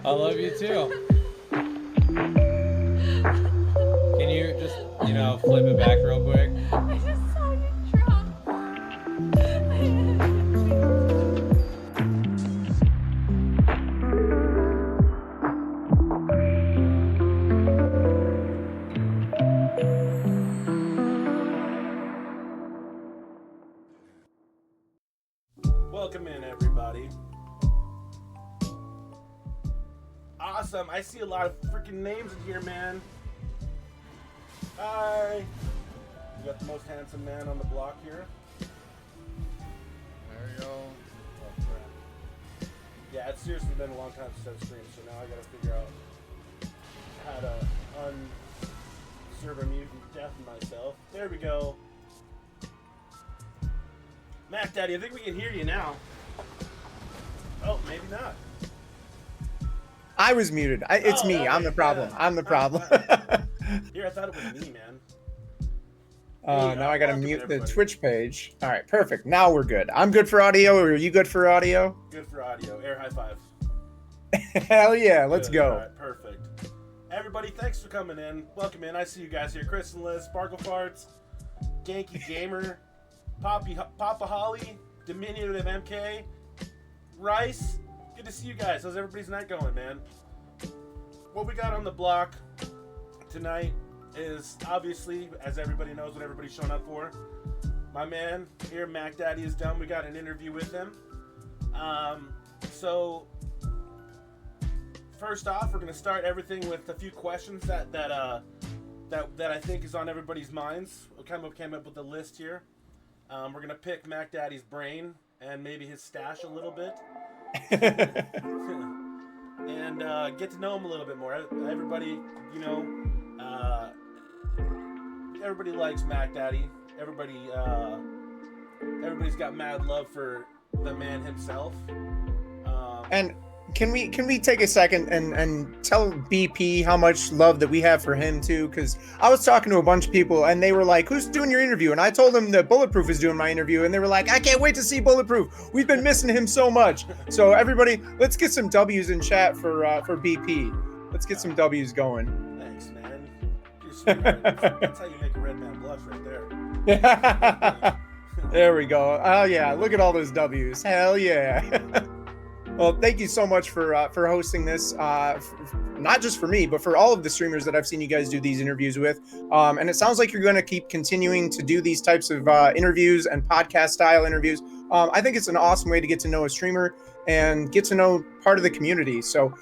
I love you too. Can you just, flip it back real quick? I just saw you drop. Welcome in, everybody. Awesome. I see a lot of freaking names in here, man. Hi. You got the most handsome man on the block here. There you go. Oh, crap. Yeah, it's seriously been a long time since I've streamed, so now I gotta figure out how to server mute and deafen myself. There we go. MacDaddy, I think we can hear you now. Oh, maybe not. I was muted. It's me. I'm the problem. I'm the problem. Here, I thought it was me, man. Now I gotta mute the Twitch page. All right, perfect. Now we're good. I'm good for audio. Are you good for audio? Good for audio. Air high five. Hell yeah, let's go. All right, perfect. Everybody, thanks for coming in. Welcome in. I see you guys here. Chris and Liz, Sparkle Farts, Genki Gamer, Papa Holly, Diminutive MK, Rice. Good to see you guys. How's everybody's night going, man? What we got on the block tonight is obviously, as everybody knows what everybody's showing up for, my man here, MacDaddyisdumb. We got an interview with him. So first off, we're gonna start everything with a few questions that I think is on everybody's minds. We came up with a list here. We're gonna pick MacDaddy's brain and maybe his stash a little bit. and get to know him a little bit more. Everybody, you know, everybody likes MacDaddy. Everybody's got mad love for the man himself. And can we take a second and tell BP how much love that we have for him too? Because I was talking to a bunch of people and they were like, "Who's doing your interview?" And I told them that Bulletproof is doing my interview, and they were like, "I can't wait to see Bulletproof. We've been missing him so much." So everybody, let's get some W's in chat for BP. Let's get some W's going. Thanks, man. You're sweet. That's how you make a red man blush right there. There we go. Oh yeah, look at all those W's. Hell yeah. Well, thank you so much for hosting this, not just for me, but for all of the streamers that I've seen you guys do these interviews with. And it sounds like you're going to keep continuing to do these types of interviews and podcast style interviews. I think it's an awesome way to get to know a streamer and get to know part of the community. So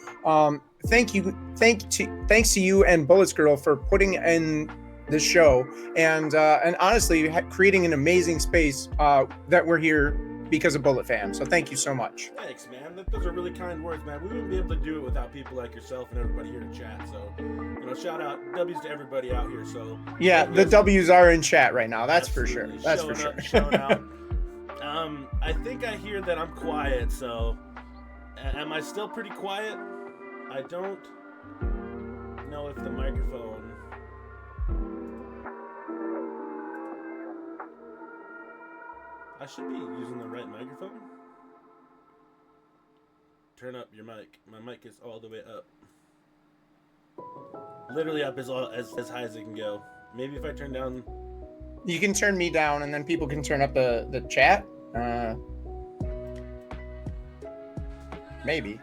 thanks to you and Bullets Girl for putting in this show and honestly creating an amazing space that we're here because of Bullet Fam. So thank you so much. Thanks, man. Those are really kind words, man. We wouldn't be able to do it without people like yourself and everybody here to chat. So, you know, shout out W's to everybody out here. So yeah, the W's are in chat right now. That's for sure. That's for sure. Showing out. I think I hear that I'm quiet. So, am I still pretty quiet? I don't know if the microphone. I should be using the right microphone. Turn up your mic. My mic is all the way up. Literally up as high as it can go. Maybe if I turn down... You can turn me down and then people can turn up the chat. Maybe.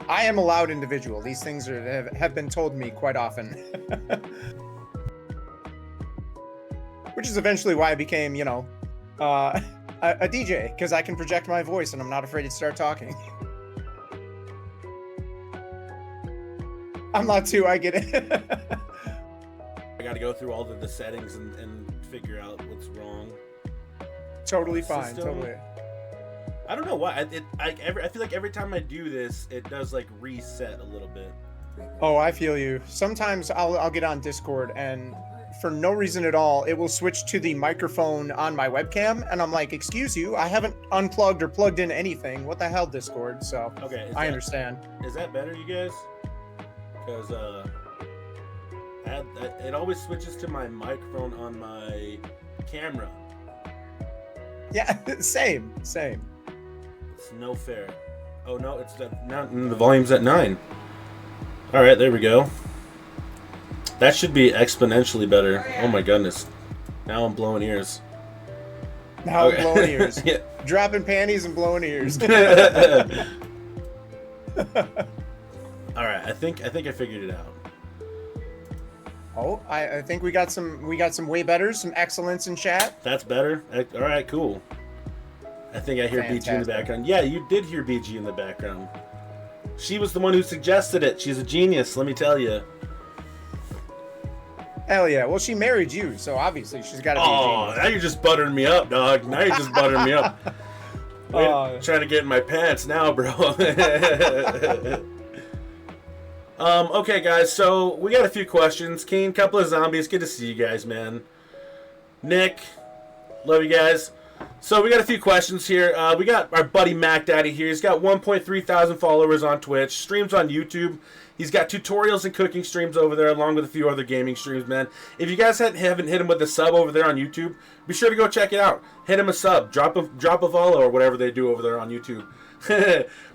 I am a loud individual. These things have been told me quite often. Which is eventually why I became, you know, a DJ, because I can project my voice and I'm not afraid to start talking. I'm not too, I get it. I gotta go through all the settings and figure out what's wrong. Totally fine, totally. I don't know why. I feel like every time I do this, it does like reset a little bit. Oh, I feel you. Sometimes I'll get on Discord and for no reason at all, it will switch to the microphone on my webcam, and I'm like, "Excuse you, I haven't unplugged or plugged in anything. What the hell, Discord?" So okay, I understand. Is that better, you guys? Because it always switches to my microphone on my camera. Yeah, same. It's no fair. Oh no, it's now the volume's at 9. All right, there we go. That should be exponentially better. Oh my goodness. Now I'm blowing ears. Now I'm blowing ears. Yeah. Dropping panties and blowing ears. All right, I think I figured it out. Oh, I think we got some way better, some excellence in chat. That's better. All right, cool. I think I hear BG in the background. Yeah, you did hear BG in the background. She was the one who suggested it. She's a genius, let me tell you. Hell yeah. Well, she married you, so obviously she's got to be a genius. Now you're just buttering me up, dog. Now you're just buttering me up. Trying to get in my pants now, bro. Okay, guys, so we got a few questions. Keen, couple of zombies. Good to see you guys, man. Nick, love you guys. So we got a few questions here. We got our buddy MacDaddy here. He's got 1.3 thousand followers on Twitch, streams on YouTube. He's got tutorials and cooking streams over there, along with a few other gaming streams, man. If you guys haven't hit him with a sub over there on YouTube, be sure to go check it out. Hit him a sub, drop a follow, or whatever they do over there on YouTube.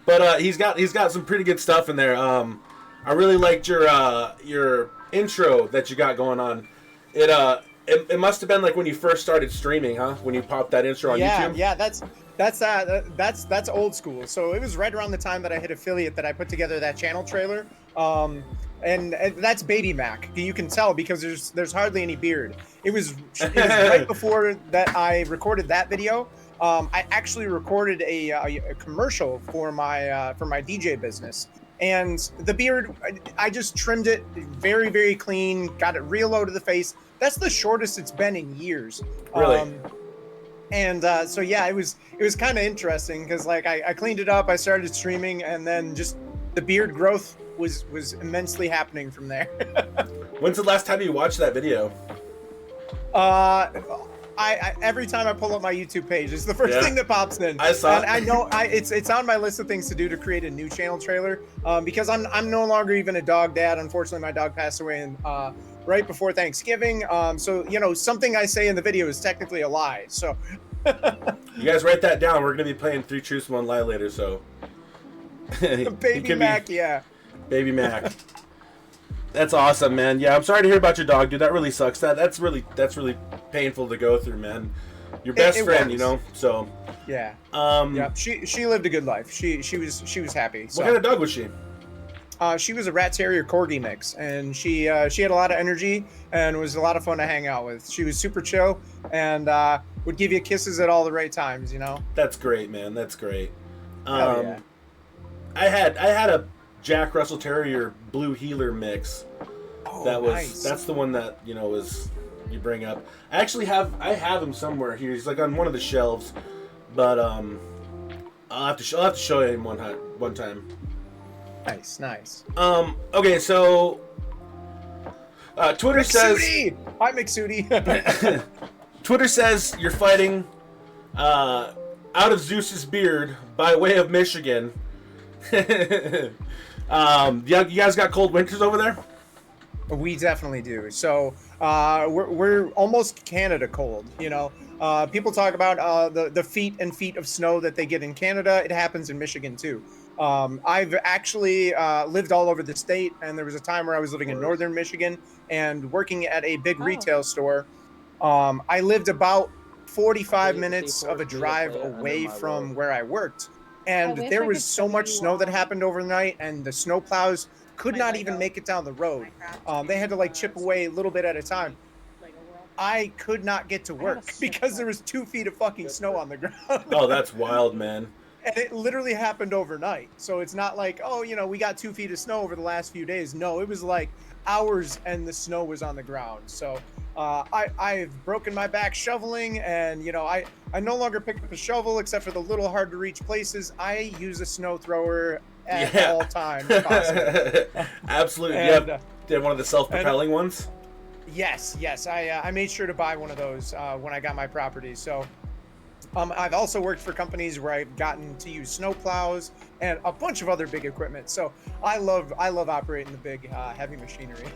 But he's got some pretty good stuff in there. I really liked your intro that you got going on. It must have been like when you first started streaming, huh? When you popped that intro on YouTube. Yeah, that's old school. So it was right around the time that I hit affiliate that I put together that channel trailer. And that's Baby Mac. You can tell because there's hardly any beard. It was right before that I recorded that video. I actually recorded a commercial for my DJ business. And the beard, I just trimmed it very, very clean, got it real low to the face. That's the shortest it's been in years. Really? So yeah, it was kind of interesting because like I cleaned it up, I started streaming, and then just the beard growth was immensely happening from there. When's the last time you watched that video? I every time I pull up my YouTube page, it's the first Yeah. thing that pops in. I saw And it. I know it's on my list of things to do to create a new channel trailer. Because I'm no longer even a dog dad. Unfortunately, my dog passed away in, right before Thanksgiving. So you know, something I say in the video is technically a lie. So You guys write that down. We're gonna be playing 3 Truths, 1 Lie later. So Baby Mac, yeah. Baby Mac. That's awesome, man. Yeah, I'm sorry to hear about your dog, dude. That really sucks. That's really painful to go through, man. Your best friend, you know. So yeah, yeah. She lived a good life. She was happy. So. What kind of dog was she? She was a rat terrier corgi mix, and she had a lot of energy and was a lot of fun to hang out with. She was super chill and would give you kisses at all the right times, you know. That's great, man. That's great. Yeah. I had a Jack Russell Terrier Blue Heeler mix. Oh, That was nice. that's the one that was you bring up. I have him somewhere here. He's like on one of the shelves, but I'll have to show him one time. Nice. Okay, so Twitter says Hi, McSooty. Twitter says you're fighting out of Zeus's beard by way of Michigan. You guys got cold winters over there? We definitely do. So we're almost Canada cold. You know, people talk about the feet of snow that they get in Canada. It happens in Michigan too. I've actually lived all over the state, and there was a time where I was living in northern Michigan and working at a big retail store. I lived about 45 minutes of a drive away from where I worked, and there was so much snow that happened overnight, and the snow plows could not even make it down the road. They had to like chip away a little bit at a time. I could not get to work because there was 2 feet of fucking snow on the ground. Oh, that's wild, man. And it literally happened overnight. So it's not like, oh, you know, we got 2 feet of snow over the last few days. No, it was like hours and the snow was on the ground. So I've broken my back shoveling, and, you know, I no longer pick up a shovel except for the little hard to reach places. I use a snow thrower at all times possible. Absolutely. And, Yeah. They're one of the self-propelling ones? Yes. I made sure to buy one of those when I got my property. So I've also worked for companies where I've gotten to use snow plows and a bunch of other big equipment. So I love operating the big heavy machinery.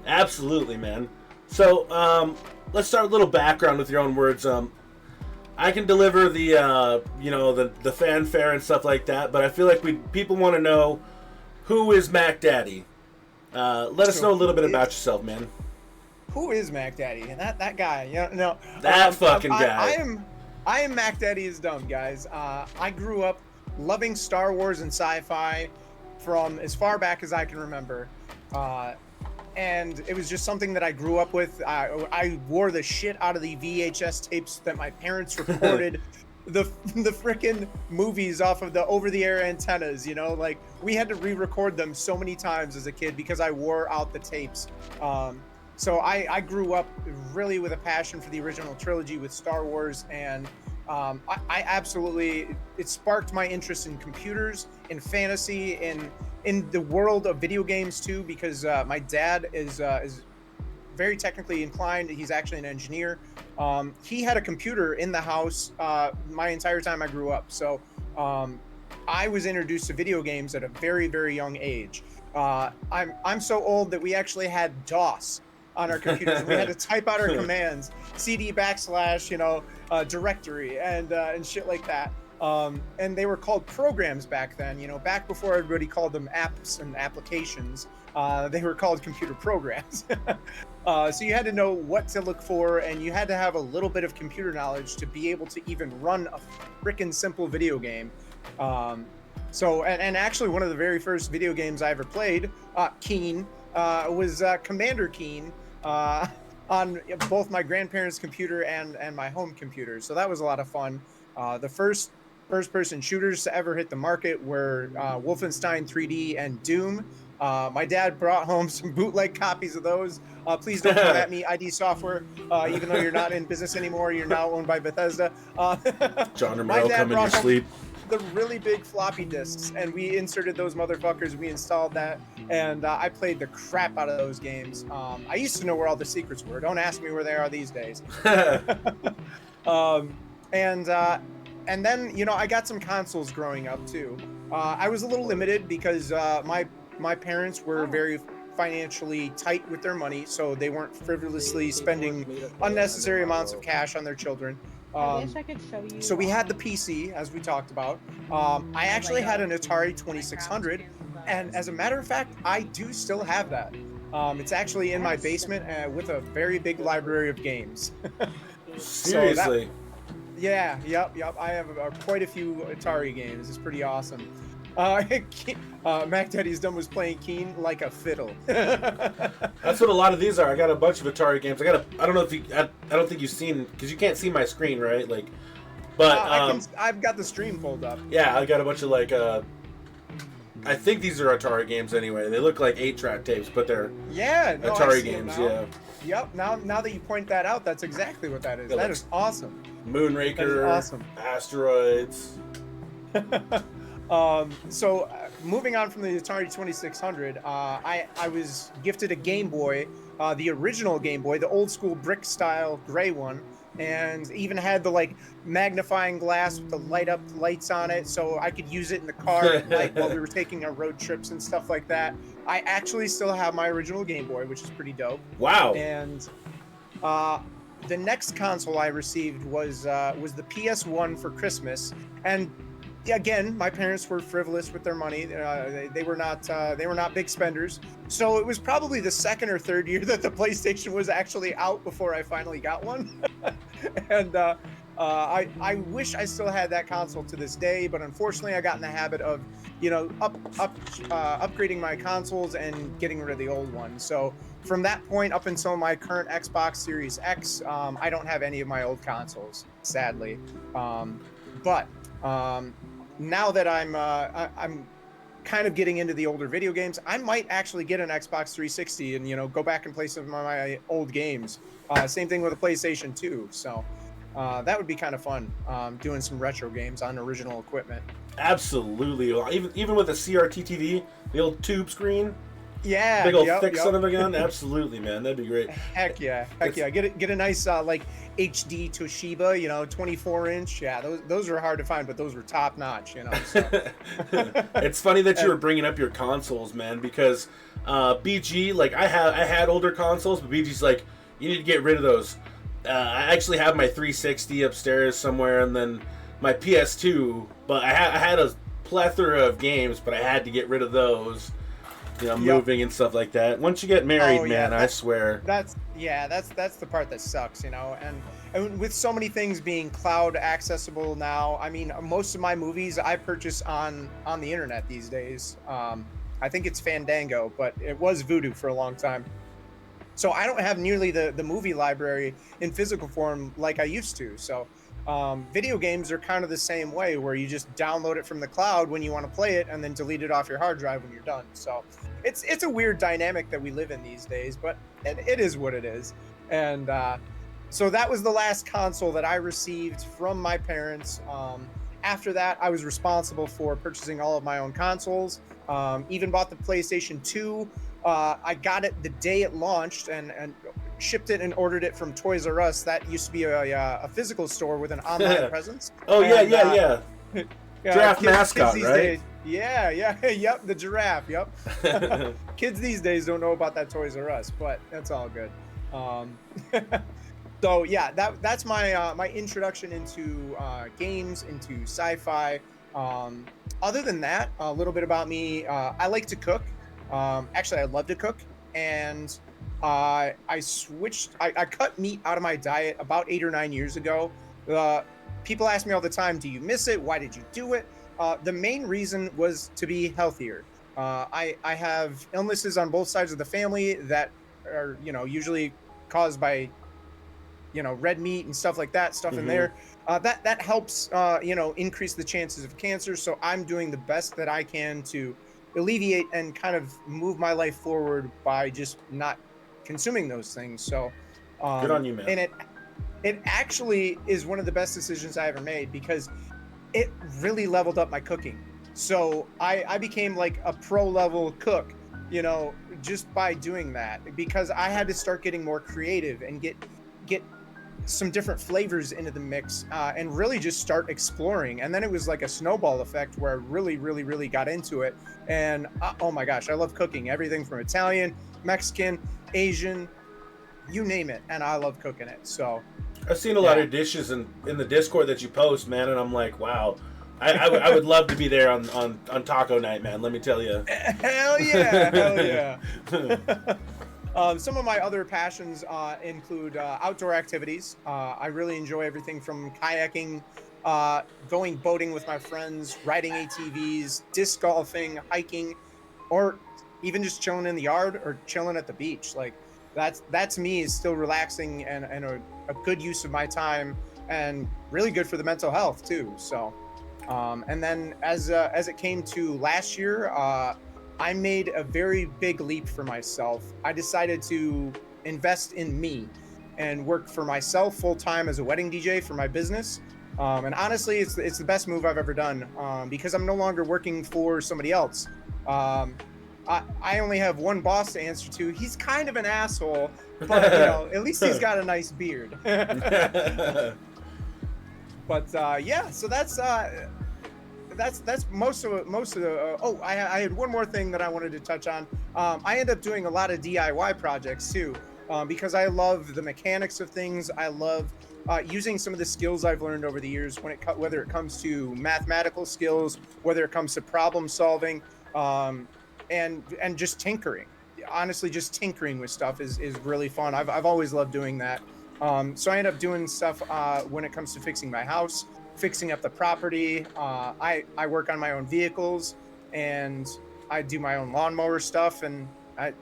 Absolutely, man. So let's start with a little background with your own words. I can deliver the the fanfare and stuff like that, but I feel like people want to know, who is MacDaddy? Let us know a little bit about yourself, man. Who is MacDaddy? And that guy, you know, That fucking guy. I am MacDaddyisdumb, guys. I grew up loving Star Wars and sci-fi from as far back as I can remember. And it was just something that I grew up with. I wore the shit out of the VHS tapes that my parents recorded the frickin' movies off of the over-the-air antennas, you know? Like, we had to re-record them so many times as a kid because I wore out the tapes. So I grew up really with a passion for the original trilogy with Star Wars, and I absolutely, it sparked my interest in computers, in fantasy, in the world of video games too, because my dad is very technically inclined. He's actually an engineer. He had a computer in the house my entire time I grew up. So I was introduced to video games at a very, very young age. I'm so old that we actually had DOS on our computers. We had to type out our commands, CD /, directory, and shit like that. And they were called programs back then, back before everybody called them apps and applications. They were called computer programs. So you had to know what to look for, and you had to have a little bit of computer knowledge to be able to even run a frickin' simple video game. So actually one of the very first video games I ever played, Keen, was Commander Keen, on both my grandparents' computer and my home computer. So that was a lot of fun. The first-person shooters to ever hit the market were Wolfenstein 3D and Doom. My dad brought home some bootleg copies of those. Please don't come at me, ID Software. Even though you're not in business anymore, you're now owned by Bethesda. John Romero, come in your sleep. the really big floppy disks, and we inserted those motherfuckers. We installed that, and I played the crap out of those games. I used to know where all the secrets were. Don't ask me where they are these days. um, and then I got some consoles growing up too. I was a little limited because my parents were very financially tight with their money, so they weren't frivolously spending unnecessary amounts of cash on their children. I wish I could show you. So we had the PC, as we talked about. I actually had an Atari 2600, and as a matter of fact, I do still have that. It's actually in my basement with a very big library of games. Seriously? Yep. I have quite a few Atari games. It's pretty awesome. MacDaddyisdumb was playing Keen like a fiddle. That's what a lot of these are. I got a bunch of Atari games. I don't know if I don't think you've seen, because you can't see my screen, right? Like, but I've got the stream pulled up. Yeah, I got a bunch of like I think these are Atari games anyway. They look like 8-track tapes, but they're Atari games. Yeah. Yep. Now that you point that out, that's exactly what that is. That is awesome. Moonraker. Awesome. Asteroids. So moving on from the Atari 2600, I was gifted a Game Boy, the original Game Boy, the old school brick style gray one, and even had the like magnifying glass with the light up lights on it, so I could use it in the car at night while we were taking our road trips and stuff like that. I actually still have my original Game Boy, which is pretty dope. Wow. And the next console I received was the PS1 for Christmas, and again, my parents were frivolous with their money. They were not big spenders. So it was probably the second or third year that the PlayStation was actually out before I finally got one. And I wish I still had that console to this day, but unfortunately I got in the habit of, upgrading my consoles and getting rid of the old one. So from that point up until my current Xbox Series X, I don't have any of my old consoles, sadly. But now that I'm kind of getting into the older video games, I might actually get an Xbox 360 and go back and play some of my old games. Same thing with a PlayStation 2. So that would be kind of fun, doing some retro games on original equipment. Absolutely. Even with a CRT TV, the old tube screen. Yeah, big old thick son of a gun. Absolutely, man. That'd be great. Heck yeah. Get a nice like HD Toshiba, 24-inch. Yeah, those are hard to find, but those were top notch. So. It's funny that you were bringing up your consoles, man, because BG, like I had older consoles, but BG's like, you need to get rid of those. I actually have my 360 upstairs somewhere, and then my PS2, but I had a plethora of games, but I had to get rid of those. Moving and stuff like that. Once you get married, man, I swear. That's the part that sucks, and with so many things being cloud accessible now, I mean, most of my movies I purchase on the internet these days. I think it's Fandango, but it was Vudu for a long time. So I don't have nearly the movie library in physical form like I used to. So video games are kind of the same way, where you just download it from the cloud when you want to play it and then delete it off your hard drive when you're done. So it's a weird dynamic that we live in these days, but it is what it is. And so that was the last console that I received from my parents. After that, I was responsible for purchasing all of my own consoles, even bought the PlayStation 2. I got it the day it launched and shipped it and ordered it from Toys R Us. That used to be a physical store with an online presence. Oh, and, yeah. Giraffe mascot, right? Days, yep, the giraffe, yep. Kids these days don't know about that Toys R Us, but that's all good. So yeah, that's my my introduction into games, into sci-fi. Other than that, a little bit about me. I like to cook. Actually, I love to cook, and I cut meat out of my diet about 8 or 9 years ago. People ask me all the time, do you miss it? Why did you do it? The main reason was to be healthier. I have illnesses on both sides of the family that are, usually caused by, red meat and stuff like that, in there. That helps, increase the chances of cancer. So I'm doing the best that I can to alleviate and kind of move my life forward by just not consuming those things. So good on you, man. And it actually is one of the best decisions I ever made, because it really leveled up my cooking. So I became like a pro level cook, you know, just by doing that, because I had to start getting more creative and get some different flavors into the mix, and really just start exploring. And then it was like a snowball effect where I really got into it. And oh my gosh, I love cooking, everything from Italian, Mexican, Asian, you name it, and I love cooking it. So I've seen a lot of dishes in the Discord that you post, man, and I'm like, wow. I would love to be there on taco night, man, let me tell you. Hell yeah. Some of my other passions include outdoor activities. I really enjoy everything from kayaking, going boating with my friends, riding ATVs, disc golfing, hiking, or even just chilling in the yard or chilling at the beach. Like that to me is still relaxing and a good use of my time, and really good for the mental health too. So, and then as it came to last year, I made a very big leap for myself. I decided to invest in me and work for myself full time as a wedding DJ for my business. And honestly, it's the best move I've ever done, because I'm no longer working for somebody else. I only have one boss to answer to. He's kind of an asshole, but you know, at least he's got a nice beard. But yeah, so that's most of the. Oh, I had one more thing that I wanted to touch on. I end up doing a lot of DIY projects too, because I love the mechanics of things. I love using some of the skills I've learned over the years whether it comes to mathematical skills, whether it comes to problem solving, and just tinkering. Honestly, just tinkering with stuff is really fun. I've always loved doing that. So I end up doing stuff when it comes to fixing my house, fixing up the property. I work on my own vehicles, and I do my own lawnmower stuff. And I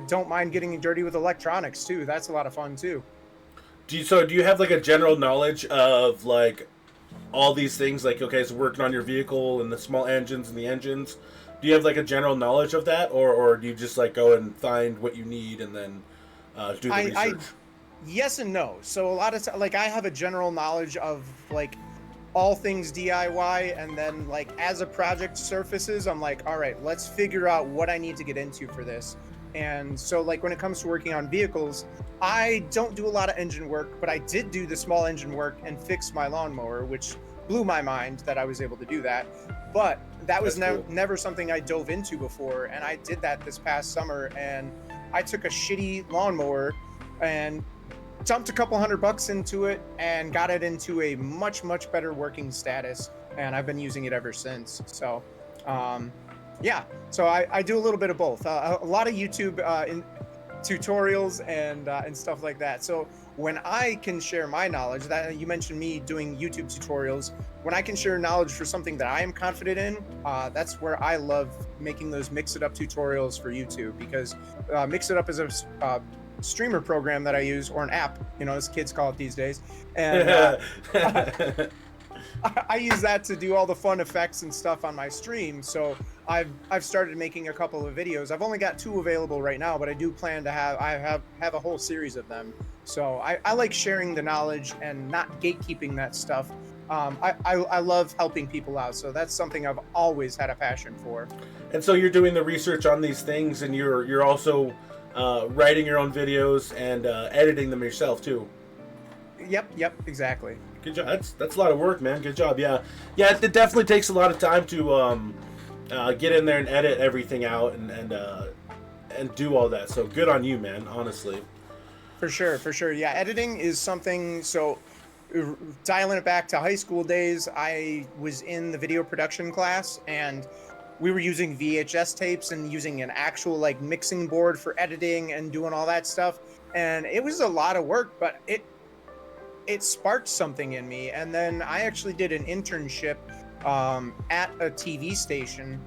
don't mind getting dirty with electronics too. That's a lot of fun too. Do you have like a general knowledge of like all these things? Like, okay, so working on your vehicle and the small engines and the engines. Do you have like a general knowledge of that, or do you just like go and find what you need and then do the research? Yes and no. So a lot of like I have a general knowledge of like all things DIY, and then like as a project surfaces, I'm like, all right, let's figure out what I need to get into for this. And so like when it comes to working on vehicles, I don't do a lot of engine work, but I did do the small engine work and fix my lawnmower, which blew my mind that I was able to do that. But that was never something I dove into before, and I did that this past summer. And I took a shitty lawnmower and dumped a couple $100 into it and got it into a much better working status, and I've been using it ever since. So yeah, so I do a little bit of both, a lot of YouTube tutorials and stuff like that. So when I can share my knowledge, that you mentioned me doing YouTube tutorials, when I can share knowledge for something that I am confident in, that's where I love making those Mix It Up tutorials for YouTube, because Mix It Up is a streamer program that I use, or an app, as kids call it these days, and I use that to do all the fun effects and stuff on my stream. So I've started making a couple of videos. I've only got 2 available right now, but I do plan to have a whole series of them. So I like sharing the knowledge and not gatekeeping that stuff. I love helping people out, so that's something I've always had a passion for. And so you're doing the research on these things, and you're also writing your own videos and editing them yourself too. Yep, exactly. Good job. That's a lot of work, man. Good job. Yeah. It definitely takes a lot of time to get in there and edit everything out and do all that. So good on you, man. Honestly. For sure. Yeah, editing is something. So dialing it back to high school days, I was in the video production class, and we were using VHS tapes and using an actual like mixing board for editing and doing all that stuff. And it was a lot of work, but it sparked something in me. And then I actually did an internship at a TV station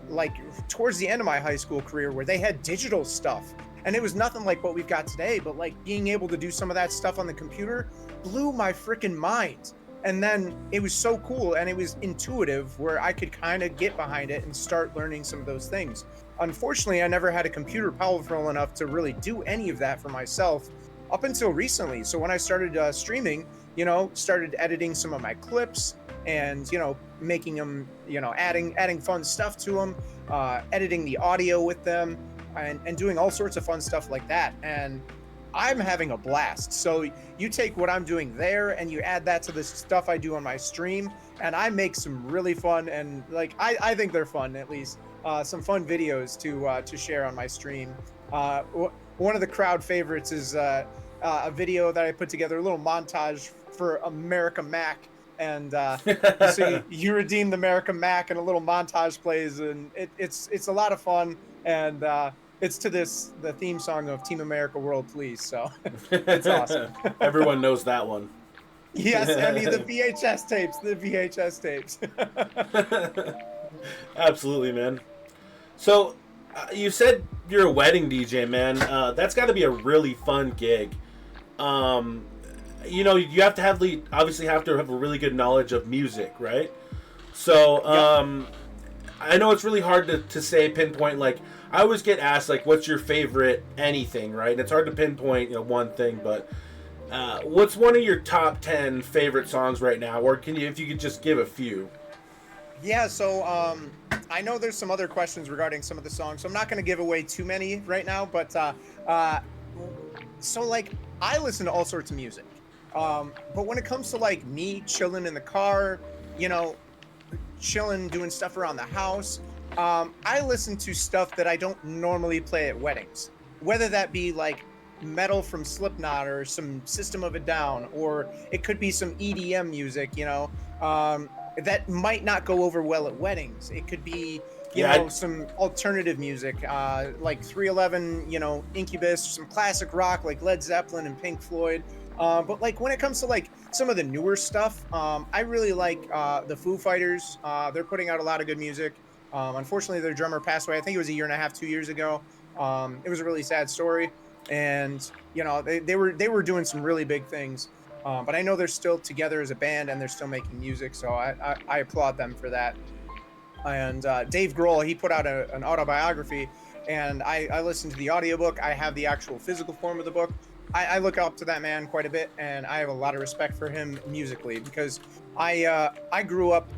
like towards the end of my high school career, where they had digital stuff. And it was nothing like what we've got today, but like being able to do some of that stuff on the computer blew my freaking mind. And then it was so cool, and it was intuitive, where I could kind of get behind it and start learning some of those things. Unfortunately, I never had a computer powerful enough to really do any of that for myself up until recently. So when I started streaming, started editing some of my clips and, making them, adding fun stuff to them, editing the audio with them, and doing all sorts of fun stuff like that. And I'm having a blast. So you take what I'm doing there and you add that to the stuff I do on my stream, and I make some really fun, and like I think they're fun, at least some fun videos to share on my stream. One of the crowd favorites is a video that I put together, a little montage for America Mac, and so you redeem the America Mac, and a little montage plays, and it's a lot of fun, and it's to the theme song of Team America World Please, so it's awesome. Everyone knows that one. Yes, I mean the VHS tapes. Absolutely, man. So you said you're a wedding DJ, man. That's got to be a really fun gig. You have to obviously have a really good knowledge of music, right? So I know it's really hard to say pinpoint. Like, I always get asked, like, what's your favorite anything, right? And it's hard to pinpoint one thing, but what's one of your top 10 favorite songs right now? Or if you could just give a few? Yeah, so I know there's some other questions regarding some of the songs, so I'm not going to give away too many right now, but so like I listen to all sorts of music. But when it comes to like me chilling in the car, chilling, doing stuff around the house, I listen to stuff that I don't normally play at weddings, whether that be like metal from Slipknot or some System of a Down, or it could be some EDM music, that might not go over well at weddings. It could be, some alternative music, like 311, Incubus, some classic rock like Led Zeppelin and Pink Floyd. But like when it comes to like some of the newer stuff, I really like the Foo Fighters. They're putting out a lot of good music. Unfortunately, their drummer passed away. I think it was 1.5 years, 2 years ago. It was a really sad story, and they were doing some really big things. But I know they're still together as a band and they're still making music, so I applaud them for that. And Dave Grohl, he put out an autobiography, and I listened to the audiobook. I have the actual physical form of the book. I look up to that man quite a bit, and I have a lot of respect for him musically, because I grew up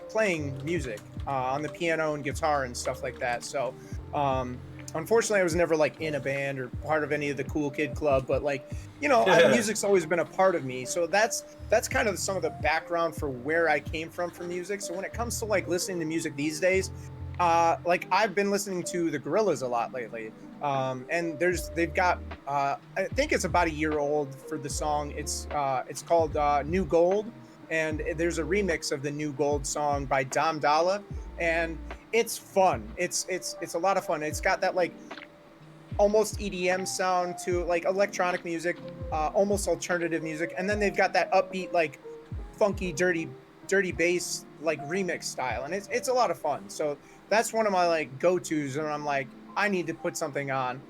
playing music on the piano and guitar and stuff like that. So unfortunately, I was never like in a band or part of any of the cool kid club, but like, music's always been a part of me. So that's kind of some of the background for where I came from for music. So when it comes to like listening to music these days, like I've been listening to the Gorillaz a lot lately. And they've got, I think it's about 1 year old for the song. It's called New Gold. And there's a remix of the New Gold song by Dom Dalla, and it's fun. It's a lot of fun. It's got that like almost EDM sound to like electronic music, almost alternative music, and then they've got that upbeat like funky dirty bass like remix style, and it's a lot of fun. So that's one of my like go-tos, and I'm like, I need to put something on.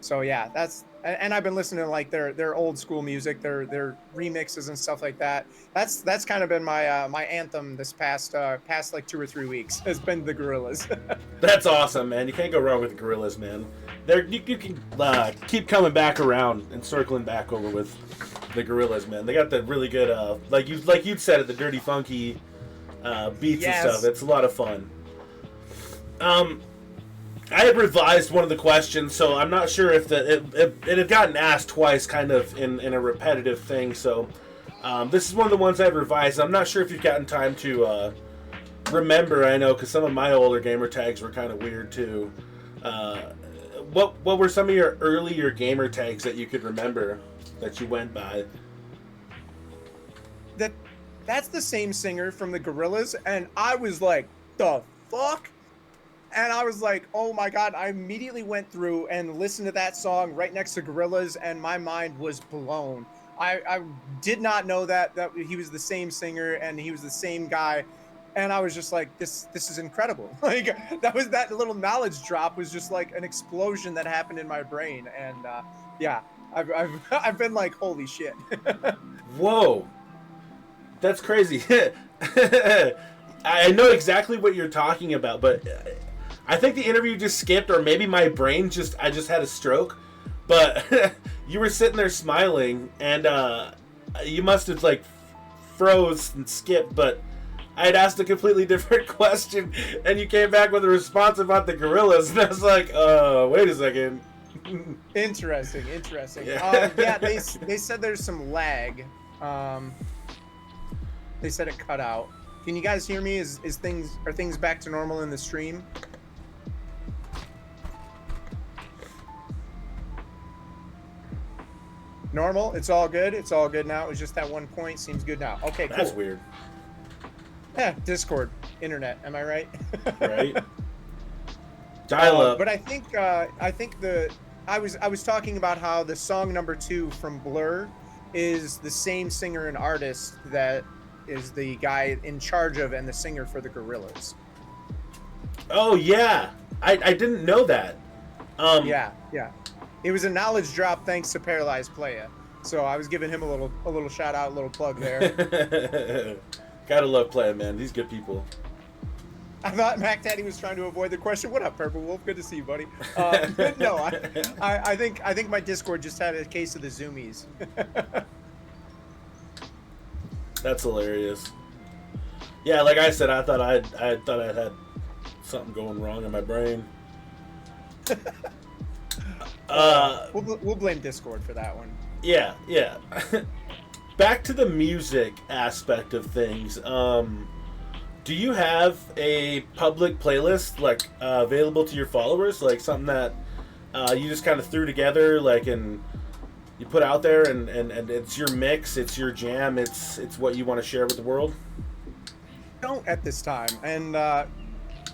So yeah, and I've been listening to like their old school music, their remixes and stuff like that. That's kind of been my my anthem this past like 2 or 3 weeks has been the Gorillaz. That's awesome, man. You can't go wrong with the Gorillaz, man. You can keep coming back around and circling back over with the Gorillaz, man. They got the really good like you'd said it, the dirty funky beats and stuff. It's a lot of fun. I had revised one of the questions, so I'm not sure if it had gotten asked twice, kind of in a repetitive thing. So this is one of the ones I've revised. I'm not sure if you've gotten time to remember. I know because some of my older gamer tags were kind of weird too. What were some of your earlier gamer tags that you could remember that you went by? That's the same singer from the Gorillaz, and I was like, the fuck? And I was like, oh my God, I immediately went through and listened to that song right next to Gorillaz, and my mind was blown. I did not know that he was the same singer and he was the same guy. And I was just like, this is incredible. Like that little knowledge drop was just like an explosion that happened in my brain. And yeah, I've been like, holy shit. Whoa. That's crazy. I know exactly what you're talking about, but I think the interview just skipped, or maybe my brain I just had a stroke. But you were sitting there smiling, and you must have like froze and skipped, but I had asked a completely different question, and you came back with a response about the gorillas, and I was like, wait a second. Interesting. Yeah. Yeah, they said there's some lag. They said it cut out. Can you guys hear me? Are things back to normal in the stream? Normal? It's all good? It's all good now? It was just that one point. Seems good now. Okay, cool. That's weird. Yeah, Discord, internet. Am I right? Right? Dial up. But I think I was talking about how the song number 2 from Blur is the same singer and artist that is the guy in charge of and the singer for the Gorillaz. Oh yeah, I didn't know that. Yeah. It was a knowledge drop thanks to Paralyzed Playa. So I was giving him a little shout out, a little plug there. Gotta love Playa, man. These good people. I thought MacDaddy was trying to avoid the question. What up, Purple Wolf? Good to see you, buddy. But no, I think my Discord just had a case of the zoomies. That's hilarious. Yeah, like I said, I thought I had something going wrong in my brain. We'll blame Discord for that one. Yeah. Back to the music aspect of things. Do you have a public playlist like available to your followers, like something that you just kind of threw together, like, and you put out there, and it's your mix, it's your jam, it's what you want to share with the world? Don't at this time, and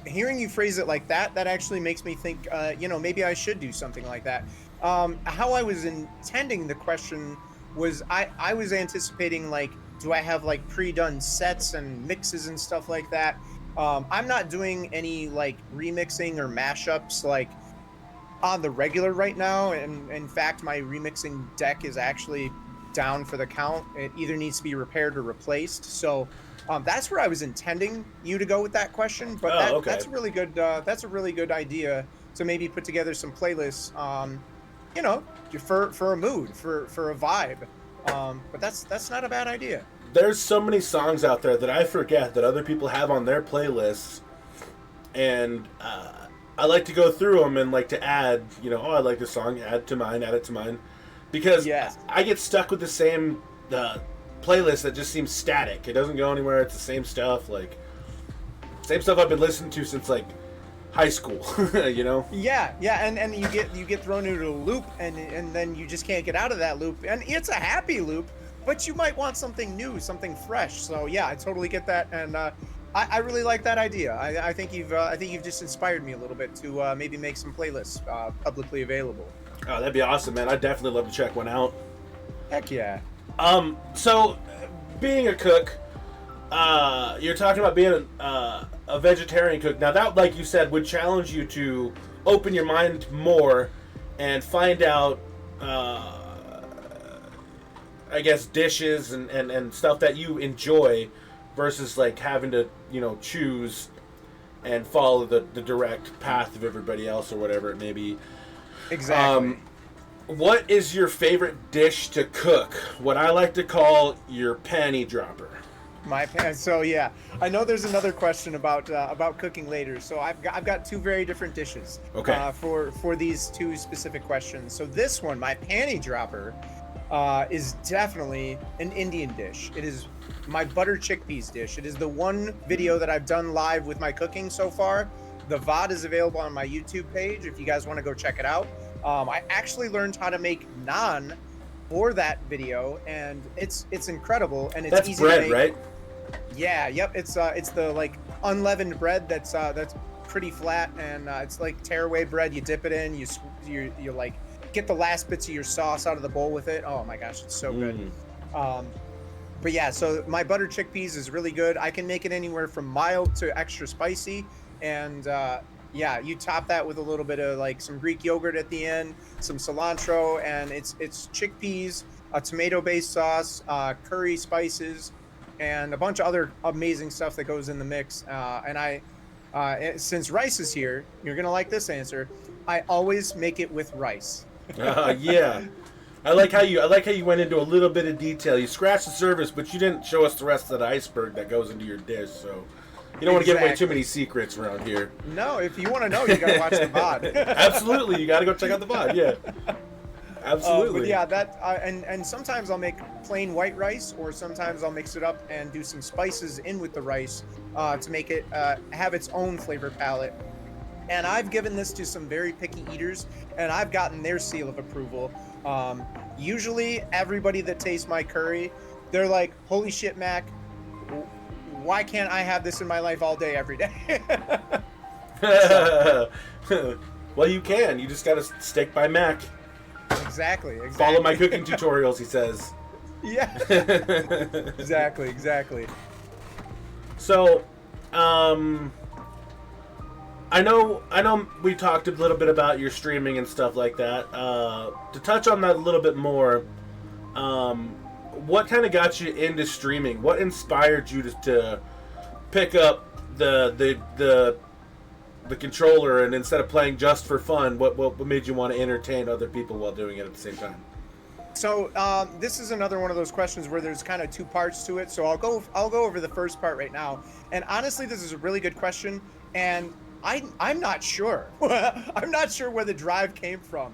hearing you phrase it like that actually makes me think, maybe I should do something like that. How I was intending the question was I was anticipating, like, do I have like pre-done sets and mixes and stuff like that? I'm not doing any like remixing or mashups like on the regular right now, and in fact my remixing deck is actually down for the count. It either needs to be repaired or replaced. So that's where I was intending you to go with that question, but okay. That's a really good idea to maybe put together some playlists, for a mood, for a vibe. But that's not a bad idea. There's so many songs out there that I forget that other people have on their playlists, and I like to go through them and like to add, I like this song, add it to mine, because Yes. I get stuck with the same playlist that just seems static. It doesn't go anywhere. It's the same stuff, same stuff I've been listening to since like high school. Yeah, and you get thrown into a loop, and then you just can't get out of that loop, and it's a happy loop, but you might want something new, something fresh. So yeah, I totally get that, and I really like that idea. I think you've just inspired me a little bit to maybe make some playlists publicly available. Oh, that'd be awesome, man. I'd definitely love to check one out. Heck yeah. So being a cook, you're talking about being a vegetarian cook. Now that, like you said, would challenge you to open your mind more and find out, I guess, dishes and stuff that you enjoy versus like having to, choose and follow the direct path of everybody else or whatever it may be. Exactly. What is your favorite dish to cook? What I like to call your panty dropper. So yeah, I know there's another question about cooking later. So I've got two very different dishes. Okay. For these two specific questions. So this one, my panty dropper, is definitely an Indian dish. It is my butter chickpeas dish. It is the one video that I've done live with my cooking so far. The VOD is available on my YouTube page if you guys want to go check it out. I actually learned how to make naan for that video, and it's incredible, and it's That's easy bread, to make. right? Yeah, yep. It's the like unleavened bread that's pretty flat, and it's like tearaway bread. You dip it in, you like get the last bits of your sauce out of the bowl with it. Oh my gosh, it's so good. But yeah, so my butter chickpeas is really good. I can make it anywhere from mild to extra spicy, and yeah, you top that with a little bit of like some Greek yogurt at the end, some cilantro, and it's chickpeas, a tomato-based sauce, curry spices, and a bunch of other amazing stuff that goes in the mix. And since rice is here, you're gonna like this answer. I always make it with rice. Yeah. I like how you went into a little bit of detail. You scratched the surface, but you didn't show us the rest of that iceberg that goes into your dish. So you don't want to give away too many secrets around here. No, if you want to know, you gotta watch the VOD. Absolutely, you gotta go check out the VOD. Yeah, absolutely. But yeah, that and sometimes I'll make plain white rice, or sometimes I'll mix it up and do some spices in with the rice to make it have its own flavor palette. And I've given this to some very picky eaters, and I've gotten their seal of approval. Usually, everybody that tastes my curry, they're like, "Holy shit, Mac! Why can't I have this in my life all day, every day?" Well, you can. You just gotta stick by Mac. Exactly. Follow my cooking tutorials, he says. Yeah. Exactly. So, I know we talked a little bit about your streaming and stuff like that. To touch on that a little bit more, what kind of got you into streaming? What inspired you to pick up the controller, and instead of playing just for fun, what made you want to entertain other people while doing it at the same time? So this is another one of those questions where there's kind of two parts to it. So I'll go over the first part right now. And honestly, this is a really good question, and I'm not sure. I'm not sure where the drive came from.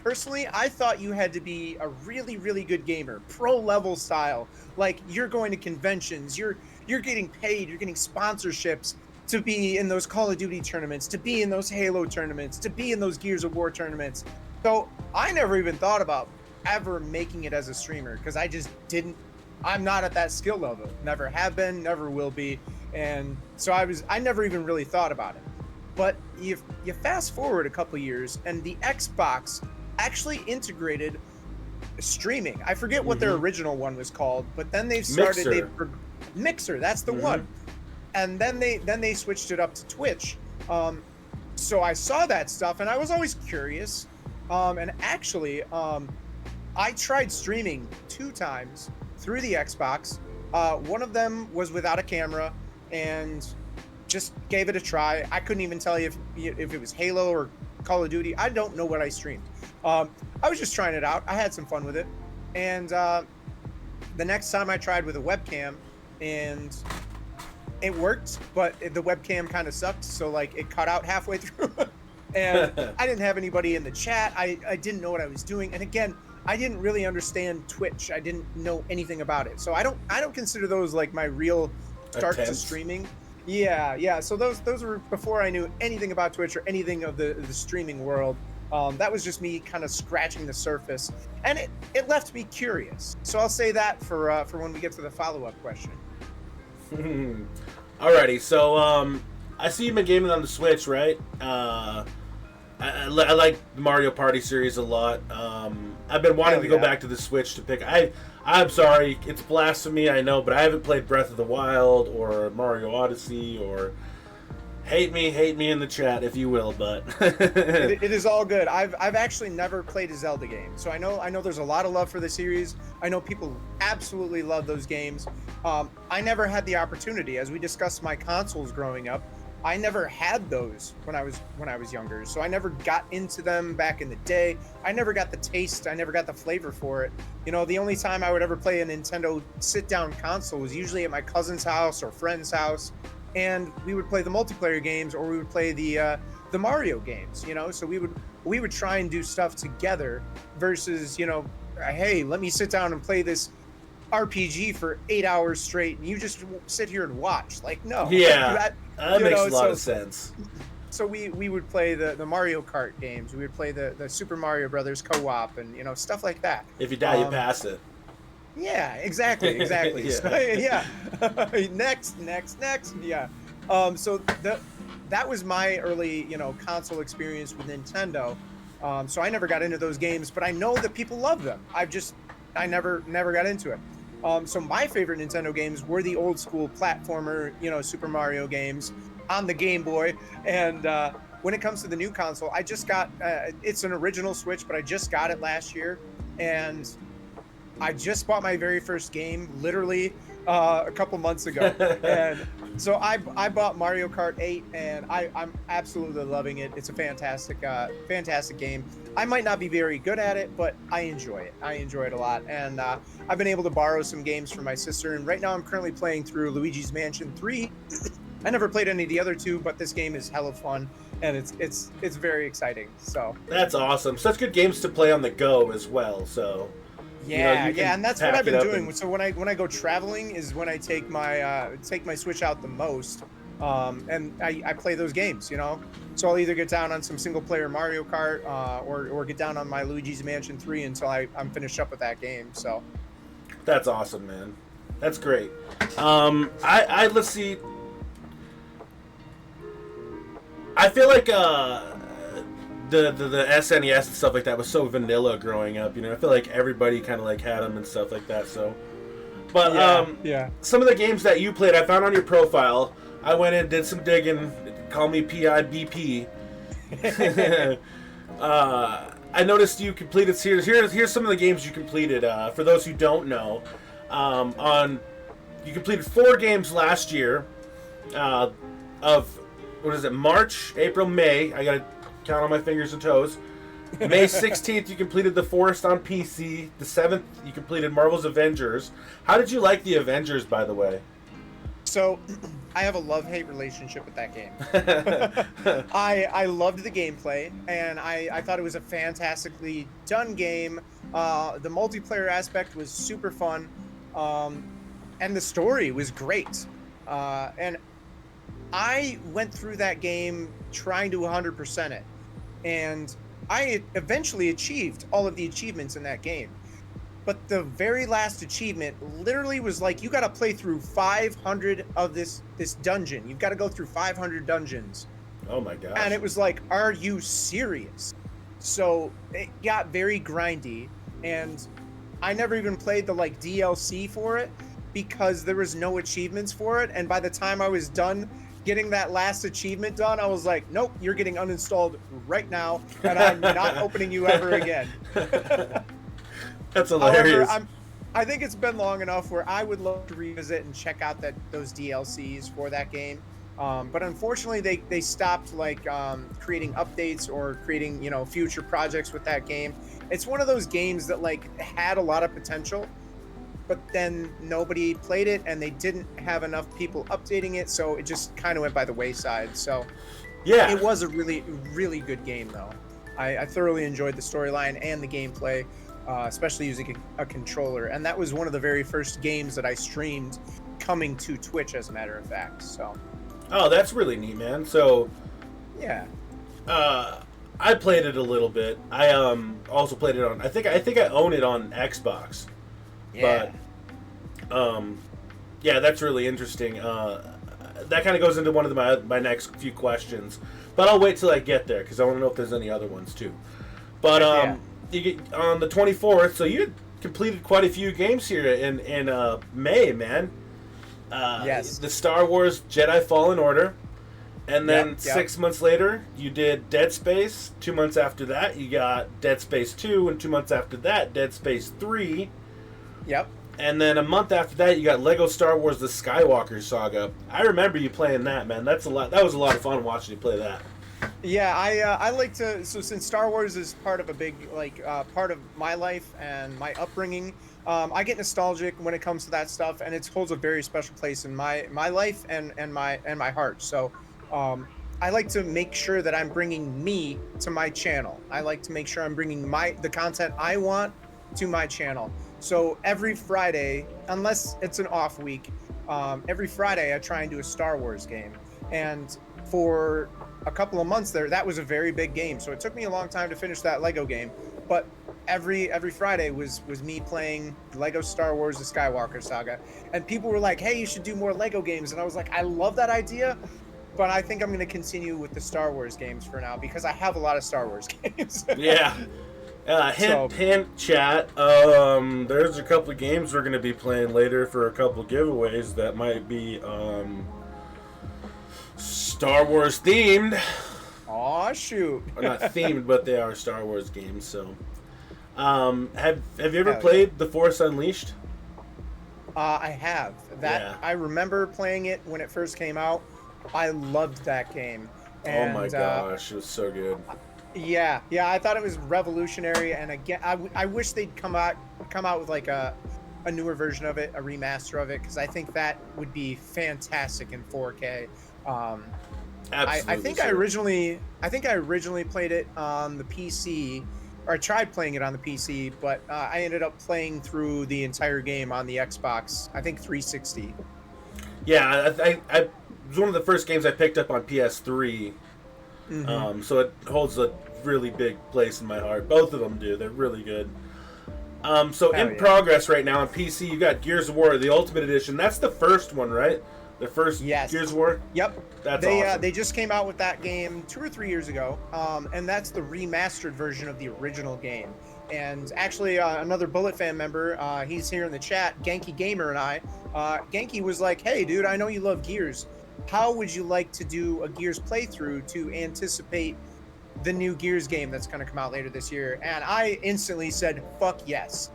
Personally, I thought you had to be a really, really good gamer, pro level style. Like, you're going to conventions, you're getting paid, you're getting sponsorships to be in those Call of Duty tournaments, to be in those Halo tournaments, to be in those Gears of War tournaments. So I never even thought about ever making it as a streamer, because I just didn't. I'm not at that skill level. Never have been, never will be. And so I never even really thought about it. But you fast forward a couple years, and the Xbox actually integrated streaming. I forget what their original one was called, but then they've started Mixer, that's the one. And then they switched it up to Twitch. So I saw that stuff, and I was always curious. And actually, I tried streaming 2 times through the Xbox. One of them was without a camera, and just gave it a try. I couldn't even tell you if it was Halo or Call of Duty. I don't know what I streamed. I was just trying it out. I had some fun with it. And the next time I tried with a webcam, and it worked, but the webcam kind of sucked. So like, it cut out halfway through. And I didn't have anybody in the chat. I didn't know what I was doing. And again, I didn't really understand Twitch. I didn't know anything about it. So I don't consider those like my real start to streaming. Yeah. So those were before I knew anything about Twitch or anything of the streaming world. That was just me kind of scratching the surface, and it left me curious. So I'll say that for when we get to the follow-up question. Alrighty, so I see you've been gaming on the Switch, right? I like the Mario Party series a lot. I've been wanting to go back to the Switch to pick. I'm sorry, it's blasphemy, I know, but I haven't played Breath of the Wild or Mario Odyssey or. Hate me in the chat, if you will, but it is all good. I've actually never played a Zelda game, so I know there's a lot of love for the series. I know people absolutely love those games. I never had the opportunity, as we discussed my consoles growing up. I never had those when I was younger, so I never got into them back in the day. I never got the taste. I never got the flavor for it. You know, the only time I would ever play a Nintendo sit-down console was usually at my cousin's house or friend's house. And we would play the multiplayer games, or we would play the Mario games, you know. So we would try and do stuff together, versus, you know, hey, let me sit down and play this RPG for 8 hours straight, and you just sit here and watch. Like, no. Yeah, that makes a lot of sense. So we would play the Mario Kart games. We would play the Super Mario Brothers co-op, and, you know, stuff like that. If you die, you pass it. Yeah, exactly. Yeah. So, yeah. next. Yeah. So that was my early, you know, console experience with Nintendo. So I never got into those games, but I know that people love them. I never got into it. So my favorite Nintendo games were the old school platformer, you know, Super Mario games on the Game Boy. And when it comes to the new console, I just got it's an original Switch, but I just got it last year, and I just bought my very first game literally a couple months ago. And So I bought Mario Kart 8 and I'm absolutely loving it. It's a fantastic fantastic game. I might not be very good at it, but I enjoy it. I enjoy it a lot, and I've been able to borrow some games from my sister. And right now I'm currently playing through Luigi's Mansion 3. I never played any of the other two, but this game is hella fun, and it's very exciting. So That's awesome. Such good games to play on the go as well. So yeah, you can yeah, and that's what pack I've been it up doing. and- So when I go traveling is when I take my Switch out the most, and I play those games. So I'll either get down on some single player Mario Kart, or get down on my Luigi's Mansion 3 until I'm finished up with that game. So That's awesome, man. That's great. I let's see. I feel like the SNES and stuff like that was so vanilla growing up. I feel like everybody kind of like had them and stuff like that. So, but yeah. some of the games that you played, I found on your profile. I went in, did some digging. Call me PIBP. I noticed you completed. Here's some of the games you completed. For those who don't know, you completed 4 games last year. Of what is it? March, April, May. I gotta count on my fingers and toes. May 16th, you completed The Forest on PC. The 7th, you completed Marvel's Avengers. How did you like the Avengers, by the way? So I have a love-hate relationship with that game. I loved the gameplay, and I thought it was a fantastically done game. The multiplayer aspect was super fun, and the story was great. And I went through that game trying to 100% it, and I eventually achieved all of the achievements in that game. But the very last achievement literally was like, you got to play through 500 of this dungeon. You've got to go through 500 dungeons. Oh my gosh. And it was like, are you serious? So it got very grindy, and I never even played the DLC for it because there was no achievements for it. And by the time I was done getting that last achievement done, I was like, nope, you're getting uninstalled right now, and I'm not opening you ever again. That's hilarious. However, I think it's been long enough where I would love to revisit and check out those DLCs for that game. But unfortunately, they stopped creating updates or creating future projects with that game. It's one of those games that had a lot of potential, but then nobody played it, and they didn't have enough people updating it, so it just kind of went by the wayside. So yeah, it was a really, really good game, though. I thoroughly enjoyed the storyline and the gameplay, especially using a controller. And that was one of the very first games that I streamed coming to Twitch, as a matter of fact. So. Oh, that's really neat, man. So, yeah. I played it a little bit. I also played it on. I think I own it on Xbox. Yeah. But, yeah, that's really interesting. That kind of goes into one of my next few questions. But I'll wait till I get there because I want to know if there's any other ones too. But Yeah. you get on the 24th, so you had completed quite a few games here in May, man. Yes. The Star Wars Jedi Fallen Order. And then Yep. 6 months later, you did Dead Space. 2 months after that, you got Dead Space 2. And 2 months after that, Dead Space 3. Yep. And then a month after that, you got Lego Star Wars The Skywalker Saga. I remember you playing that, man. That was a lot of fun watching you play that. Yeah, I like to. So since Star Wars is part of a big part of my life and my upbringing, I get nostalgic when it comes to that stuff, and it holds a very special place in my life and my heart. So I like to make sure that I'm bringing me to my channel. I like to make sure I'm bringing the content I want to my channel. So every Friday, unless it's an off week, every Friday I try and do a Star Wars game. And for a couple of months there, that was a very big game. So it took me a long time to finish that Lego game. But every Friday was me playing Lego Star Wars The Skywalker Saga. And people were like, hey, you should do more Lego games. And I was like, I love that idea, but I think I'm going to continue with the Star Wars games for now because I have a lot of Star Wars games. Yeah. Hint, chat. There's a couple of games we're going to be playing later for a couple of giveaways that might be Star Wars themed. Aw, shoot. Or not themed, but they are Star Wars games. So, have you ever Hell played The Force Unleashed? I have that. Yeah. I remember playing it when it first came out. I loved that game. Oh my And, gosh, it was so good. yeah, I thought it was revolutionary. And again, I wish they'd come out with like a newer version of it, a remaster of it, because I think that would be fantastic in 4K. Absolutely. I think I originally played it on the PC, or I tried playing it on the PC, but I ended up playing through the entire game on the Xbox. I think 360. Yeah, I it was one of the first games I picked up on PS3. So it holds a really big place in my heart. Both of them do. They're really good. So Hell in yeah. progress right now on PC, you got Gears of War, the Ultimate Edition. That's the first one, right? The first Yes. Gears of War? Yep. That's They awesome. they just came out with that game 2 or 3 years ago, and that's the remastered version of the original game. And actually, another Bullet Fan member, he's here in the chat, Genki Gamer and I. Genki was like, "Hey, dude, I know you love Gears. How would you like to do a Gears playthrough to anticipate the new Gears game that's going to come out later this year?" And I instantly said, "Fuck yes."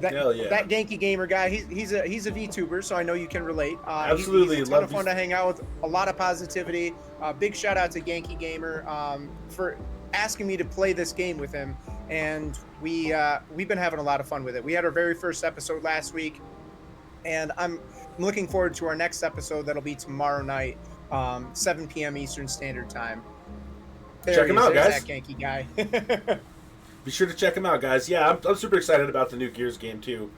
Hell yeah. That Genki Gamer guy, he's a VTuber, so I know you can relate. Absolutely. He's a ton Love of fun to hang out with, a lot of positivity. Big shout out to Genki Gamer for asking me to play this game with him, and we've been having a lot of fun with it. We had our very first episode last week, and I'm looking forward to our next episode that'll be tomorrow night, 7 p.m. Eastern Standard Time. Check him out, There's guys. that Genki guy. Be sure to check them out, guys. Yeah, I'm super excited about the new Gears game, too.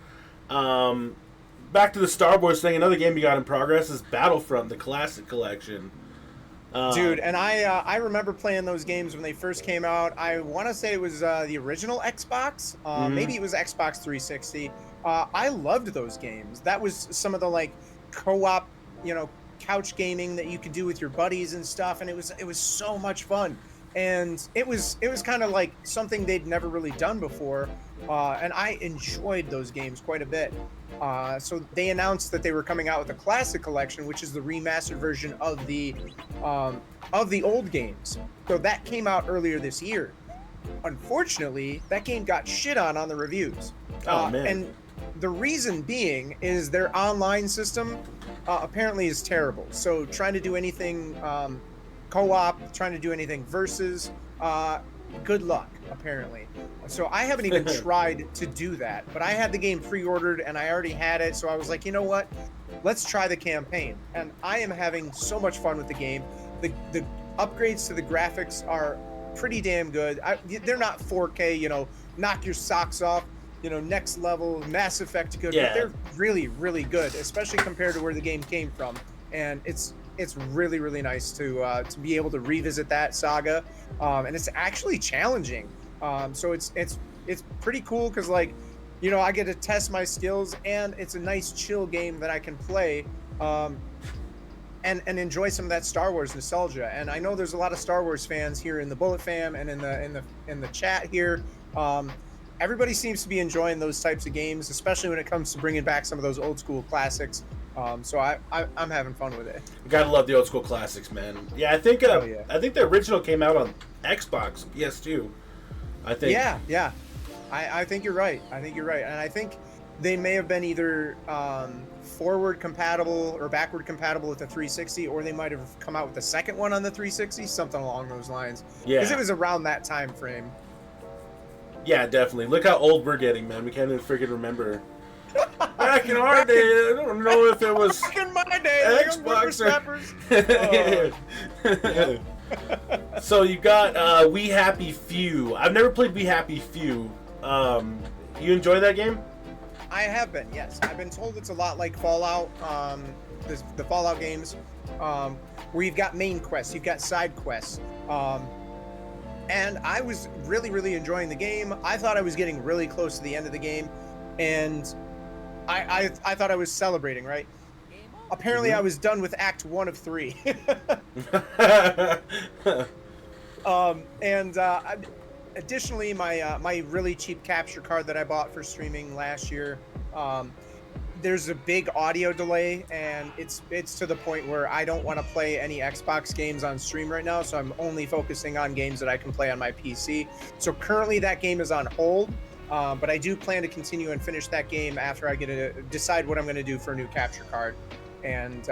Back to the Star Wars thing, another game you got in progress is Battlefront, the Classic Collection. Dude, and I remember playing those games when they first came out. I want to say it was the original Xbox. Maybe it was Xbox 360. I loved those games. That was some of the like co-op, couch gaming that you could do with your buddies and stuff, and it was so much fun. And it was kind of like something they'd never really done before, and I enjoyed those games quite a bit. So they announced that they were coming out with a Classic Collection, which is the remastered version of the old games. So that came out earlier this year. Unfortunately, that game got shit on the reviews. Oh, man. And the reason being is their online system apparently is terrible. So trying to do anything co-op, trying to do anything versus, good luck, apparently. So I haven't even tried to do that, but I had the game pre-ordered and I already had it, so I was like, you know what? Let's try the campaign. And I am having so much fun with the game. The upgrades to the graphics are pretty damn good. They're not 4K, knock your socks off, next level, Mass Effect good, Yeah. but they're really, really good, especially compared to where the game came from. And it's really, really nice to be able to revisit that saga, and it's actually challenging. So it's pretty cool because I get to test my skills, and it's a nice chill game that I can play, and enjoy some of that Star Wars nostalgia. And I know there's a lot of Star Wars fans here in the Bullet Fam and in the chat here. Everybody seems to be enjoying those types of games, especially when it comes to bringing back some of those old school classics. So I'm having fun with it. Gotta love the old school classics, man. Yeah, I think I think the original came out on Xbox, PS2. I think. Yeah. I think you're right. And I think they may have been either forward compatible or backward compatible with the 360, or they might have come out with the second one on the 360, something along those lines. Yeah. Because it was around that time frame. Yeah, definitely. Look how old we're getting, man. We can't even freaking remember. Back in our day, I don't know if it was Back in my day, Xbox or... So you got We Happy Few. I've never played We Happy Few. You enjoy that game? I have been, yes. I've been told it's a lot like Fallout, the Fallout games, where you've got main quests, you've got side quests. And I was really, really enjoying the game. I thought I was getting really close to the end of the game, and I thought I was celebrating, right? Apparently, I was done with Act 1 of 3. Additionally, my really cheap capture card that I bought for streaming last year, there's a big audio delay, and it's to the point where I don't want to play any Xbox games on stream right now, so I'm only focusing on games that I can play on my PC. So currently that game is on hold. But I do plan to continue and finish that game after I decide what I'm going to do for a new capture card. And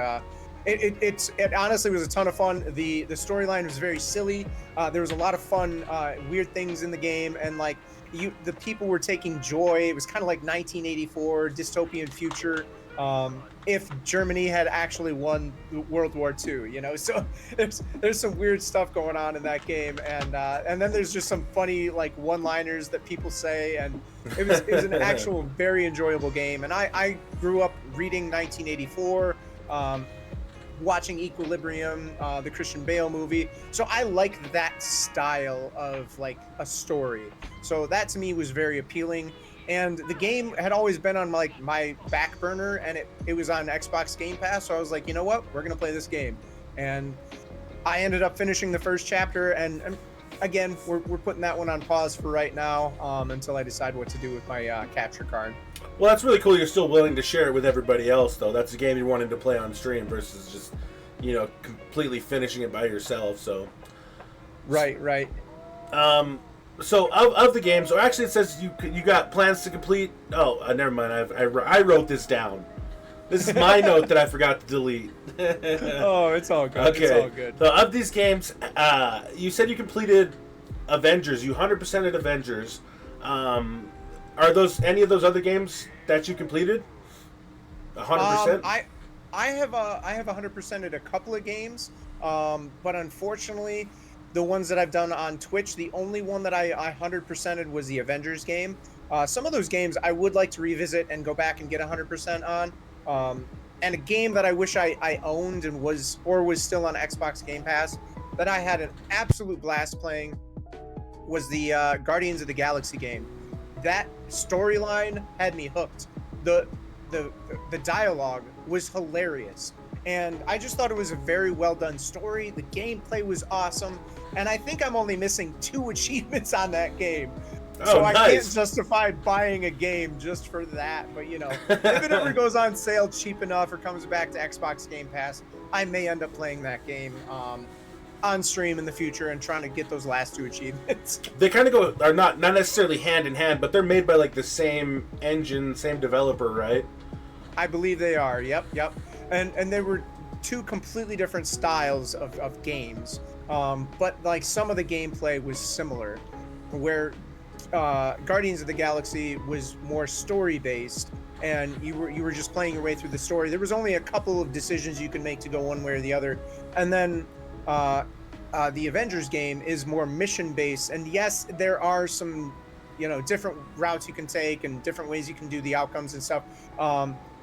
it honestly was a ton of fun. The storyline was very silly. There was a lot of fun, weird things in the game, and like the people were taking joy. It was kind of like 1984 dystopian future. If Germany had actually won World War II, you know, so there's some weird stuff going on in that game, and then there's just some funny like one-liners that people say, and it was an actual very enjoyable game. And I grew up reading 1984, watching Equilibrium, the Christian Bale movie, so I like that style of like a story. So that to me was very appealing. And the game had always been on my back burner, and it was on Xbox Game Pass. So I was like, you know what, we're gonna play this game. And I ended up finishing the first chapter, and again, we're putting that one on pause for right now, until I decide what to do with my capture card. Well, that's really cool. You're still willing to share it with everybody else, though. That's a game you're wanting to play on stream versus just, you know, completely finishing it by yourself. So, right. So of the games, or actually it says you got plans to complete. Oh, never mind. I wrote this down. This is my note that I forgot to delete. Oh, it's all good. Okay. It's all good. So of these games, you said you completed Avengers. You 100%ed Avengers. Are those any of those other games that you completed? 100%. I have 100%ed a couple of games, but unfortunately, the ones that I've done on Twitch, the only one that I 100%ed was the Avengers game. Some of those games I would like to revisit and go back and get 100% on. And a game that I wish I owned and was still on Xbox Game Pass that I had an absolute blast playing was the Guardians of the Galaxy game. That storyline had me hooked. The dialogue was hilarious, and I just thought it was a very well done story. The gameplay was awesome, and I think I'm only missing 2 achievements on that game. So I can't justify buying a game just for that. But you know, if it ever goes on sale cheap enough or comes back to Xbox Game Pass, I may end up playing that game on stream in the future and trying to get those last 2 achievements. They kind of are not necessarily hand in hand, but they're made by like the same engine, same developer, right? I believe they are. Yep. And there were 2 completely different styles of games, but like some of the gameplay was similar, where Guardians of the Galaxy was more story based, and you were just playing your way through the story. There was only a couple of decisions you could make to go one way or the other, and then the Avengers game is more mission based. And yes, there are some, you know, different routes you can take and different ways you can do the outcomes and stuff.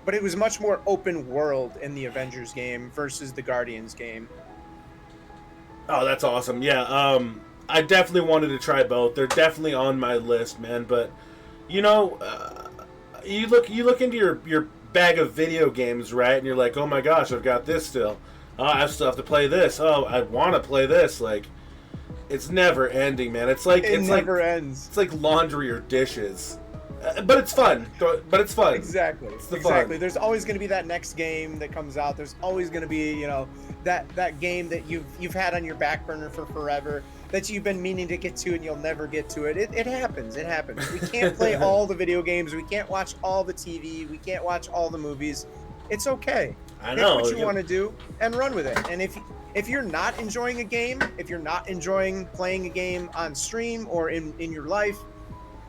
But it was much more open world in the Avengers game versus the Guardians game. Oh, that's awesome. Yeah, I definitely wanted to try both. They're definitely on my list, man. But, you know, you look into your bag of video games, right? And you're like, oh my gosh, I've got this still. Oh, I still have to play this. Oh, I want to play this. Like, it's never ending, man. It never ends. It's like laundry or dishes. But it's fun. Exactly. Fun. There's always going to be that next game that comes out. There's always going to be, you know, that game that you've had on your back burner for forever, that you've been meaning to get to and you'll never get to it. It happens. We can't play all the video games. We can't watch all the TV. We can't watch all the movies. It's okay. I know. Pick what you want to do and run with it. And if you're not enjoying a game, if you're not enjoying playing a game on stream or in your life,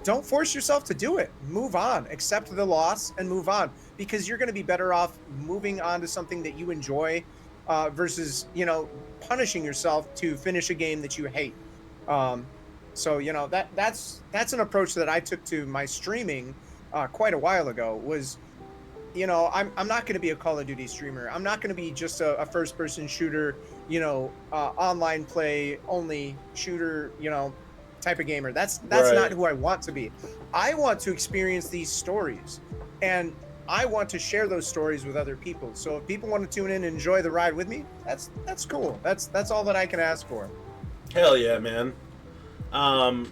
don't force yourself to do it. Move on. Accept the loss and move on, because you're going to be better off moving on to something that you enjoy versus, you know, punishing yourself to finish a game that you hate. So, you know, that's an approach that I took to my streaming quite a while ago. Was, you know, I'm not going to be a Call of Duty streamer. I'm not going to be just a first-person shooter, you know, online play only shooter, you know, type of gamer. That's right. Not who I want to be. I want to experience these stories, and I want to share those stories with other people. So if people want to tune in and enjoy the ride with me, that's cool. That's all that I can ask for. Hell yeah, man. I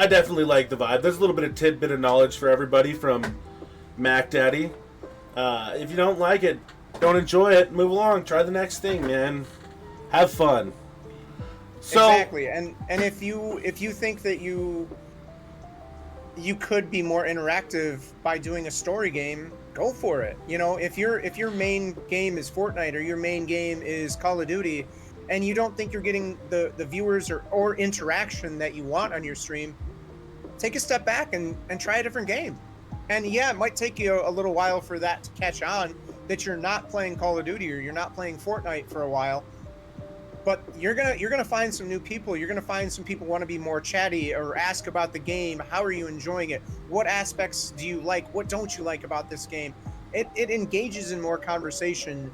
definitely like the vibe. There's a little bit of tidbit of knowledge for everybody from MacDaddy. If you don't like it, don't enjoy it, move along, try the next thing, man. Have fun. So, exactly. And if you think that you you could be more interactive by doing a story game, go for it. You know, if your main game is Fortnite or your main game is Call of Duty, and you don't think you're getting the viewers or interaction that you want on your stream, take a step back and try a different game. And yeah, it might take you a little while for that to catch on, that you're not playing Call of Duty or you're not playing Fortnite for a while. But you're gonna find some new people. You're gonna find some people want to be more chatty or ask about the game. How are you enjoying it? What aspects do you like? What don't you like about this game? It engages in more conversation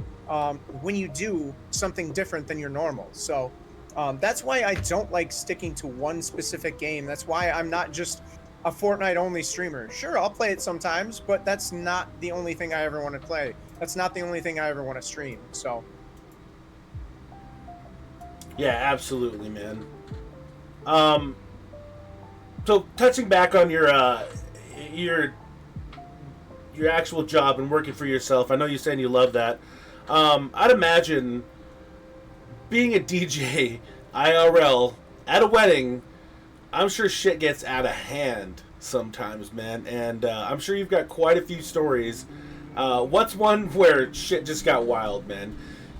when you do something different than your normal. So that's why I don't like sticking to one specific game. That's why I'm not just a Fortnite only streamer. Sure, I'll play it sometimes, but that's not the only thing I ever want to play. That's not the only thing I ever want to stream. So. Yeah, absolutely, man. So touching back on your actual job and working for yourself, I know you're saying you love that. I'd imagine being a DJ IRL at a wedding, I'm sure shit gets out of hand sometimes, man. And I'm sure you've got quite a few stories. What's one where shit just got wild, man?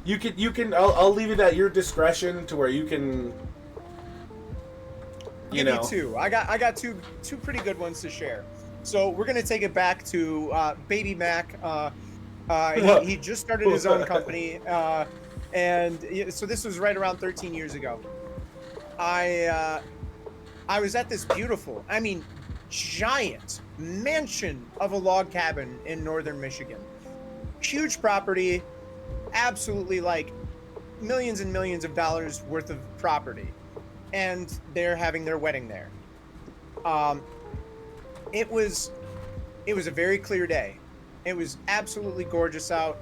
You can. I'll leave it at your discretion to where you can. Give me two. I got two pretty good ones to share. So we're gonna take it back to Baby Mac. He just started his own company, and so this was right around 13 years ago. I was at this beautiful, I mean, giant mansion of a log cabin in northern Michigan. Huge property. Absolutely, like millions and millions of dollars worth of property, and they're having their wedding there. It was a very clear day. It was absolutely gorgeous out.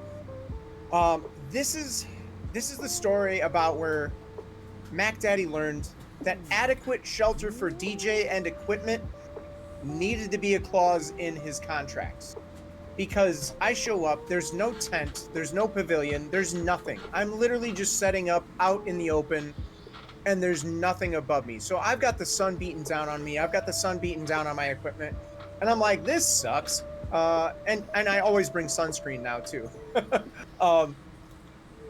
This is the story about where MacDaddy learned that adequate shelter for DJ and equipment needed to be a clause in his contracts. Because I show up, there's no tent, there's no pavilion, there's nothing. I'm literally just setting up out in the open, and there's nothing above me. So I've got the sun beating down on me, I've got the sun beating down on my equipment, and I'm like, this sucks. And I always bring sunscreen now too.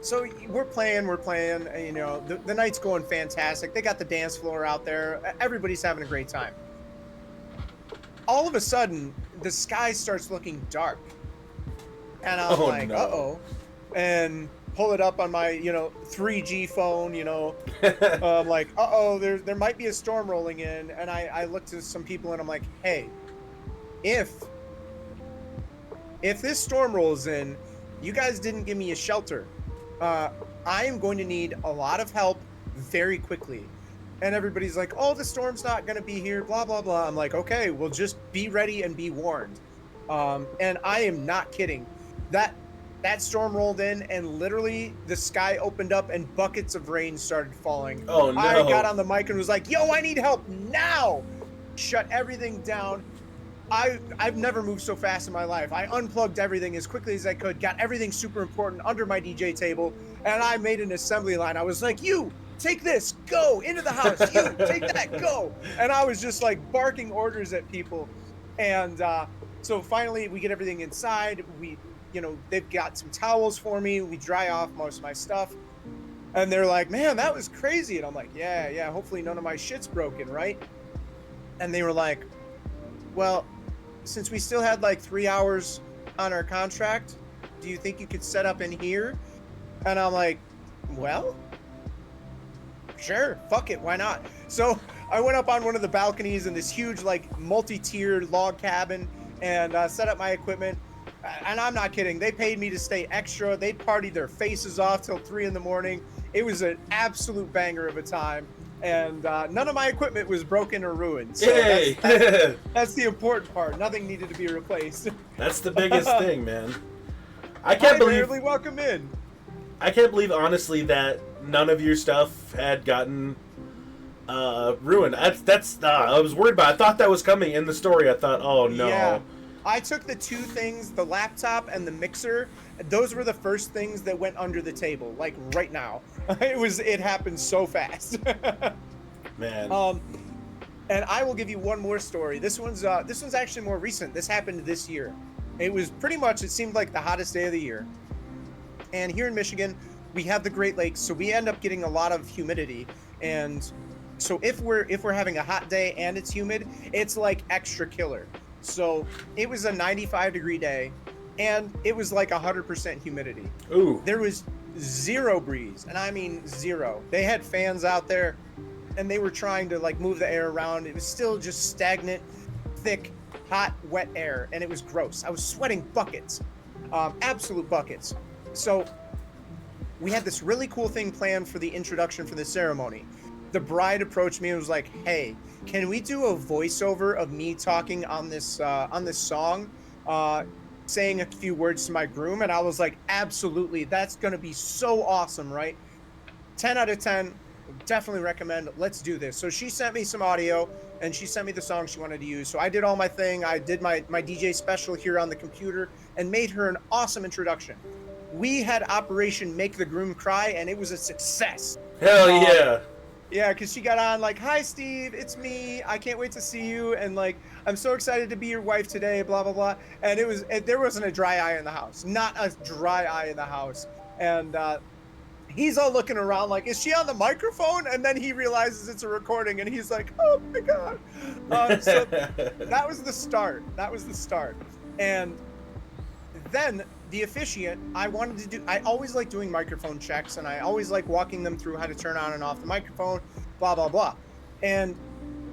So we're playing, you know, the night's going fantastic. They got the dance floor out there, everybody's having a great time. All of a sudden, the sky starts looking dark. And I'm like, uh-oh. And pull it up on my, 3G phone, I'm like, uh-oh, there might be a storm rolling in. And I look to some people and I'm like, hey, if this storm rolls in, you guys didn't give me a shelter. I am going to need a lot of help very quickly. And everybody's like, oh, the storm's not going to be here, blah, blah, blah. I'm like, okay, well, just be ready and be warned. And I am not kidding. That storm rolled in and literally the sky opened up and buckets of rain started falling. Oh, no. I got on the mic and was like, yo, I need help now. Shut everything down. I've never moved so fast in my life. I unplugged everything as quickly as I could, got everything super important under my DJ table, and I made an assembly line. I was like, you, take this, go into the house. You, take that, go. And I was just like barking orders at people. And so finally we get everything inside. They've got some towels for me. We dry off most of my stuff. And they're like, man, that was crazy. And I'm like, yeah, hopefully none of my shit's broken, right? And they were like, well, since we still had like 3 hours on our contract, do you think you could set up in here? And I'm like, well, sure, fuck it, why not? So I went up on one of the balconies in this huge, like, multi-tiered log cabin and set up my equipment. And I'm not kidding, they paid me to stay extra. They partied their faces off till 3 in the morning. It was an absolute banger of a time. And none of my equipment was broken or ruined. So that's the important part. Nothing needed to be replaced. That's the biggest thing, man. I can't believe welcome in. I can't believe, honestly, that none of your stuff had gotten ruined. I was worried about it. I thought that was coming in the story. I thought, oh no. Yeah. I took the two things, the laptop and the mixer. Those were the first things that went under the table, like right now. It happened so fast. Man. And I will give you one more story. This one's actually more recent. This happened this year. It was pretty much, it seemed like the hottest day of the year. And here in Michigan, we have the Great Lakes, so we end up getting a lot of humidity. And so if we're having a hot day and it's humid, it's like extra killer. So it was a 95-degree day, and it was like 100% humidity. Ooh. There was zero breeze, and I mean zero. They had fans out there, and they were trying to like move the air around. It was still just stagnant, thick, hot, wet air, and it was gross. I was sweating buckets, absolute buckets. So we had this really cool thing planned for the introduction for the ceremony. The bride approached me and was like, "Hey, can we do a voiceover of me talking on this song, saying a few words to my groom?" And I was like, "Absolutely, that's gonna be so awesome, right?" 10 out of 10, definitely recommend. Let's do this. So she sent me some audio, and she sent me the song she wanted to use. So I did all my thing. I did my DJ special here on the computer and made her an awesome introduction. We had Operation Make the Groom Cry, and it was a success. Hell yeah. Yeah, because she got on like, "Hi, Steve, it's me. I can't wait to see you. And like, I'm so excited to be your wife today, blah, blah, blah." And there wasn't a dry eye in the house. Not a dry eye in the house. And he's all looking around like, "Is she on the microphone?" And then he realizes it's a recording, and he's like, "Oh my God." So that was the start. And then the officiant, I always like doing microphone checks, and I always like walking them through how to turn on and off the microphone, blah, blah, blah. And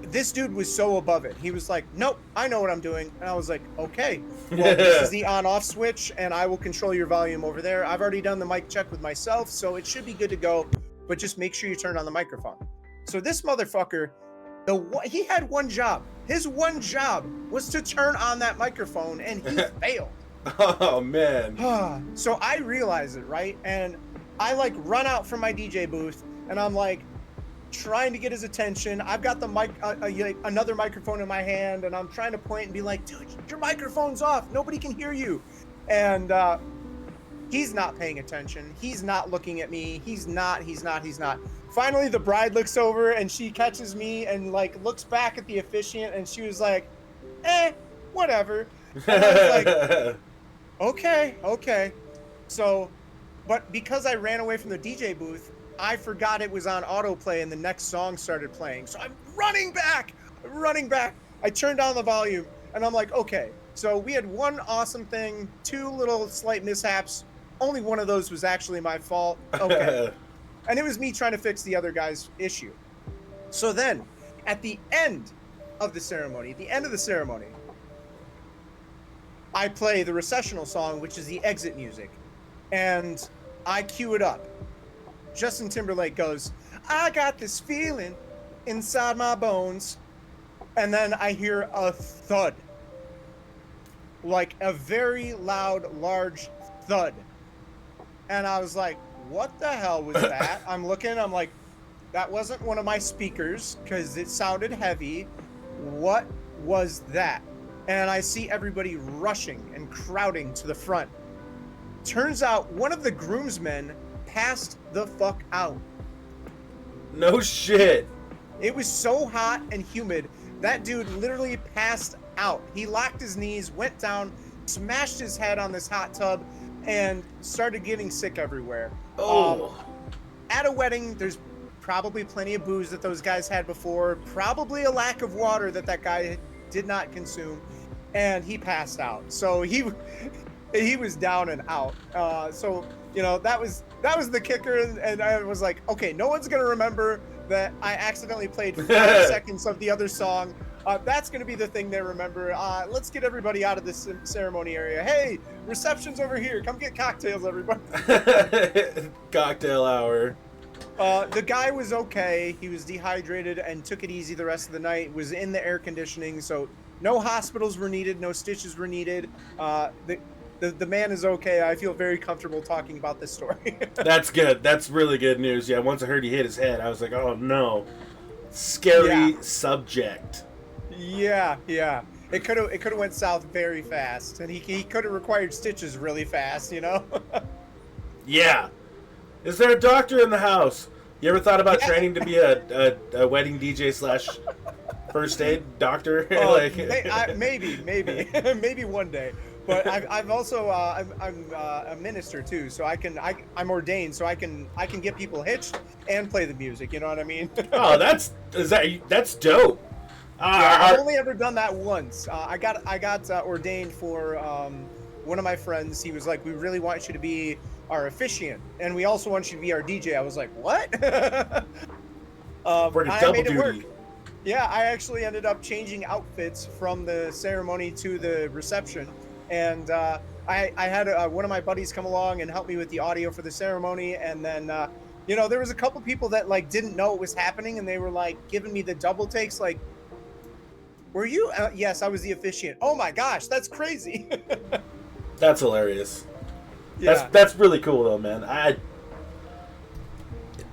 this dude was so above it. He was like, "Nope, I know what I'm doing." And I was like, "Okay, well, this is the on-off switch, and I will control your volume over there. I've already done the mic check with myself, so it should be good to go, but just make sure you turn on the microphone." So this motherfucker, he had one job. His one job was to turn on that microphone, and he failed. Oh, man. So I realize it, right? And I like run out from my DJ booth, and I'm like trying to get his attention. I've got the mic, another microphone in my hand, and I'm trying to point and be like, "Dude, your microphone's off. Nobody can hear you." And he's not paying attention. He's not looking at me. He's not. Finally, the bride looks over, and she catches me and like looks back at the officiant, and she was like, whatever. And I was like, okay. So, but because I ran away from the DJ booth, I forgot it was on autoplay, and the next song started playing. So I'm running back. I turned down the volume, and I'm like, okay. So we had one awesome thing, two little slight mishaps. Only one of those was actually my fault. Okay. And it was me trying to fix the other guy's issue. So then, at the end of the ceremony, I play the recessional song, which is the exit music, and I cue it up. Justin Timberlake goes, "I got this feeling inside my bones," and then I hear a thud, like a very loud, large thud, and I was like, "What the hell was that?" I'm looking, I'm like, that wasn't one of my speakers because it sounded heavy. What was that? And I see everybody rushing and crowding to the front. Turns out one of the groomsmen passed the fuck out. No shit. It was so hot and humid, that dude literally passed out. He locked his knees, went down, smashed his head on this hot tub, and started getting sick everywhere. Oh. At a wedding, there's probably plenty of booze that those guys had before, probably a lack of water that guy did not consume, and he passed out. So he was down and out. So that was the kicker, and I was like, okay, no one's gonna remember that I accidentally played 5 seconds of the other song. That's gonna be the thing they remember. Let's get everybody out of this ceremony area. Hey, reception's over here. Come get cocktails, everybody. Cocktail hour. The guy was okay. He was dehydrated and took it easy the rest of the night. Was in the air conditioning, so no hospitals were needed, no stitches were needed. The man is okay. I feel very comfortable talking about this story. That's good. That's really good news. Yeah, once I heard he hit his head, I was like, oh no. Scary subject. Yeah. It could have went south very fast, and he could have required stitches really fast, Yeah. Is there a doctor in the house? You ever thought about training to be a wedding DJ / first aid doctor? Maybe, maybe one day. But I've also I'm a minister too, so I'm ordained, so I can get people hitched and play the music. You know what I mean? Oh, that's dope. Yeah, I've only ever done that once. I got ordained for one of my friends. He was like, "We really want you to be our officiant, and we also want you to be our DJ." I was like, "What?" Working I double made it work. duty. Yeah, I actually ended up changing outfits from the ceremony to the reception, and I had one of my buddies come along and help me with the audio for the ceremony, and then there was a couple people that like didn't know it was happening, and they were like giving me the double takes, like, "Were you?" Yes, I was the officiant. Oh my gosh, that's crazy. That's hilarious. Yeah. That's really cool though, man. I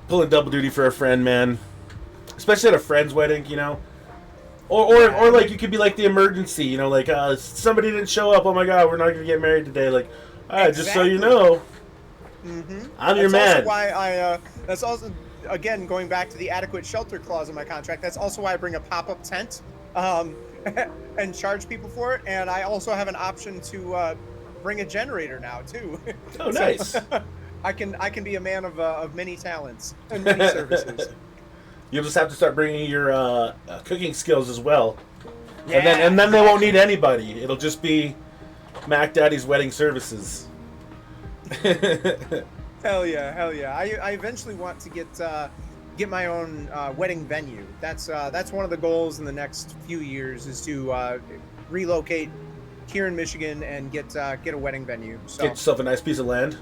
pulling double duty for a friend, man. Especially at a friend's wedding, or like you could be like the emergency, like somebody didn't show up. Oh my god, we're not gonna get married today. Like, all right, just so you know, I'm your man. That's also why that's also, again, going back to the adequate shelter clause in my contract. That's also why I bring a pop-up tent, and charge people for it. And I also have an option to bring a generator now too. Oh, nice. I can be a man of many talents and many services. You'll just have to start bringing your cooking skills as well, Yeah, and then they won't need anybody. It'll just be MacDaddy's wedding services. Hell yeah! I eventually want to get my own wedding venue. That's one of the goals in the next few years, is to relocate here in Michigan and get a wedding venue. So. Get yourself a nice piece of land.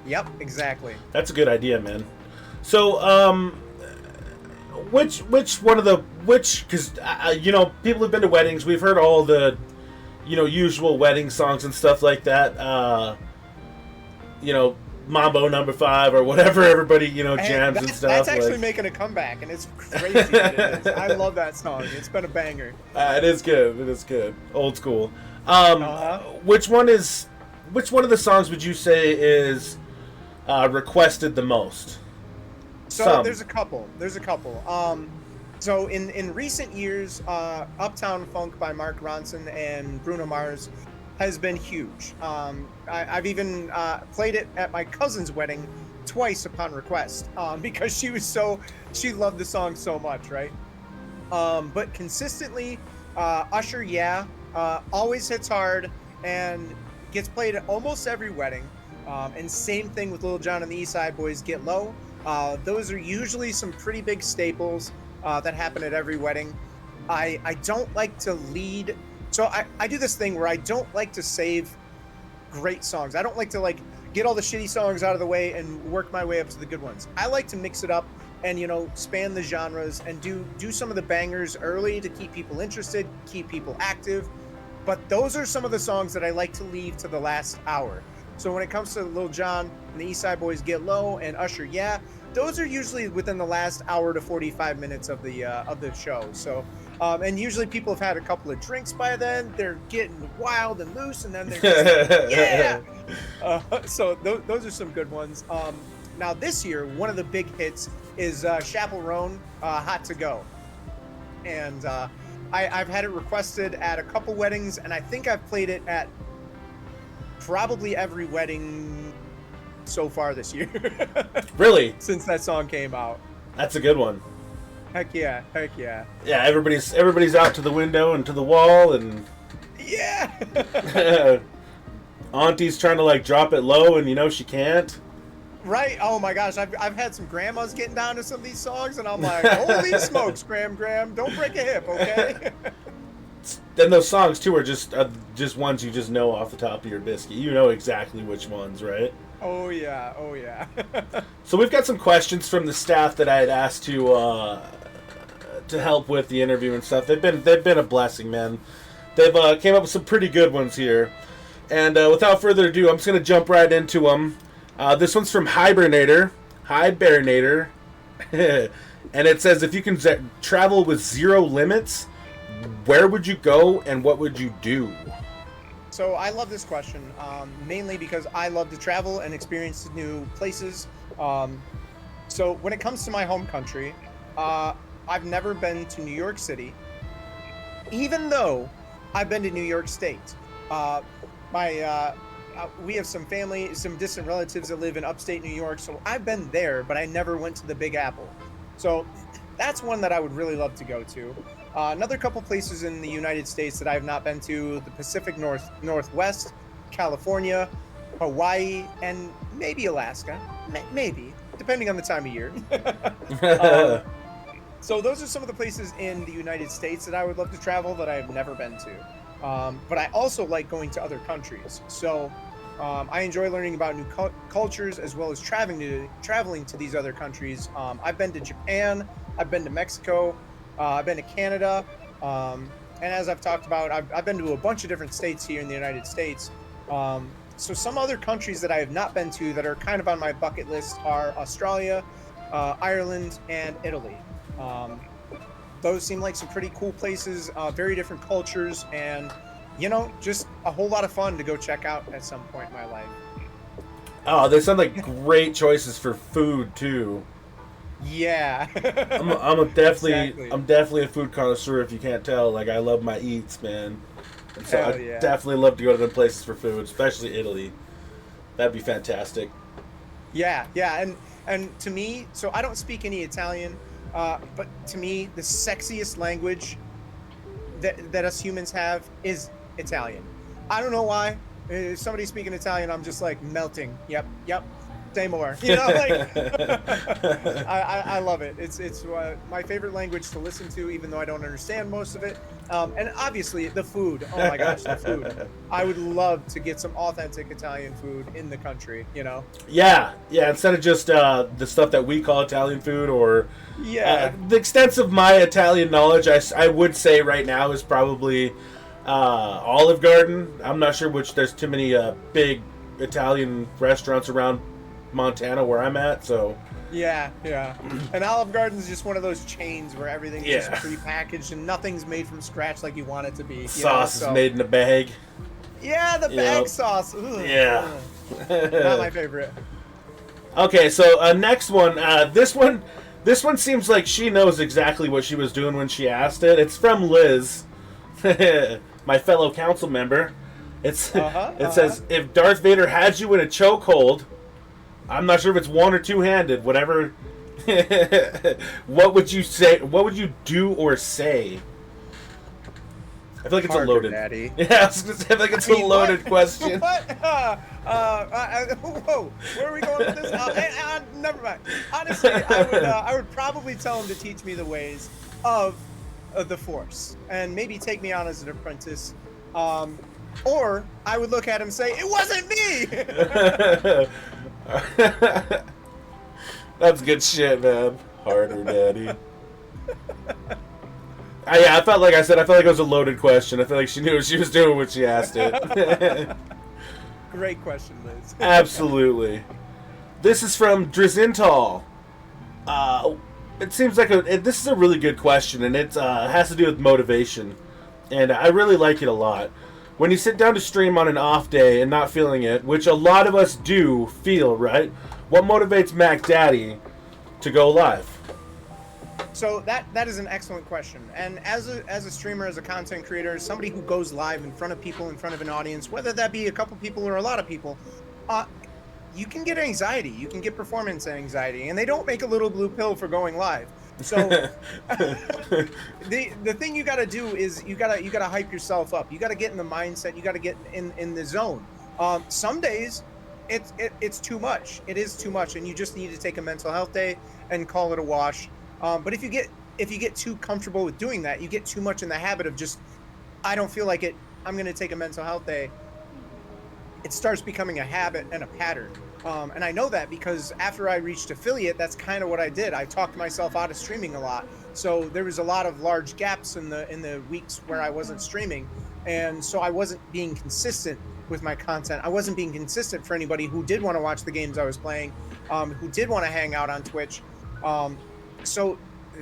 Yep, exactly. That's a good idea, man. So, which one of the because people have been to weddings. We've heard all the usual wedding songs and stuff like that. Mambo Number 5 or whatever everybody jams and stuff. That's actually making a comeback, and it's crazy. That it is. I love that song. It's been a banger. It is good. It is good. Old school. Which one of the songs would you say is requested the most? So there's a couple. So in recent years, Uptown Funk by Mark Ronson and Bruno Mars has been huge. I've even played it at my cousin's wedding twice upon request, because she loved the song so much, right? But consistently, Usher, Yeah, always hits hard and gets played at almost every wedding. And same thing with Lil Jon and the East Side Boys, Get Low. Those are usually some pretty big staples that happen at every wedding. I don't like to lead. So I do this thing where I don't like to save great songs. I don't like to get all the shitty songs out of the way and work my way up to the good ones. I like to mix it up and span the genres and do some of the bangers early to keep people interested, keep people active. But those are some of the songs that I like to leave to the last hour. So when it comes to Lil Jon and the East Side Boys, Get Low, and Usher, Yeah, those are usually within the last hour to 45 minutes of the show. So, and usually people have had a couple of drinks by then. They're getting wild and loose, and then they're just, yeah. So those are some good ones. Now this year, one of the big hits is Chappell Roan, Hot to Go, and I've had it requested at a couple weddings, and I think I've played it at probably every wedding so far this year. Really? Since that song came out. That's a good one. Heck yeah. Yeah, everybody's out to the window and to the wall, and yeah. Auntie's trying to drop it low, and she can't. Right. Oh my gosh, I've had some grandmas getting down to some of these songs, and I'm like, holy smokes, Graham, don't break a hip, okay? Then those songs too are just ones you just know off the top of your biscuit. You know exactly which ones, right? Oh yeah. So we've got some questions from the staff that I had asked to help with the interview and stuff. They've been a blessing, man. They've came up with some pretty good ones here. And without further ado, I'm just gonna jump right into them. This one's from Hibernator, and it says, if you can travel with zero limits, where would you go and what would you do? So I love this question, mainly because I love to travel and experience new places. So when it comes to my home country, I've never been to New York City, even though I've been to New York State. We have some family, some distant relatives that live in upstate New York, so I've been there, but I never went to the Big Apple. So that's one that I would really love to go to. Another couple places in the United States that I have not been to: the Pacific Northwest, California, Hawaii, and maybe Alaska. Maybe, depending on the time of year. So those are some of the places in the United States that I would love to travel that I have never been to. But I also like going to other countries. So I enjoy learning about new cultures as well as traveling to these other countries. I've been to Japan, I've been to Mexico, I've been to Canada, and as I've talked about, I've been to a bunch of different states here in the United States. So some other countries that I have not been to that are kind of on my bucket list are Australia, Ireland, and Italy. Those seem like some pretty cool places, very different cultures, and just a whole lot of fun to go check out at some point in my life. Oh, they sound like great choices for food too. Yeah. I'm definitely a food connoisseur if you can't tell. Like, I love my eats, man. And so Hell I yeah. definitely love to go to them places for food, especially Italy. That'd be fantastic. Yeah, and to me, so I don't speak any Italian, but to me, the sexiest language that us humans have is Italian. I don't know why. If somebody's speaking Italian, I'm just like melting. Yep. Say more. I love it. It's my favorite language to listen to, even though I don't understand most of it. And obviously the food. Oh my gosh, the food. I would love to get some authentic Italian food in the country. Yeah. Instead of just the stuff that we call Italian food, or the extent of my Italian knowledge, I would say right now is probably Olive Garden. I'm not sure which. There's too many big Italian restaurants around Montana where I'm at, so yeah. And Olive Garden is just one of those chains where everything's just prepackaged and nothing's made from scratch like you want it to be. Sauce is made in a bag. Yeah, the bag sauce. Ugh. Yeah. Not my favorite. Okay, so next one. This one seems like she knows exactly what she was doing when she asked it. It's from Liz, my fellow council member. It says, if Darth Vader had you in a chokehold, I'm not sure if it's one or two-handed, whatever. What would you say? What would you do or say? I feel like it's a loaded. Daddy. Yeah, I was gonna say, I feel like it's a loaded question. What? Whoa, where are we going with this? Never mind. Honestly, I would probably tell him to teach me the ways of the Force and maybe take me on as an apprentice. Or I would look at him and say, "It wasn't me." That's good shit, man. Harder, Daddy. I felt like it was a loaded question. I feel like she knew what she was doing when she asked it. Great question, Liz. Absolutely. This is from Drizintal. It seems like this is a really good question, and it has to do with motivation. And I really like it a lot. When you sit down to stream on an off day and not feeling it, which a lot of us do feel, right? What motivates MacDaddy to go live? So that is an excellent question. And as a streamer, as a content creator, somebody who goes live in front of people, in front of an audience, whether that be a couple people or a lot of people, you can get anxiety. You can get performance anxiety, and they don't make a little blue pill for going live. So the thing you got to do is you got to hype yourself up. You got to get in the mindset. You got to get in the zone. Some days it's too much. It is too much, and you just need to take a mental health day and call it a wash. But if you get too comfortable with doing that, you get too much in the habit of just, I don't feel like it, I'm going to take a mental health day. It starts becoming a habit and a pattern. And I know that because after I reached affiliate, that's kind of what I did. I talked myself out of streaming a lot. So there was a lot of large gaps in the weeks where I wasn't streaming. And so I wasn't being consistent with my content. I wasn't being consistent for anybody who did want to watch the games I was playing, who did want to hang out on Twitch. So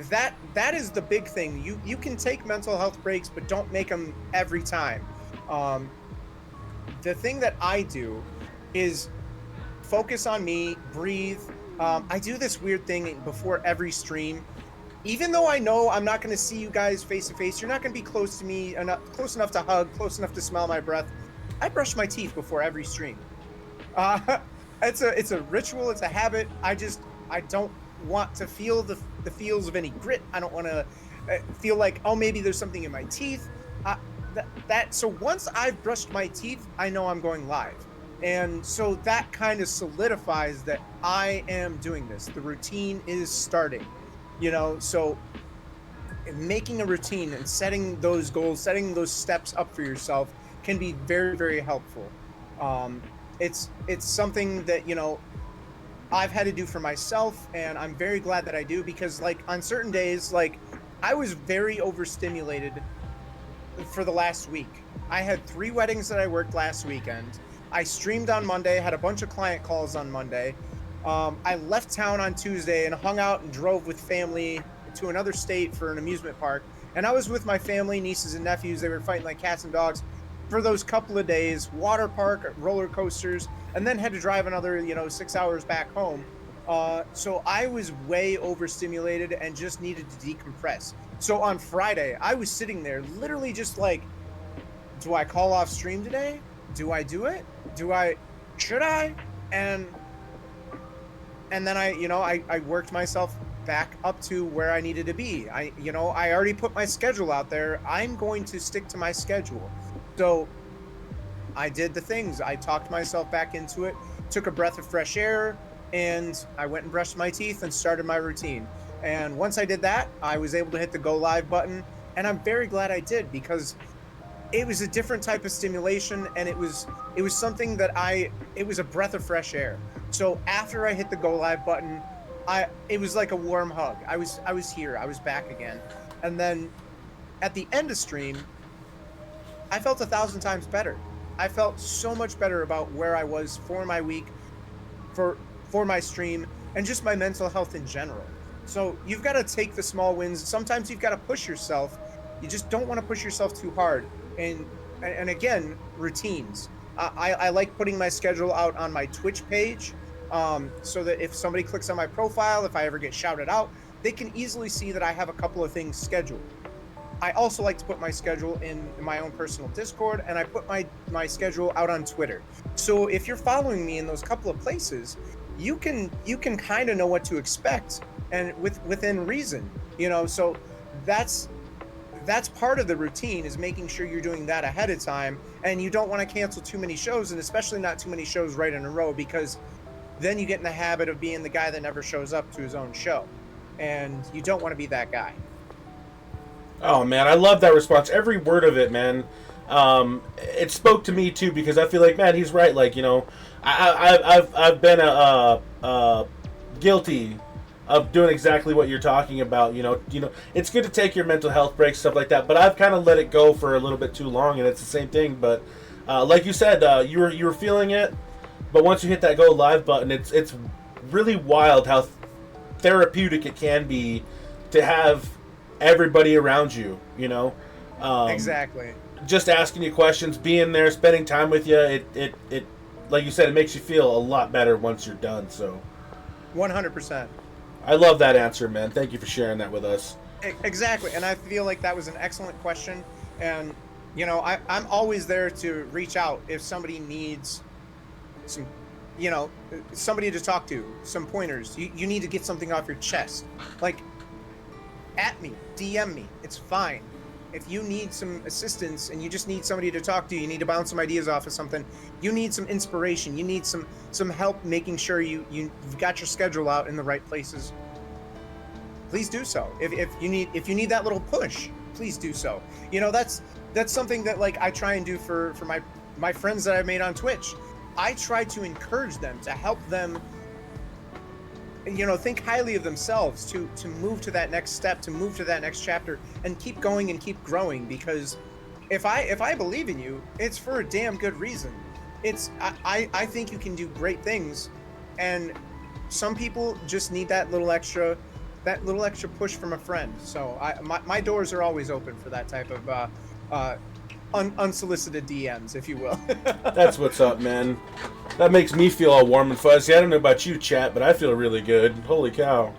that is the big thing. You can take mental health breaks, but don't make them every time. The thing that I do is focus on me, breathe. I do this weird thing before every stream. even though I know I'm not going to see you guys face to face, you're not going to be close to me, close enough to hug, close enough to smell my breath. I brush my teeth before every stream. It's a ritual. It's a habit. I don't want to feel the feels of any grit. I don't want to feel like, oh, maybe there's something in my teeth. So once I've brushed my teeth, I know I'm going live. And so that kind of solidifies that I am doing this. The routine is starting, so making a routine and setting those goals, setting those steps up for yourself can be very, very helpful. It's something that, I've had to do for myself, and I'm very glad that I do, because like on certain days, like I was very overstimulated for the last week. I had 3 weddings that I worked last weekend. I streamed on Monday, had a bunch of client calls on Monday. I left town on Tuesday and hung out and drove with family to another state for an amusement park. And I was with my family, nieces and nephews. They were fighting like cats and dogs for those couple of days, water park, roller coasters, and then had to drive another, 6 hours back home. So I was way overstimulated and just needed to decompress. So on Friday, I was sitting there literally just like, do I call off stream today? Do I do it? Should I? And then I worked myself back up to where I needed to be. I already put my schedule out there. I'm going to stick to my schedule. So I did the things. I talked myself back into it, took a breath of fresh air, and I went and brushed my teeth and started my routine. And once I did that, I was able to hit the go live button. And I'm very glad I did, because it was a different type of stimulation, and it was something that it was a breath of fresh air. So after I hit the go live button, it was like a warm hug. I was here, I was back again. And then at the end of stream, I felt 1,000 times better. I felt so much better about where I was for my week, for my stream, and just my mental health in general. So you've got to take the small wins. Sometimes you've got to push yourself. You just don't want to push yourself too hard. And again, routines. I like putting my schedule out on my Twitch page, so that if somebody clicks on my profile, if I ever get shouted out, they can easily see that I have a couple of things scheduled. I also like to put my schedule in my own personal Discord, and I put my schedule out on Twitter. So if you're following me in those couple of places, you can kind of know what to expect, and within reason, so that's part of the routine, is making sure you're doing that ahead of time, and you don't want to cancel too many shows, and especially not too many shows right in a row, because then you get in the habit of being the guy that never shows up to his own show, and you don't want to be that guy. Oh man, I love that response. Every word of it, man. It spoke to me too, because I feel like, man, he's right. Like, I've been guilty of doing exactly what you're talking about. It's good to take your mental health breaks, stuff like that. But I've kind of let it go for a little bit too long, and it's the same thing. But like you said, you were feeling it, but once you hit that go live button, it's really wild how therapeutic it can be to have everybody around you. Exactly. Just asking you questions, being there, spending time with you. It like you said, it makes you feel a lot better once you're done. So 100%. I love that answer, man. Thank you for sharing that with us. Exactly, and I feel like that was an excellent question. And I'm always there to reach out if somebody needs some, somebody to talk to, some pointers. You need to get something off your chest. Like, at me, DM me. It's fine. If you need some assistance and you just need somebody to talk to, you need to bounce some ideas off of something, you need some inspiration, you need some help making sure you've got your schedule out in the right places, please do so. If you need that little push, please do so. That's something that like I try and do for my friends that I've made on Twitch. I try to encourage them, to help them think highly of themselves, to move to that next step, to move to that next chapter, and keep going and keep growing. Because if I believe in you, it's for a damn good reason. I think you can do great things, and some people just need that little extra push from a friend. So my doors are always open for that type of unsolicited DMs, if you will. That's what's up, man. That makes me feel all warm and fuzzy. I don't know about you, chat, but I feel really good. Holy cow.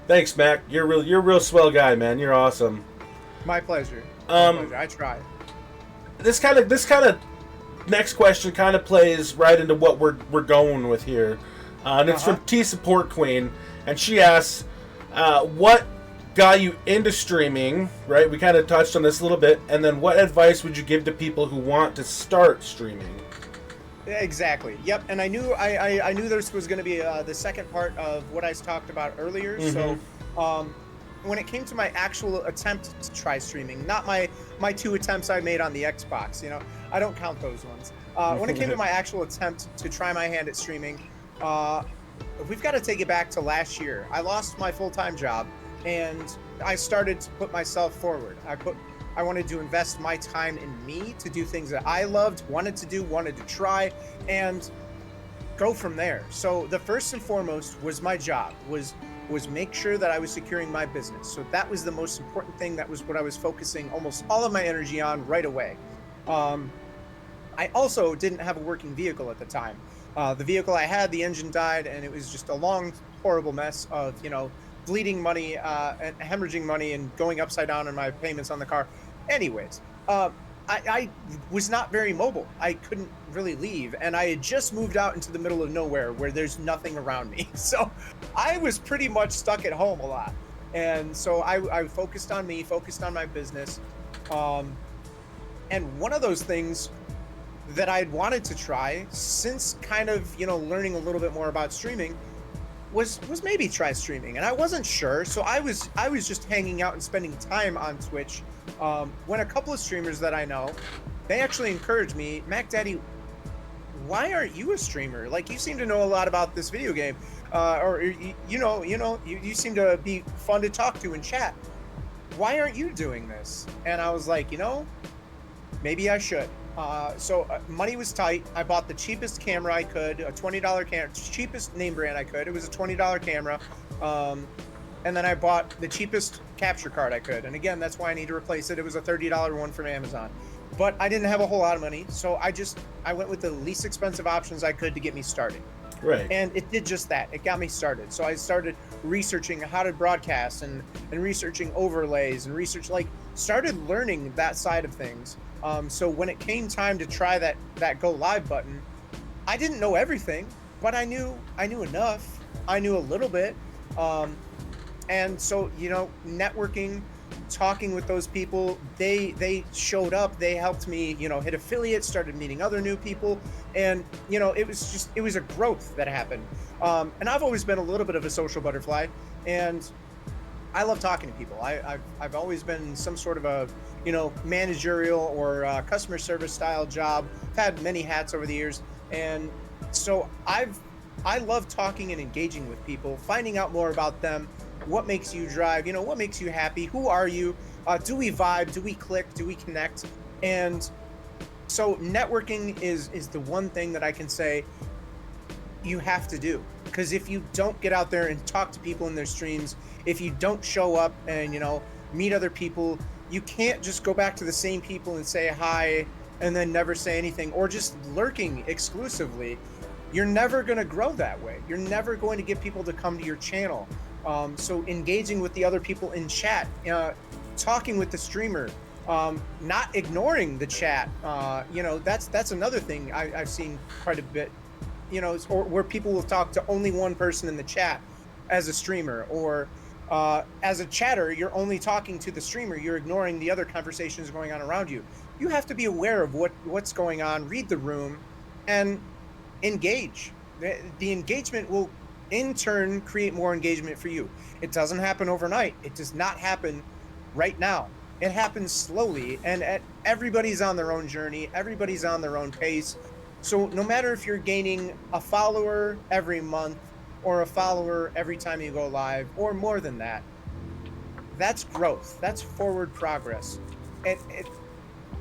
Thanks, Mac. You're a real swell guy, man. You're awesome. My pleasure. My pleasure. I try. This kind of next question kind of plays right into what we're going with here, and it's from T Support Queen, and she asks, "What got you into streaming?" Right, we kind of touched on this a little bit, and then what advice would you give to people who want to start streaming? Exactly. Yep. And I knew I knew this was going to be the second part of what I talked about earlier. So, when it came to my actual attempt to try streaming, not my 2 attempts I made on the Xbox, you know, I don't count those ones. When it came to my actual attempt to try my hand at streaming, we've got to take it back to last year. I lost my full-time job, and I started to put myself forward. I wanted to invest my time in me to do things that I loved, wanted to try, and go from there. So the first and foremost was my job, was make sure that I was securing my business. So that was the most important thing. That was what I was focusing almost all of my energy on right away. I also didn't have a working vehicle at the time. The vehicle I had, the engine died, and it was just a long, horrible mess of, you know, bleeding money and hemorrhaging money and going upside down on my payments on the car. Anyways, I was not very mobile. I couldn't really leave, and I had just moved out into the middle of nowhere where there's nothing around me. So I was pretty much stuck at home a lot. And so I focused on me, focused on my business. And one of those things that I'd wanted to try since kind of, you know, learning a little bit more about streaming was maybe try streaming. And I wasn't sure. So I was just hanging out and spending time on Twitch. When a couple of streamers that I know, they actually encouraged me, MacDaddy, why aren't you a streamer? Like, you seem to know a lot about this video game, or you seem to be fun to talk to in chat. Why aren't you doing this? And I was like, you know, maybe I should. So money was tight. I bought the cheapest camera I could, a $20 camera, cheapest name brand I could. It was a $20 camera. And then I bought the cheapest capture card I could. And again, that's why I need to replace it. It was a $30 one from Amazon. But I didn't have a whole lot of money. So I went with the least expensive options I could to get me started. Right. And it did just that. It got me started. So I started researching how to broadcast and researching overlays and started learning that side of things. So when it came time to try that go live button, I didn't know everything, but I knew enough. I knew a little bit. And so, you know, networking, talking with those people, they showed up, they helped me, you know, hit affiliates, started meeting other new people. And, you know, it was a growth that happened. And I've always been a little bit of a social butterfly, and I love talking to people. I've always been some sort of a, you know, managerial or customer service style job. I've had many hats over the years. And so I love talking and engaging with people, finding out more about them. What makes you drive? You know, what makes you happy? Who are you? Do we vibe? Do we click? Do we connect? And so networking is the one thing that I can say you have to do. Because if you don't get out there and talk to people in their streams, if you don't show up and, you know, meet other people, you can't just go back to the same people and say hi and then never say anything, or just lurking exclusively. You're never going to grow that way. You're never going to get people to come to your channel. So engaging with the other people in chat, talking with the streamer, not ignoring the chat. You know, that's another thing I've seen quite a bit, you know, or where people will talk to only one person in the chat as a streamer, or as a chatter, you're only talking to the streamer. You're ignoring the other conversations going on around you. You have to be aware of what's going on, read the room, and engage. The engagement will in turn create more engagement for you. It doesn't happen overnight. It does not happen right now. It happens slowly, and everybody's on their own journey. Everybody's on their own pace. So no matter if you're gaining a follower every month or a follower every time you go live, or more than that, that's growth. That's forward progress.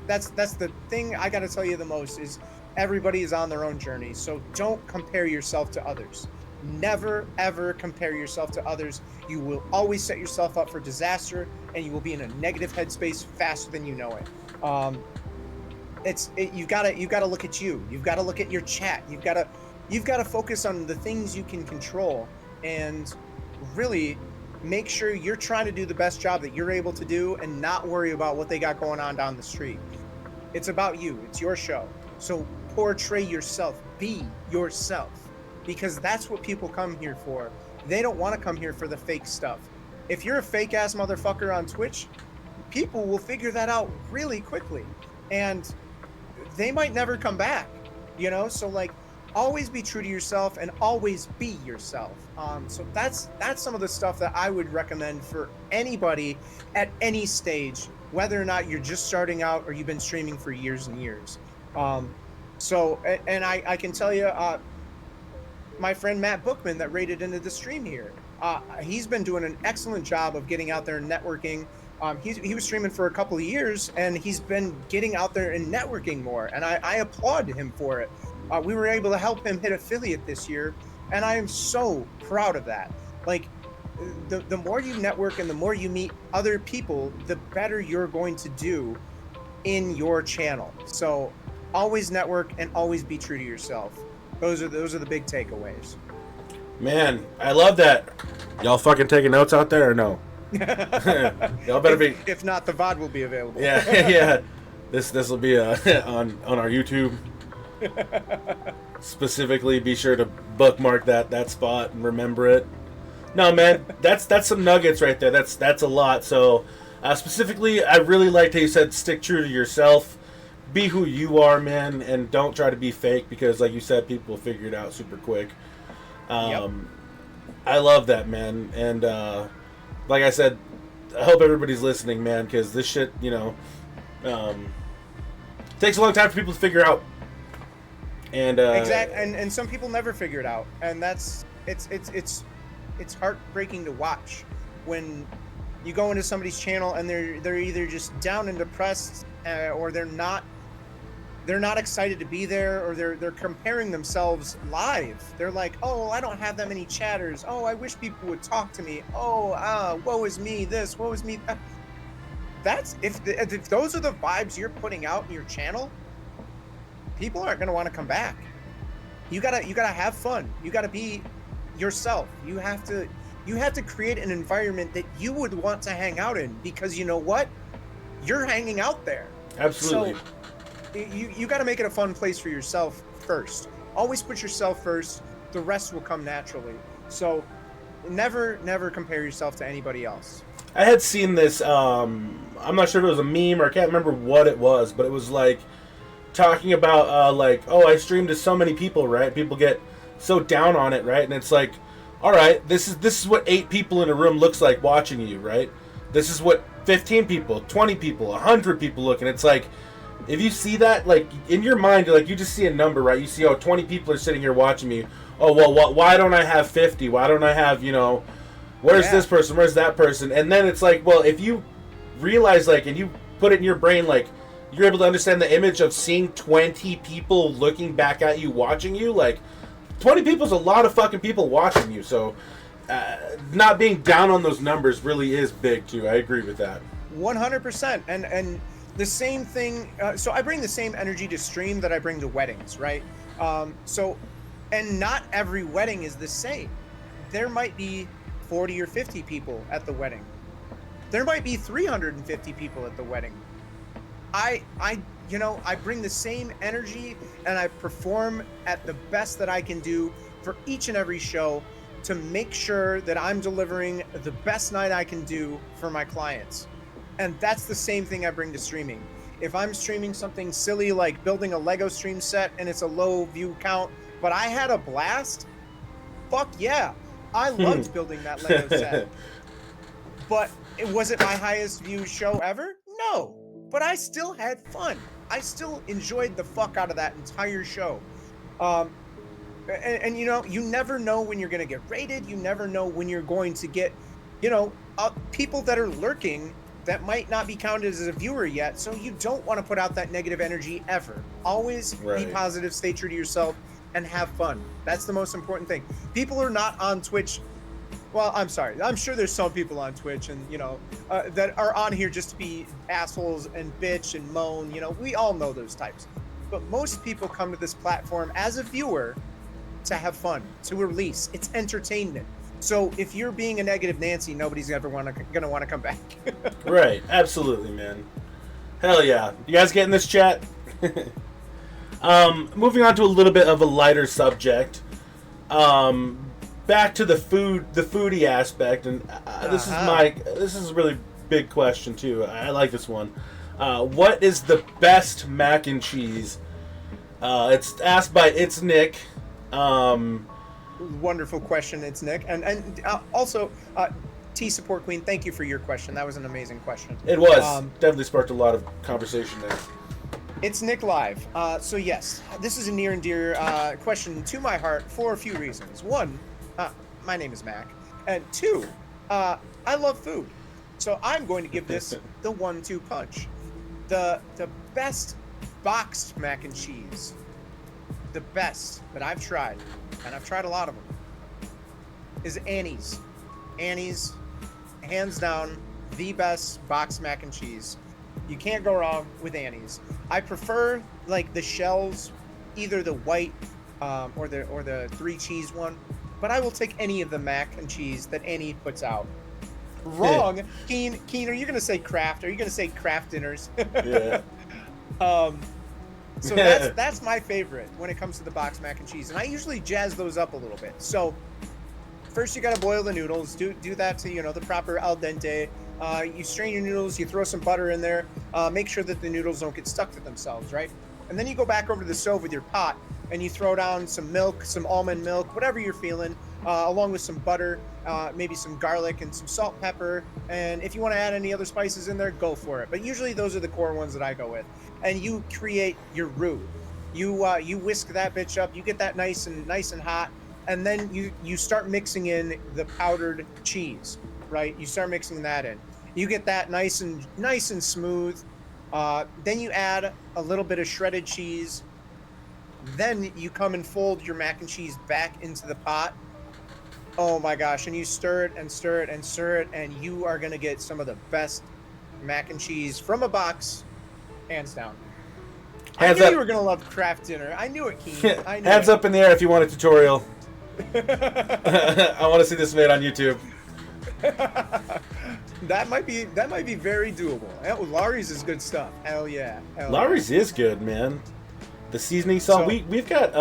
That's the thing I got to tell you the most is everybody is on their own journey. So don't compare yourself to others. Never, ever compare yourself to others. You will always set yourself up for disaster, and you will be in a negative headspace faster than you know it. You gotta look at you. You've got to look at your chat. You've got to focus on the things you can control, and really make sure you're trying to do the best job that you're able to do and not worry about what they got going on down the street. It's about you. It's your show. So portray yourself. Be yourself. Because that's what people come here for. They don't want to come here for the fake stuff. If you're a fake ass motherfucker on Twitch, people will figure that out really quickly. And they might never come back, you know? So like, always be true to yourself and always be yourself. So that's some of the stuff that I would recommend for anybody at any stage, whether or not you're just starting out or you've been streaming for years and years. So I can tell you, my friend Matt Bookman that raided into the stream here, he's been doing an excellent job of getting out there and networking. He was streaming for a couple of years and he's been getting out there and networking more, and I applaud him for it. We were able to help him hit affiliate this year, and I am so proud of that. Like, the more you network and the more you meet other people, the better you're going to do in your channel. So always network and always be true to yourself. Those are the big takeaways. Man, I love that. Y'all fucking taking notes out there or no? Y'all better be. If not, the VOD will be available. Yeah, yeah. This will be on our YouTube. Specifically, be sure to bookmark that spot and remember it. No, man, that's some nuggets right there. That's a lot. So, specifically, I really liked how you said stick true to yourself, be who you are, man, and don't try to be fake because, like you said, people will figure it out super quick. Yep. I love that, man, and like I said, I hope everybody's listening, man, because this shit, you know, takes a long time for people to figure out. And exactly, and some people never figure it out, and it's heartbreaking to watch when you go into somebody's channel and they're either just down and depressed, or they're not excited to be there, or they're comparing themselves live. They're like, oh, I don't have that many chatters. Oh, I wish people would talk to me. Oh, woe is me this, woe is me that. That's if those are the vibes you're putting out in your channel, people aren't going to want to come back. You gotta have fun. You gotta be yourself. You have to create an environment that you would want to hang out in, because you know what? You're hanging out there. absolutely. So you got to make it a fun place for yourself first. Always put yourself first. The rest will come naturally. So never compare yourself to anybody else. I had seen this, I'm not sure if it was a meme or I can't remember what it was, but it was like talking about like, oh, I streamed to so many people, right? People get so down on it, right? And it's like, all right, this is what 8 people in a room looks like watching you, right? This is what 15 people, 20 people, 100 people look, and it's like, if you see that, like, in your mind, like, you just see a number, right? You see, oh, 20 people are sitting here watching me. Oh, well, why don't I have 50? Why don't I have, you know, where's this person? Where's that person? And then it's like, well, if you realize, like, and you put it in your brain, like, you're able to understand the image of seeing 20 people looking back at you, watching you, like, 20 people is a lot of fucking people watching you. So, not being down on those numbers really is big, too. I agree with that. 100%. And the same thing, so I bring the same energy to stream that I bring to weddings, right? And not every wedding is the same. There might be 40 or 50 people at the wedding. There might be 350 people at the wedding. I bring the same energy and I perform at the best that I can do for each and every show to make sure that I'm delivering the best night I can do for my clients. And that's the same thing I bring to streaming. If I'm streaming something silly like building a Lego stream set and it's a low view count, but I had a blast, fuck yeah. I loved building that Lego set. But was it my highest viewed show ever? No. But I still had fun. I still enjoyed the fuck out of that entire show. And you know, you never know when you're going to get rated. You never know when you're going to get, you know, people that are lurking that might not be counted as a viewer yet. So you don't want to put out that negative energy ever. Always be positive, stay true to yourself, and have fun. That's the most important thing. People are not on Twitch. Well, I'm sorry. I'm sure there's some people on Twitch and, you know, that are on here just to be assholes and bitch and moan. You know, we all know those types. But most people come to this platform as a viewer to have fun, to release. It's entertainment. So if you're being a negative Nancy, nobody's ever gonna want to come back. Right, absolutely, man. Hell yeah. You guys getting this, chat? Moving on to a little bit of a lighter subject. Back to the foodie aspect, and this is a really big question too. I like this one. What is the best mac and cheese? It's asked by It's Nick. Wonderful question, It's Nick, and also T Support Queen. Thank you for your question. That was an amazing question. It was definitely sparked a lot of conversation there. It's Nick Live. So yes, this is a near and dear question to my heart for a few reasons. One, my name is Mac, and two, I love food. So I'm going to give this the 1-2 punch. The best boxed mac and cheese, the best that I've tried, and I've tried a lot of them, is Annie's. Annie's, hands down, the best boxed mac and cheese. You can't go wrong with Annie's. I prefer like the shells, either the white or the 3 cheese one, but I will take any of the mac and cheese that Annie puts out. Wrong, Keen, are you gonna say Kraft? Are you gonna say Kraft dinners? Yeah. So that's my favorite when it comes to the boxed mac and cheese, and I usually jazz those up a little bit. So first you gotta boil the noodles. Do that to the proper al dente. You strain your noodles. You throw some butter in there. Make sure that the noodles don't get stuck to themselves, right? And then you go back over to the stove with your pot, and you throw down some milk, some almond milk, whatever you're feeling, along with some butter, maybe some garlic and some salt, pepper. And if you want to add any other spices in there, go for it. But usually those are the core ones that I go with. And you create your roux. You whisk that bitch up. You get that nice and hot, and then you start mixing in the powdered cheese, right? You start mixing that in. You get that nice and smooth. Then you add a little bit of shredded cheese. Then you come and fold your mac and cheese back into the pot. Oh my gosh, and you stir it and stir it and stir it, and you are gonna get some of the best mac and cheese from a box, hands down. I knew you were gonna love Kraft dinner. I knew it, Keen. I knew Hands up in the air if you want a tutorial. I want to see this made on YouTube. That might be very doable. Laurie's is good stuff. Hell yeah. Laurie's is good, man. The seasoning salt. So, we've got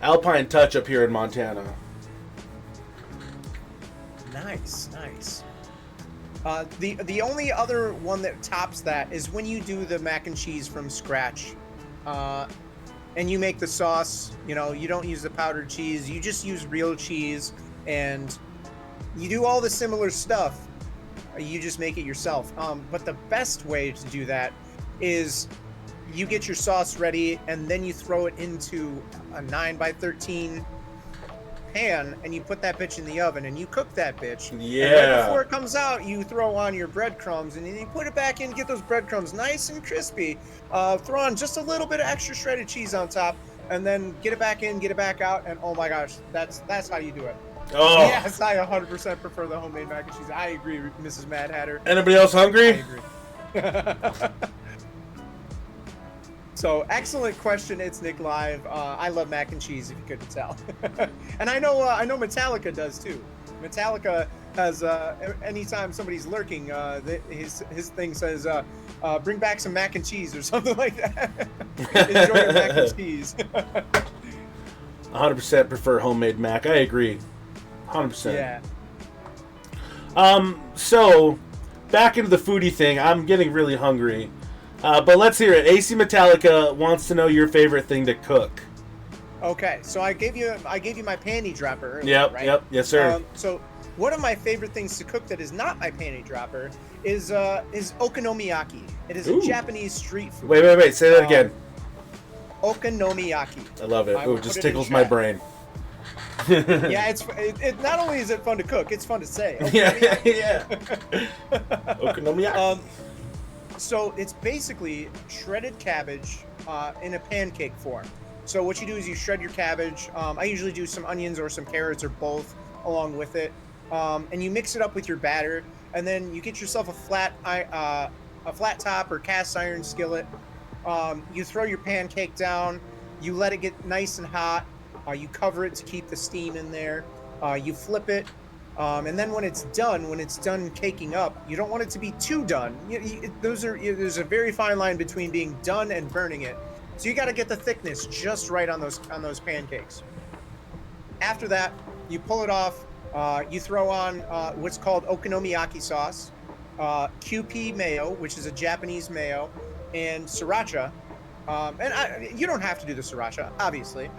Alpine Touch up here in Montana. Nice. The only other one that tops that is when you do the mac and cheese from scratch, and you make the sauce. You don't use the powdered cheese. You just use real cheese, and you do all the similar stuff. You just make it yourself. But the best way to do that is you get your sauce ready, and then you throw it into a 9x13 pan, and you put that bitch in the oven, and you cook that bitch. Yeah. And right before it comes out, you throw on your breadcrumbs, and then you put it back in, get those breadcrumbs nice and crispy. Throw on just a little bit of extra shredded cheese on top, and then get it back in, get it back out, and oh my gosh, that's how you do it. Oh. Yes, I 100% prefer the homemade mac and cheese. I agree, Mrs. Mad Hatter. Anybody else hungry? I agree. So, excellent question. It's Nick Live. I love mac and cheese, if you couldn't tell. And I know Metallica does too. Metallica has anytime somebody's lurking, his thing says, "Bring back some mac and cheese" or something like that. Enjoy your mac and cheese. 100% prefer homemade mac. I agree. 100%. Yeah. So back into the foodie thing. I'm getting really hungry. But let's hear it. AC Metallica wants to know your favorite thing to cook. Okay, so I gave you my panty dropper earlier, Yep, right? yep, yes sir. So one of my favorite things to cook that is not my panty dropper is okonomiyaki. It is a Japanese street food. Wait. Say that again. Okonomiyaki. I love it. I Ooh, will it just put it in tickles my chat. brain. Yeah, it not only is it fun to cook, it's fun to say. Yeah. Okonomiyaki. So it's basically shredded cabbage in a pancake form. So what you do is you shred your cabbage. I usually do some onions or some carrots or both along with it, and you mix it up with your batter. And then you get yourself a flat top or cast iron skillet. You throw your pancake down. You let it get nice and hot. You cover it to keep the steam in there. You flip it, and then when it's done caking up, you don't want it to be too done. There's a very fine line between being done and burning it. So you got to get the thickness just right on those pancakes. After that, you pull it off. You throw on what's called okonomiyaki sauce, QP mayo, which is a Japanese mayo, and sriracha. You don't have to do the sriracha, obviously,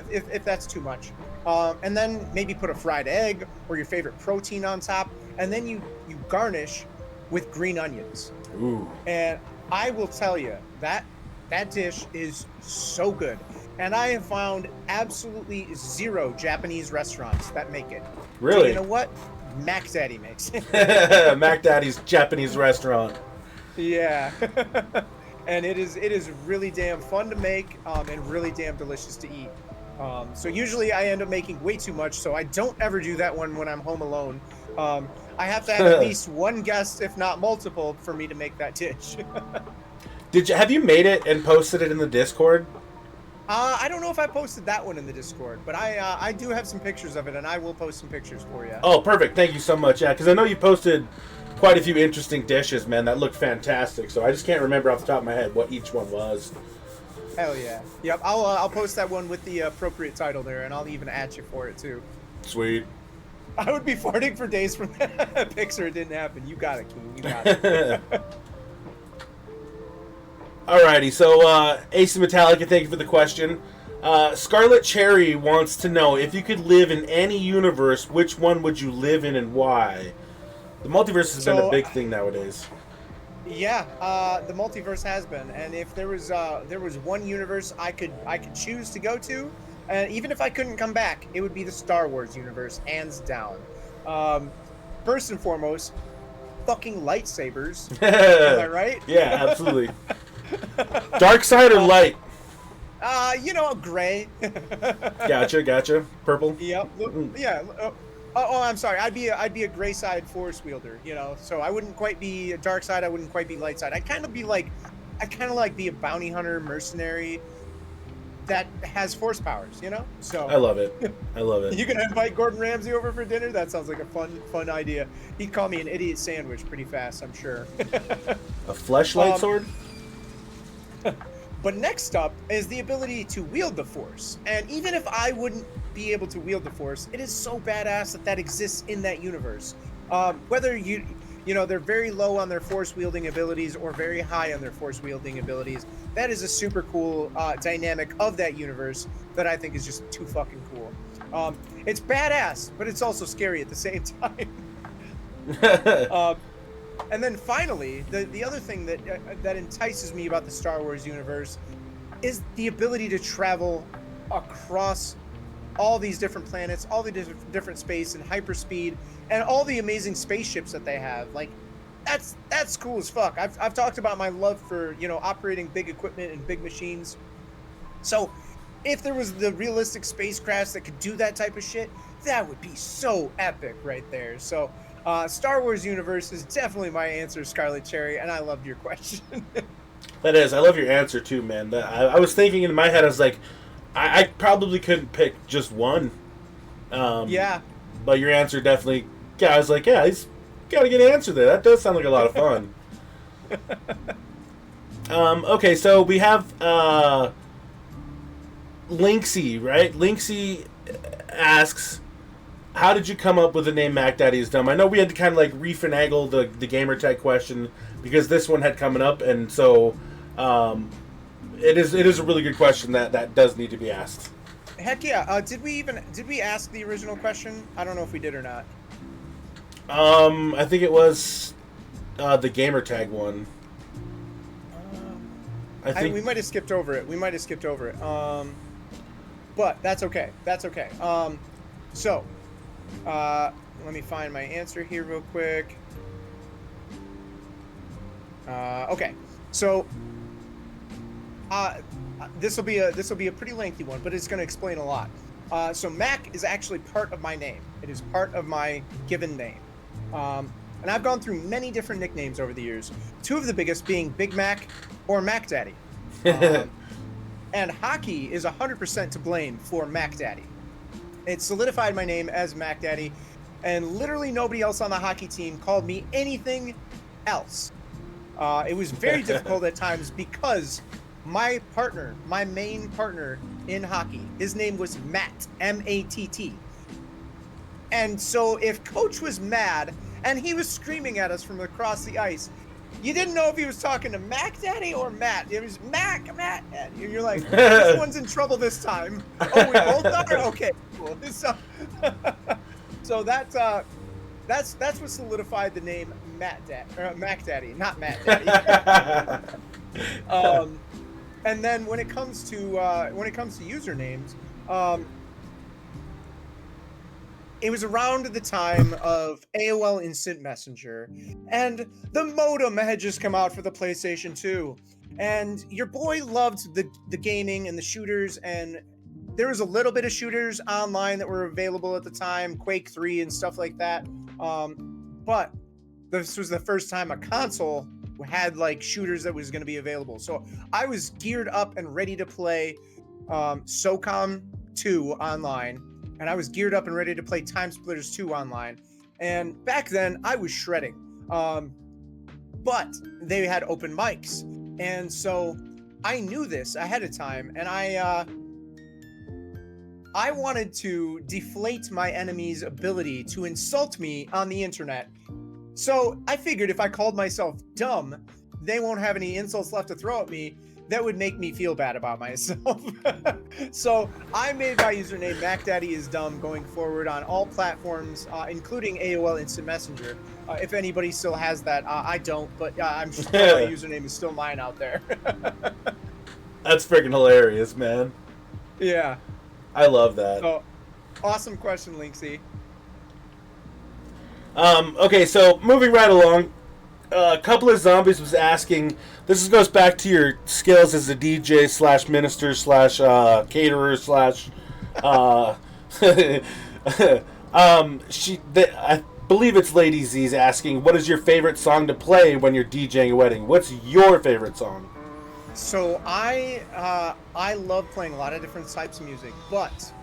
if that's too much. And then maybe put a fried egg or your favorite protein on top, and then you garnish with green onions. Ooh. And I will tell you that dish is so good. And I have found absolutely 0 Japanese restaurants that make it. Really? So you know what? MacDaddy makes it. MacDaddy's Japanese restaurant. Yeah. And it is really damn fun to make and really damn delicious to eat. So usually I end up making way too much, so I don't ever do that one when I'm home alone. I have to have at least one guest, if not multiple, for me to make that dish. Have you made it and posted it in the Discord? I don't know if I posted that one in the Discord, but I do have some pictures of it, and I will post some pictures for you. Oh, perfect. Thank you so much. Yeah, because I know you posted quite a few interesting dishes, man, that looked fantastic. So I just can't remember off the top of my head what each one was. Hell yeah. Yep, I'll post that one with the appropriate title there, and I'll even at you for it, too. Sweet. I would be farting for days from that picture. It didn't happen. You got it, King. You got it. Alrighty, so Ace Metallica, thank you for the question. Scarlet Cherry wants to know, if you could live in any universe, which one would you live in and why? The multiverse has been a big thing nowadays. Yeah, the multiverse has been, and if there was one universe I could choose to go to, and even if I couldn't come back, it would be the Star Wars universe, hands down. First and foremost, fucking lightsabers. Am I right? Yeah, absolutely. Dark side or light? Gray. Gotcha. Purple. Yep. Yeah. Oh, I'm sorry. I'd be a gray side force wielder. So I wouldn't quite be a dark side. I wouldn't quite be light side. I'd kind of be a bounty hunter mercenary that has force powers. So I love it. You gonna invite Gordon Ramsay over for dinner? That sounds like a fun idea. He'd call me an idiot sandwich pretty fast, I'm sure. A fleshlight sword? But next up is the ability to wield the Force. And even if I wouldn't be able to wield the Force, it is so badass that exists in that universe. Whether they're very low on their Force wielding abilities or very high on their Force wielding abilities, that is a super cool dynamic of that universe that I think is just too fucking cool. It's badass, but it's also scary at the same time. And then finally, the other thing that entices me about the Star Wars universe is the ability to travel across all these different planets, all the different space and hyperspeed, and all the amazing spaceships that they have. Like, that's cool as fuck. I've talked about my love for operating big equipment and big machines. So if there was the realistic spacecrafts that could do that type of shit, that would be so epic right there. So Star Wars universe is definitely my answer, Scarlet Cherry, and I loved your question. That is. I love your answer too, man. I was thinking in my head, I was like, I probably couldn't pick just one. Yeah. But your answer definitely, I was like, yeah, he's got a good answer there. That does sound like a lot of fun. Okay, so we have Linksy, right? Linksy asks, how did you come up with the name MacDaddyisdumb? I know we had to kind of like refinagle the gamer tag question because this one had coming up, and so it is a really good question that does need to be asked. Heck yeah! Did we ask the original question? I don't know if we did or not. I think it was the gamer tag one. I think we might have skipped over it. But that's okay. So, let me find my answer here real quick. Okay, so this will be a pretty lengthy one, but it's going to explain a lot. So Mac is actually part of my name. It is part of my given name, and I've gone through many different nicknames over the years. Two of the biggest being Big Mac or MacDaddy. And hockey is 100% to blame for MacDaddy. It solidified my name as MacDaddy, and literally nobody else on the hockey team called me anything else. It was very difficult at times because my partner, my main partner in hockey, his name was Matt, M-A-T-T. And so if coach was mad and he was screaming at us from across the ice, you didn't know if he was talking to MacDaddy or Matt. It was Matt. And you're like, this one's in trouble this time. Oh, we both are? Okay, cool. So that's what solidified the name MacDaddy, not MacDaddy. And then when it comes to usernames, it was around the time of AOL Instant Messenger, and the modem had just come out for the PlayStation 2, and your boy loved the gaming and the shooters, and there was a little bit of shooters online that were available at the time, Quake 3 and stuff like that, but this was the first time a console had like shooters that was going to be available. So I was geared up and ready to play SOCOM 2 online, and I was geared up and ready to play Time Splitters 2 online. And back then I was shredding, but they had open mics, and so I knew this ahead of time, and I wanted to deflate my enemy's ability to insult me on the internet. So I figured if I called myself dumb, they won't have any insults left to throw at me. That would make me feel bad about myself. So I made my username MacDaddyisdumb going forward on all platforms, including AOL Instant Messenger. If anybody still has that, I don't, but I'm sure my username is still mine out there. That's freaking hilarious, man. Yeah. I love that. So, awesome question, Linksy. Okay, so moving right along, a couple of zombies was asking. This goes back to your skills as a DJ / minister / caterer / I believe it's Lady Z's asking, what is your favorite song to play when you're DJing a wedding? What's your favorite song? So I love playing a lot of different types of music, but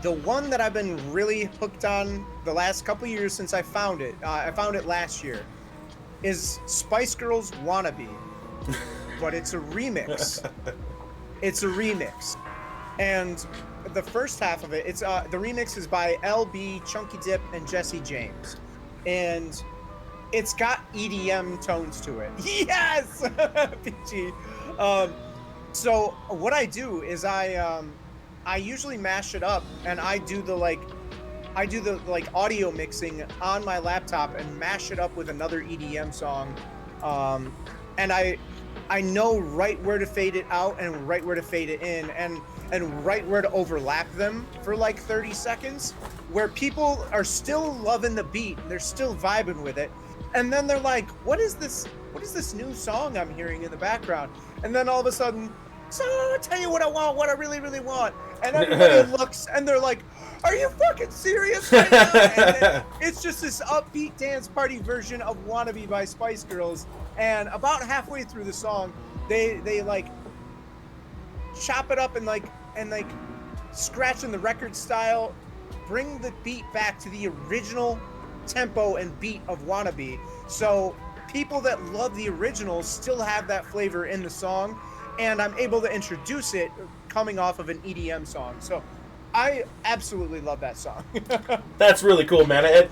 the one that I've been really hooked on the last couple years since I found it last year, is Spice Girls' Wannabe, but it's a remix. It's a remix. And the first half of it, it's the remix is by LB, Chunky Dip, and Jesse James. And it's got EDM tones to it. Yes! PG. So what I do is I usually mash it up, and I do the audio mixing on my laptop and mash it up with another EDM song. And I know right where to fade it out and right where to fade it in, and right where to overlap them for like 30 seconds, where people are still loving the beat, they're still vibing with it. And then they're like, what is this new song I'm hearing in the background? And then all of a sudden, so I'll tell you what I want, what I really, really want. And everybody looks and they're like, are you fucking serious right now? And then it's just this upbeat dance party version of Wannabe by Spice Girls. And about halfway through the song, they like chop it up and like scratch in the record style, bring the beat back to the original tempo and beat of Wannabe. So people that love the original still have that flavor in the song, and I'm able to introduce it coming off of an EDM song. So I absolutely love that song. That's really cool, man. I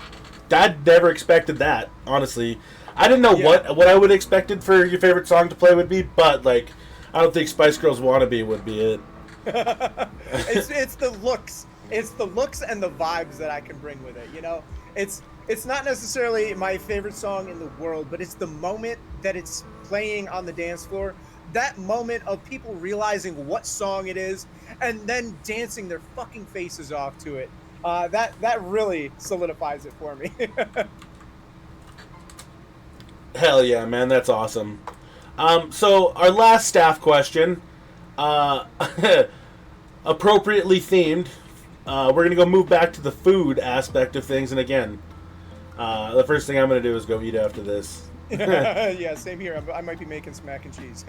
never expected that, honestly. I didn't know what I would have expected for your favorite song to play would be, but like, I don't think Spice Girls Wannabe would be it. It's the looks. It's the looks and the vibes that I can bring with it, you know? It's not necessarily my favorite song in the world, but it's the moment that it's playing on the dance floor. That moment of people realizing what song it is and then dancing their fucking faces off to it. That really solidifies it for me. Hell yeah, man. That's awesome. So our last staff question, appropriately themed. We're going to go move back to the food aspect of things. And again, the first thing I'm going to do is go eat after this. Yeah, same here. I might be making some mac and cheese.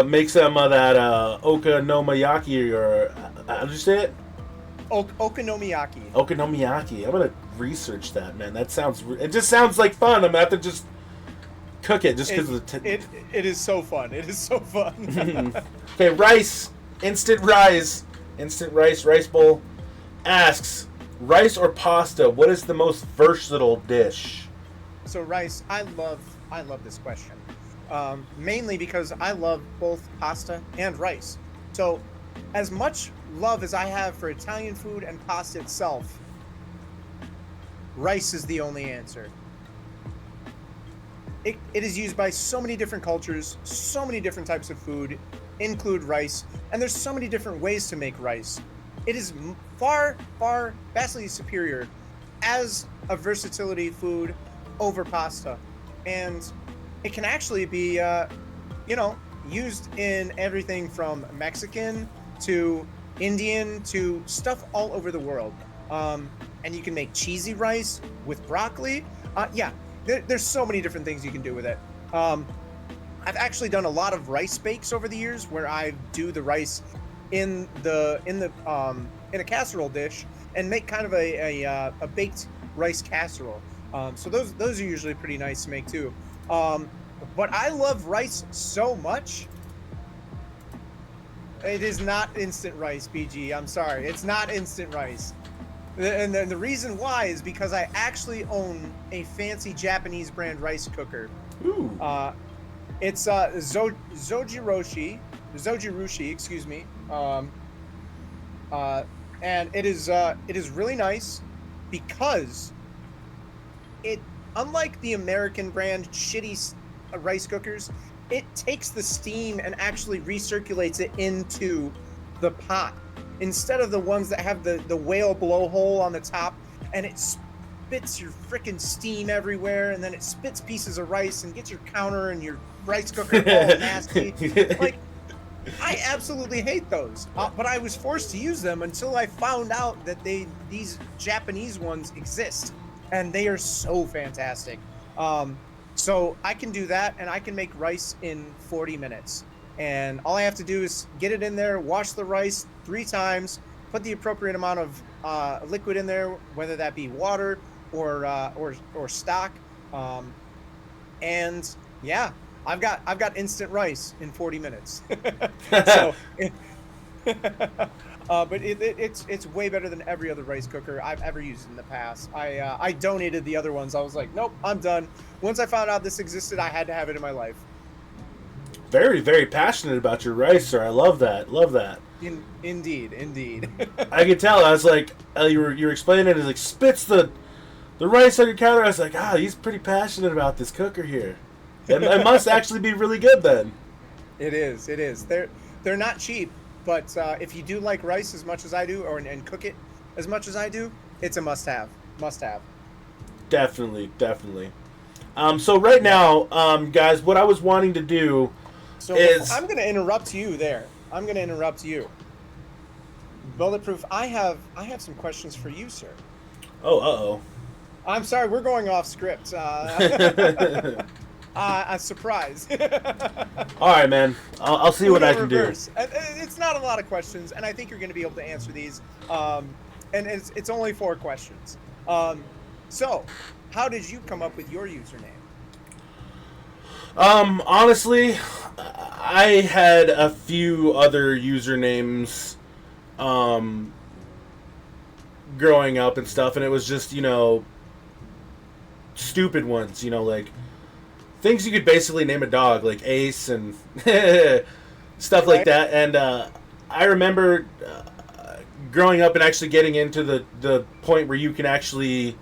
Make some of that okonomiyaki, or how did you say it? Okonomiyaki. Okonomiyaki. I'm gonna research that, man. That sounds. It just sounds like fun. I'm gonna have to just cook it just because of the. It is so fun. It is so fun. Okay, rice. Instant rice. Instant rice bowl. Asks, rice or pasta? What is the most versatile dish? So rice, I love this question, mainly because I love both pasta and rice. So, as much love as I have for Italian food and pasta itself, rice is the only answer. It is used by so many different cultures, so many different types of food include rice, and there's so many different ways to make rice. It is far, vastly superior as a versatility food over pasta, and it can actually be, used in everything from Mexican to Indian to stuff all over the world. And you can make cheesy rice with broccoli. There's so many different things you can do with it. I've actually done a lot of rice bakes over the years, where I do the rice in a casserole dish and make kind of a baked rice casserole. So those are usually pretty nice to make too. But I love rice so much. It is not instant rice, BG. I'm sorry, it's not instant rice. And then the reason why is because I actually own a fancy Japanese brand rice cooker. Ooh. It's Zojirushi, excuse me. And it is really nice because it, unlike the American brand shitty rice cookers, it takes the steam and actually recirculates it into the pot instead of the ones that have the whale blowhole on the top, and it spits your freaking steam everywhere, and then it spits pieces of rice and gets your counter and your rice cooker all nasty. Like, I absolutely hate those, but I was forced to use them until I found out that these Japanese ones exist, and they are so fantastic. So I can do that, and I can make rice in 40 minutes. And all I have to do is get it in there, wash the rice 3 times, put the appropriate amount of liquid in there, whether that be water or stock, and yeah, I've got instant rice in 40 minutes. So, but it's way better than every other rice cooker I've ever used in the past. I donated the other ones. I was like, nope, I'm done. Once I found out this existed, I had to have it in my life. Very, very passionate about your rice, sir. I love that. Love that. Indeed. I could tell. I was like, you were explaining it. It's like spits the rice on your counter. I was like, he's pretty passionate about this cooker here. It must actually be really good then. It is. They're not cheap, but if you do like rice as much as I do, and cook it as much as I do, it's a must-have. Definitely. So right now, guys, what I was wanting to do is... I'm going to interrupt you there. Bulletproof, I have some questions for you, sir. Oh, uh-oh. I'm sorry, we're going off script. A surprise. All right, man. I'll see what I can do. It's not a lot of questions, and I think you're going to be able to answer these. And it's only 4 questions. So, how did you come up with your username? Honestly, I had a few other usernames growing up and stuff, and it was just, stupid ones, like things you could basically name a dog, like Ace and stuff like that. And I remember growing up and actually getting into the point where you can actually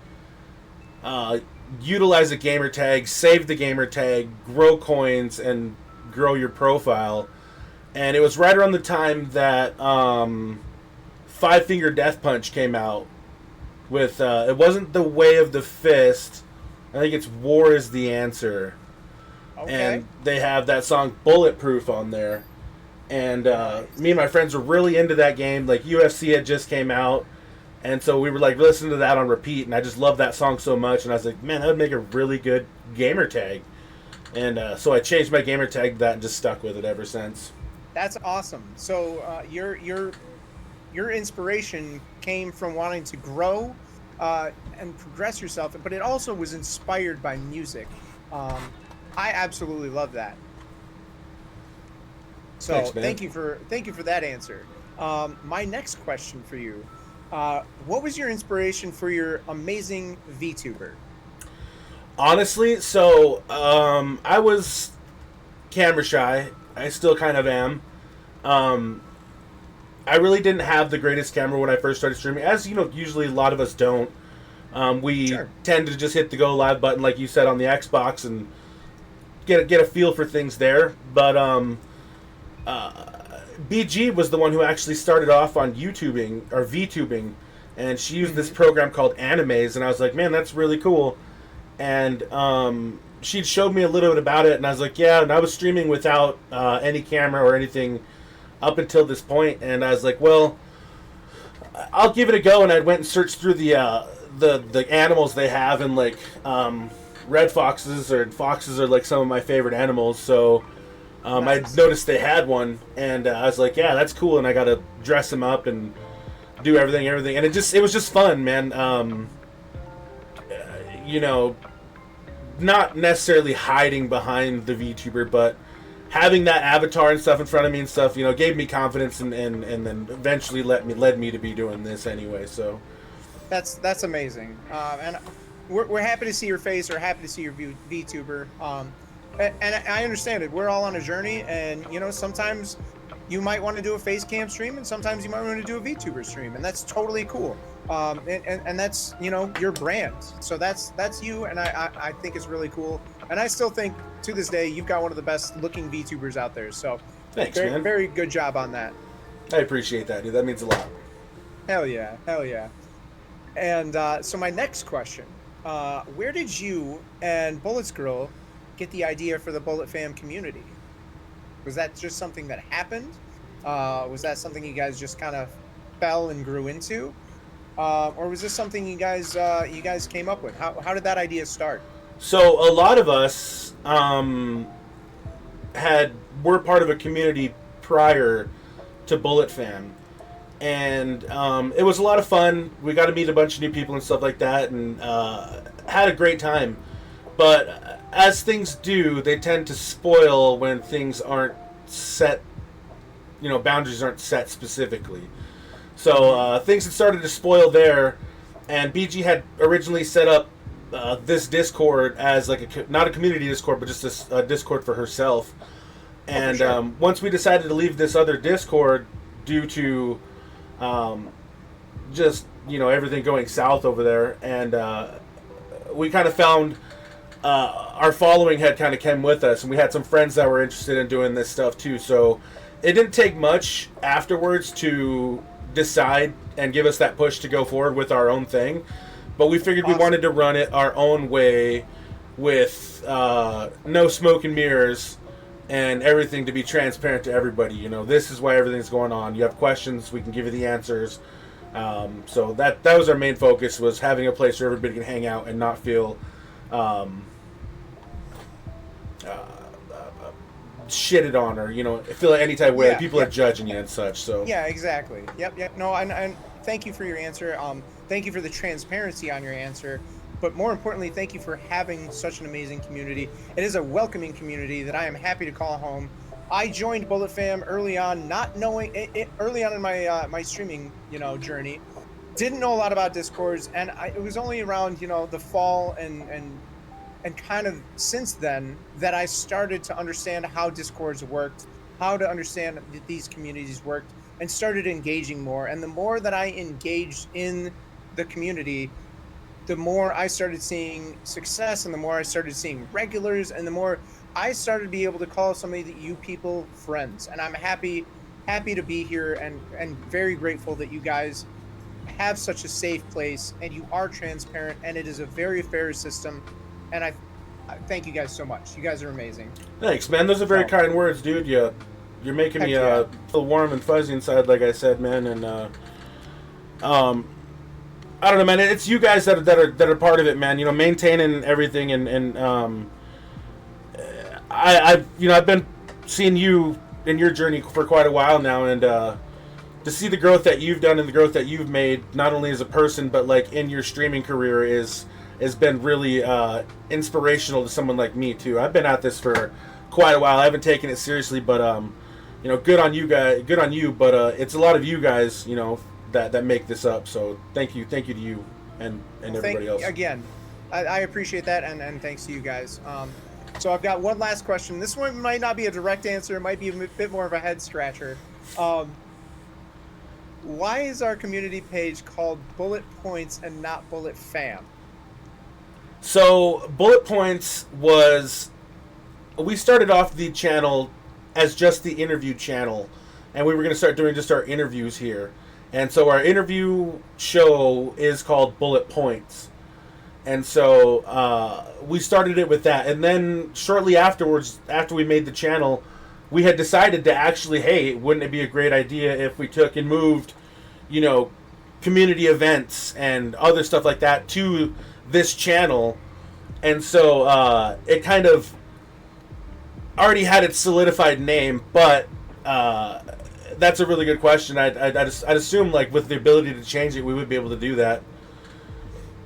utilize a gamer tag, save the gamer tag, grow coins, and grow your profile. And it was right around the time that 5 Finger Death Punch came out with it wasn't the Way of the Fist, I think it's War is the Answer. Okay. And they have that song Bulletproof on there. And me and my friends were really into that game. Like, UFC had just came out, and so we were like listening to that on repeat, and I just loved that song so much, and I was like, man, that would make a really good gamer tag. And so I changed my gamer tag to that and just stuck with it ever since. That's awesome. So you're your inspiration came from wanting to grow and progress yourself, but it also was inspired by music. I absolutely love that. So Thanks, man. thank you for that answer. My next question for you: what was your inspiration for your amazing VTuber? Honestly, so I was camera shy. I still kind of am. I really didn't have the greatest camera when I first started streaming, as you know, usually a lot of us don't. We Sure. tend to just hit the go live button, like you said, on the Xbox and get a feel for things there. But BG was the one who actually started off on YouTubing or VTubing, and she used this program called Animes, and I was like, man, that's really cool. And she'd showed me a little bit about it, and I was like, yeah. And I was streaming without any camera or anything up until this point, and I was like, well, I'll give it a go. And I went and searched through the animals they have, and like red foxes or foxes are like some of my favorite animals. So Nice. I noticed they had one, and I was like, yeah, that's cool. And I got to dress him up and do everything, and it was just fun, man. You know, not necessarily hiding behind the VTuber, but having that avatar and stuff in front of me and stuff, you know, gave me confidence, and then eventually led me to be doing this anyway. So That's amazing, and we're happy to see your face, or happy to see your VTuber. And I understand it. We're all on a journey, and you know, sometimes you might want to do a face cam stream, and sometimes you might want to do a VTuber stream, and that's totally cool. And that's, you know, your brand. So that's you, and I think it's really cool. And I still think to this day you've got one of the best looking VTubers out there. So thanks, very, man. very good job on that. I appreciate that, dude. That means a lot. Hell yeah, hell yeah. And so my next question: where did you and Bullets Girl get the idea for the Bullet Fam community? Was that just something that happened? Was that something you guys just kind of fell and grew into, or was this something you guys came up with? How did that idea start? So a lot of us were part of a community prior to Bullet Fam, and it was a lot of fun. We got to meet a bunch of new people and stuff like that, and had a great time. But as things do, they tend to spoil when things aren't set. You know, boundaries aren't set specifically. So things had started to spoil there, and BG had originally set up this Discord as like not a community Discord, but just this Discord for herself. And sure. Once we decided to leave this other Discord due to just, you know, everything going south over there, and we kind of found our following had kind of come with us, and we had some friends that were interested in doing this stuff too. So it didn't take much afterwards to decide and give us that push to go forward with our own thing. But we figured we wanted to run it our own way with no smoke and mirrors, and everything to be transparent to everybody. You know, this is why everything's going on. You have questions, we can give you the answers. So that was our main focus, was having a place where everybody can hang out and not feel shitted on, or, you know, feel any type of way that people are judging you and such. So Yeah, exactly. Yep. No, and thank you for your answer. Thank you for the transparency on your answer. But more importantly, thank you for having such an amazing community. It is a welcoming community that I am happy to call home. I joined Bullet Fam early on, not knowing early on in my my streaming, you know, journey. Didn't know a lot about Discords, and it was only around, you know, the fall and kind of since then that I started to understand how Discords worked, how to understand that these communities worked, and started engaging more. And the more that I engaged in the community, the more I started seeing success, and the more I started seeing regulars, and the more I started to be able to call some of you people friends. And I'm happy to be here, and very grateful that you guys have such a safe place, and you are transparent, and it is a very fair system. And I thank you guys so much. You guys are amazing. thanks, man. Those are very kind words, dude. You're making me feel warm and fuzzy inside, like I said, man. And I don't know, man. It's you guys that are part of it, man. You know, maintaining everything, and I've been seeing you in your journey for quite a while now, and to see the growth that you've done and the growth that you've made, not only as a person but like in your streaming career, has been really inspirational to someone like me too. I've been at this for quite a while. I haven't taken it seriously, but you know, good on you guys, good on you. But it's a lot of you guys, you know, that make this up. So thank you to you and everybody else. Again, I appreciate that, and thanks to you guys. So I've got one last question. This one might not be a direct answer. It might be a bit more of a head scratcher. Why is our community page called Bullet Points and not Bullet Fam? So Bullet Points was, we started off the channel as just the interview channel, and we were going to start doing just our interviews here. And so our interview show is called Bullet Points. And so we started it with that. And then shortly afterwards, after we made the channel, we had decided to actually, hey, wouldn't it be a great idea if we took and moved, you know, community events and other stuff like that to this channel. And so it kind of already had its solidified name, but that's a really good question. I'd assume, like, with the ability to change it, we would be able to do that.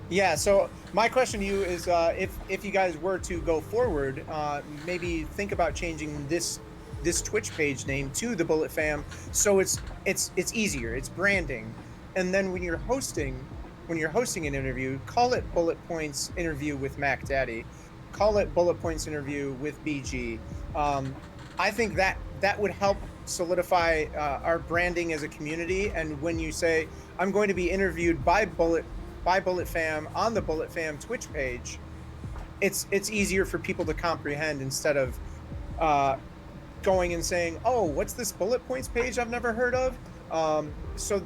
Yeah, so my question to you is, if you guys were to go forward, maybe think about changing this Twitch page name to the Bullet Fam, so it's easier, it's branding, and then when you're hosting an interview, call it Bullet Points interview with MacDaddy, call it Bullet Points interview with BG. I think that would help solidify our branding as a community. And when you say, I'm going to be interviewed by Bullet Fam on the Bullet Fam Twitch page, it's easier for people to comprehend, instead of going and saying, oh, what's this Bullet Points page I've never heard of? So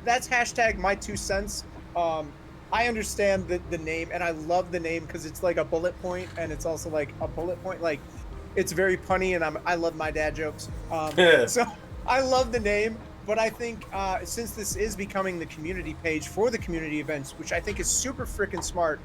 that's hashtag my 2 cents. I understand the name, and I love the name because it's like a bullet point, and it's also like a bullet point. Like, it's very punny, and I love my dad jokes. So I love the name, but I think since this is becoming the community page for the community events, which I think is super freaking smart,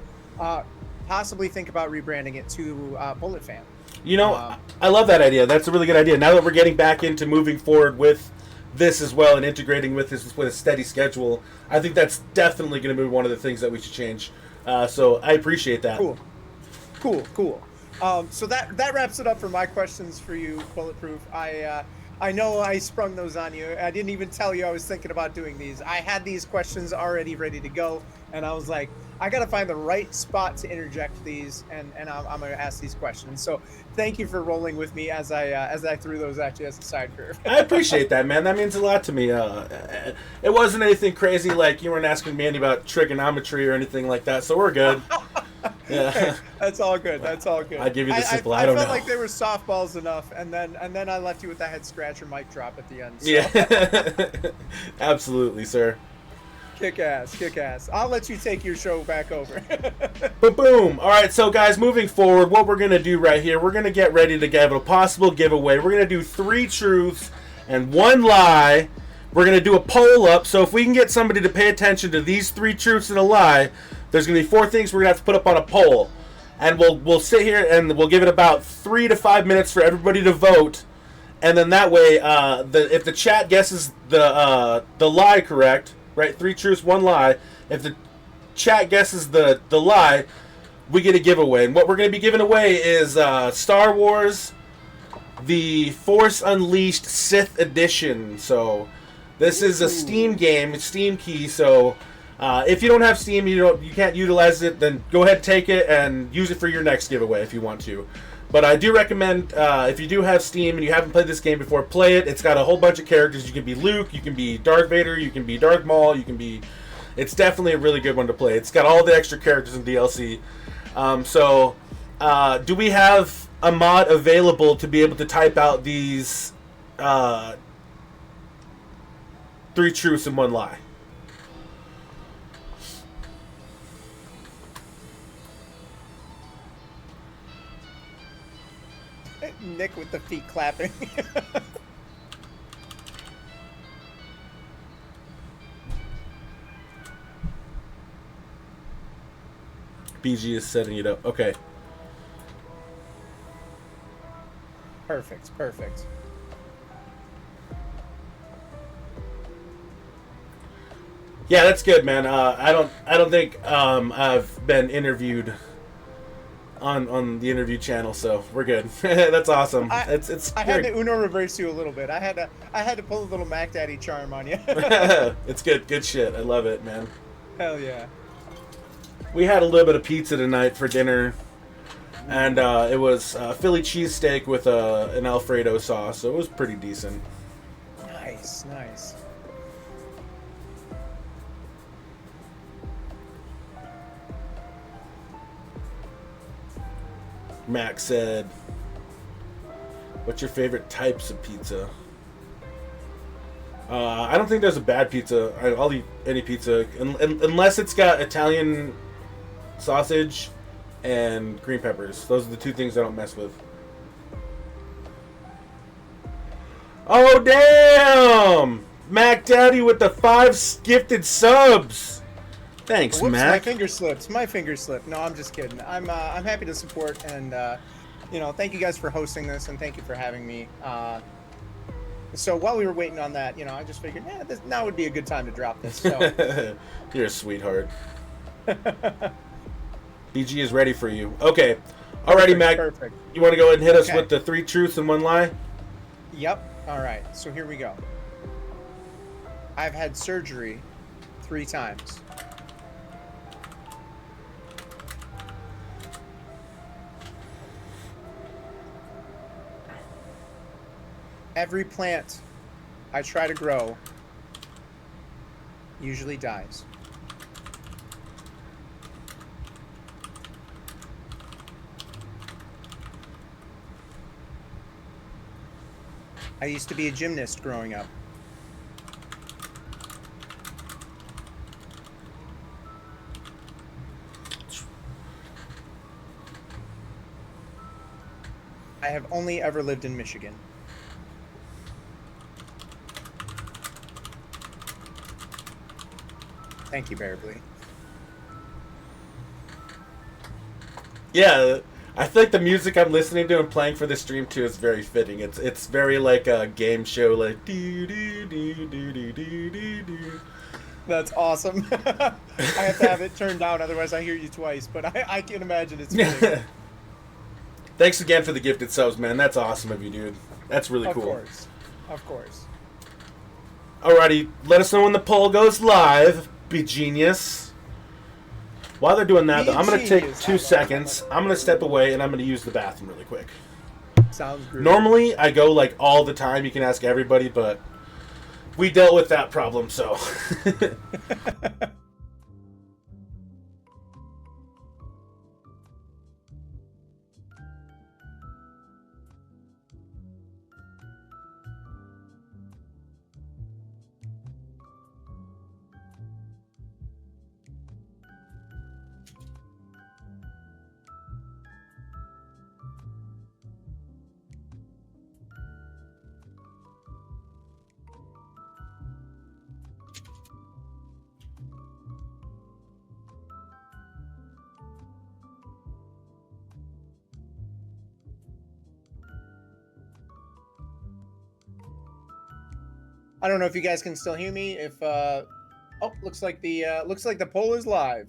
possibly think about rebranding it to Bullet Fam. You know, I love that idea. That's a really good idea. Now that we're getting back into moving forward with this as well and integrating with this with a steady schedule, I think that's definitely going to be one of the things that we should change. So I appreciate that. Cool. So that wraps it up for my questions for you, Bulletproof. I know I sprung those on you. I didn't even tell you I was thinking about doing these. I had these questions already ready to go, and I was like, I got to find the right spot to interject these, and I'm going to ask these questions. So thank you for rolling with me as I threw those at you as a side curve. I appreciate that, man. That means a lot to me. It wasn't anything crazy, like you weren't asking me about trigonometry or anything like that, so we're good. Yeah, hey, that's all good. I give you the simple. I don't know. I felt like they were softballs enough, and then I left you with that head scratcher mic drop at the end. So. Yeah, absolutely, sir. Kick ass. I'll let you take your show back over. Boom. All right, so guys, moving forward, what we're gonna do right here, we're gonna get ready to give a possible giveaway. We're gonna do 3 truths and 1 lie. We're gonna do a poll up. So if we can get somebody to pay attention to these 3 truths and a lie, there's going to be 4 things we're going to have to put up on a poll. And we'll sit here and we'll give it about 3 to 5 minutes for everybody to vote. And then that way, if the chat guesses the lie correct, right? 3 truths, 1 lie. If the chat guesses the lie, we get a giveaway. And what we're going to be giving away is Star Wars, the Force Unleashed Sith Edition. So this is a Steam game, it's Steam key, so... if you don't have Steam, you can't utilize it, then go ahead and take it and use it for your next giveaway if you want to. But I do recommend, if you do have Steam and you haven't played this game before, play it. It's got a whole bunch of characters. You can be Luke, you can be Darth Vader, you can be Darth Maul, you can be... It's definitely a really good one to play. It's got all the extra characters in DLC. Do we have a mod available to be able to type out these 3 truths and 1 lie? Nick with the feet clapping. BG is setting it up. Okay. Perfect. Yeah, that's good, man. I don't think I've been interviewed on the interview channel, so we're good. That's awesome. I It's had to Uno reverse you a little bit. I had to pull a little MacDaddy charm on you. It's good shit. I love it, man. Hell yeah. We had a little bit of pizza tonight for dinner, and it was Philly cheesesteak with an Alfredo sauce, so it was pretty decent. Nice, nice. Max said, "What's your favorite types of pizza?" I don't think there's a bad pizza. I'll eat any pizza, unless it's got Italian sausage and green peppers. Those are the two things I don't mess with. Oh, damn! MacDaddy with the 5 gifted subs. Thanks, Whoops, Mac. my finger slipped. My finger slipped. No, I'm just kidding. I'm happy to support, and thank you guys for hosting this, and thank you for having me. So while we were waiting on that, I just figured, now would be a good time to drop this. So. You're a sweetheart. BG is ready for you. Okay. Alrighty, Mac. Perfect. You want to go ahead and hit us Okay. with the 3 truths and 1 lie? Yep. All right. So here we go. I've had surgery 3 times. Every plant I try to grow usually dies. I used to be a gymnast growing up. I have only ever lived in Michigan. Thank you, Bearbley. Yeah, I feel like the music I'm listening to and playing for the stream too is very fitting. It's very like a game show, like do do do do do do do do. That's awesome. I have to have it turned down, otherwise I hear you twice. But I can imagine it's fitting. Thanks again for the gifted subs, man. That's awesome of you, dude. That's really cool. Of course. Alrighty, let us know when the poll goes live. Be genius. While they're doing that, though, I'm going to take 2 seconds. I'm going to step away, and I'm going to use the bathroom really quick. Sounds great. Normally, I go, like, all the time. You can ask everybody, but we dealt with that problem, so. I don't know if you guys can still hear me. If oh, looks like the poll is live.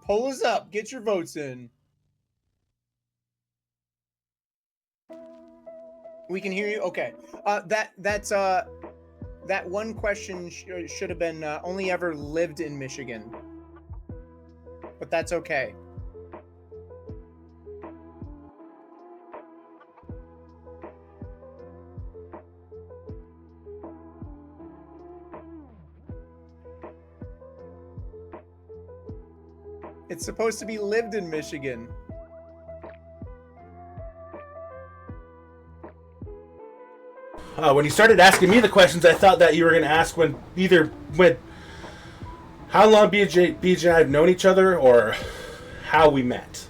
Poll is up. Get your votes in. We can hear you. Okay. That one question should have been only ever lived in Michigan, but that's okay. It's supposed to be lived in Michigan. When you started asking me the questions, I thought that you were going to ask when how long BJ and I have known each other, or how we met.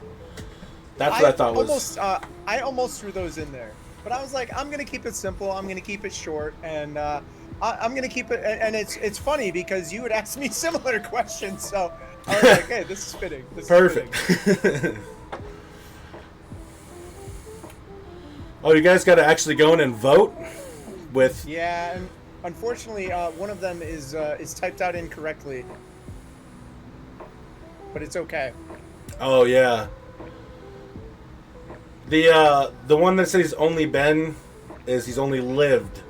That's what I thought was. I almost threw those in there, but I was like, I'm going to keep it simple. I'm going to keep it short, and I'm going to keep it. And it's funny because you would ask me similar questions, so I was like, hey, this is fitting. Perfect. Oh, you guys got to actually go in and vote with. Yeah, Unfortunately, one of them is typed out incorrectly, but it's okay. Oh yeah. The one that says only been is he's only lived.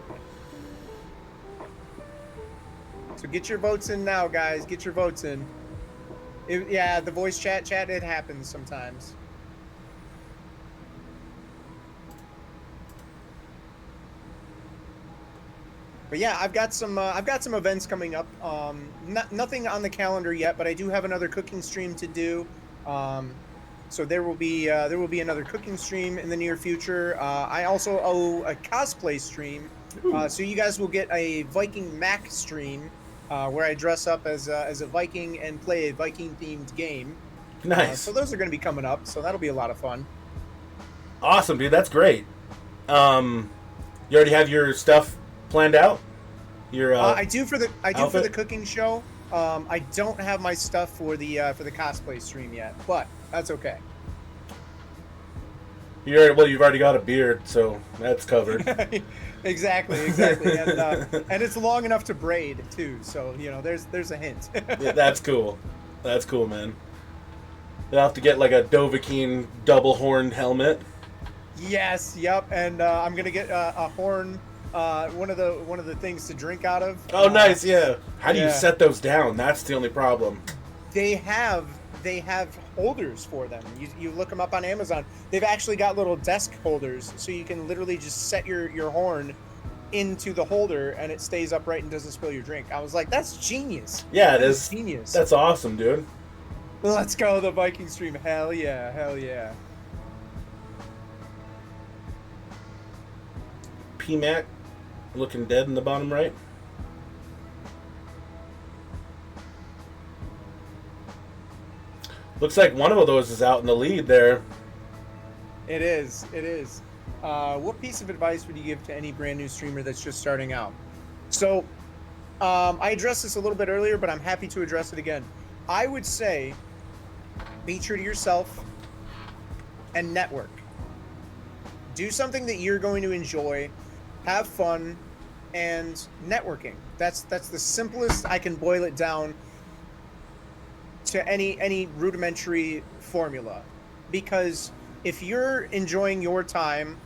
So get your votes in now, guys. Get your votes in. Yeah, the voice chat, it happens sometimes. But yeah, I've got some events coming up. Nothing on the calendar yet, but I do have another cooking stream to do. So there will be another cooking stream in the near future. I also owe a cosplay stream. So you guys will get a Viking Mac stream where I dress up as a Viking and play a Viking themed game. Nice. So those are going to be coming up. So that'll be a lot of fun. Awesome, dude. That's great. You already have your stuff planned out? Your I do for the outfit? for the cooking show. I don't have my stuff for the cosplay stream yet, but that's okay. Well, you've already got a beard, so that's covered. Exactly, and it's long enough to braid too. So there's a hint. Yeah, that's cool. That's cool, man. You'll have to get like a Dovahkiin double horned helmet. Yes, yep, and I'm gonna get a horn. One of the things to drink out of. Oh, nice, yeah. How do you yeah. set those down? That's the only problem. They have holders for them. You look them up on Amazon. They've actually got little desk holders, so you can literally just set your horn into the holder, and it stays upright and doesn't spill your drink. I was like, that's genius. Yeah, it is. Genius. That's awesome, dude. Let's go the Viking stream. Hell yeah, hell yeah. PMAC looking dead in the bottom right. Looks like one of those is out in the lead there. It is. What piece of advice would you give to any brand new streamer that's just starting out? So, I addressed this a little bit earlier, but I'm happy to address it again. I would say, be true to yourself and network. Do something that you're going to enjoy, have fun, and networking. That's the simplest I can boil it down to any rudimentary formula. Because if you're enjoying your time,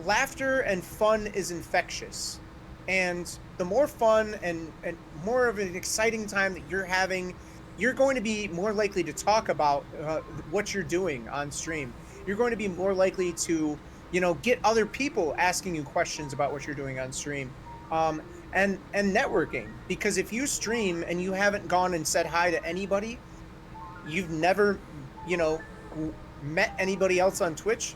laughter and fun is infectious. And the more fun and more of an exciting time that you're having, you're going to be more likely to talk about what you're doing on stream. You're going to be more likely to, get other people asking you questions about what you're doing on stream. And networking, because if you stream and you haven't gone and said hi to anybody, you've never, met anybody else on Twitch,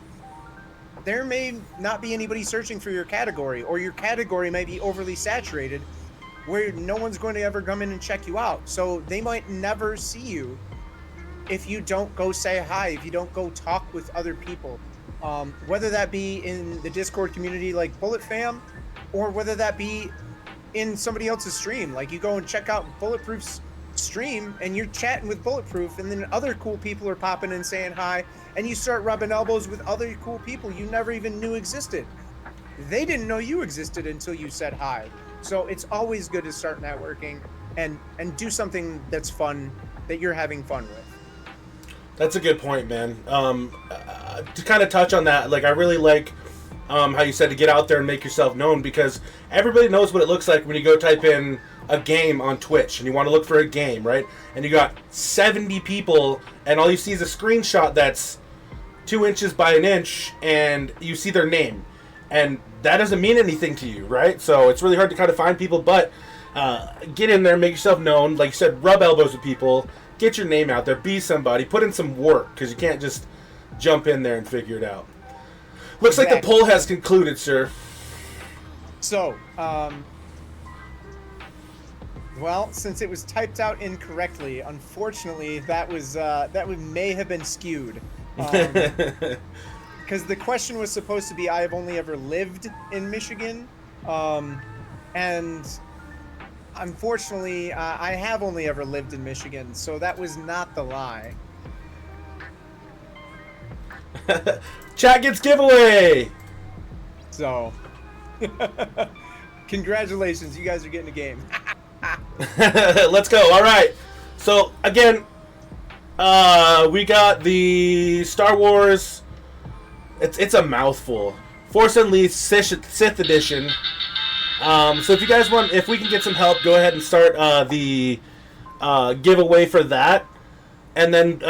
there may not be anybody searching for your category, or your category may be overly saturated where no one's going to ever come in and check you out. So they might never see you if you don't go say hi, if you don't go talk with other people, whether that be in the Discord community like bulletfam, or whether that be in somebody else's stream. Like you go and check out Bulletproof's stream and you're chatting with Bulletproof, and then other cool people are popping in saying hi, and you start rubbing elbows with other cool people you never even knew existed. They didn't know you existed until you said hi. So it's always good to start networking and do something that's fun, that you're having fun with. That's a good point, man. To kind of touch on that, like I really like how you said to get out there and make yourself known, because everybody knows what it looks like when you go type in a game on Twitch and you want to look for a game, right? And you got 70 people and all you see is a screenshot that's 2 inches by an inch and you see their name. And that doesn't mean anything to you, right? So it's really hard to kind of find people, but get in there, make yourself known. Like you said, rub elbows with people, get your name out there, be somebody, put in some work, because you can't just jump in there and figure it out. Looks like the poll has concluded, sir. So, well, since it was typed out incorrectly, unfortunately, that may have been skewed. Because the question was supposed to be, I have only ever lived in Michigan, and unfortunately, I have only ever lived in Michigan, so that was not the lie. Chat gets giveaway! So, Congratulations, you guys are getting a game. Let's go. All right. So again, we got the Star Wars. It's a mouthful. Force Unleashed Sith Edition. So if you guys want, if we can get some help, go ahead and start the giveaway for that, and then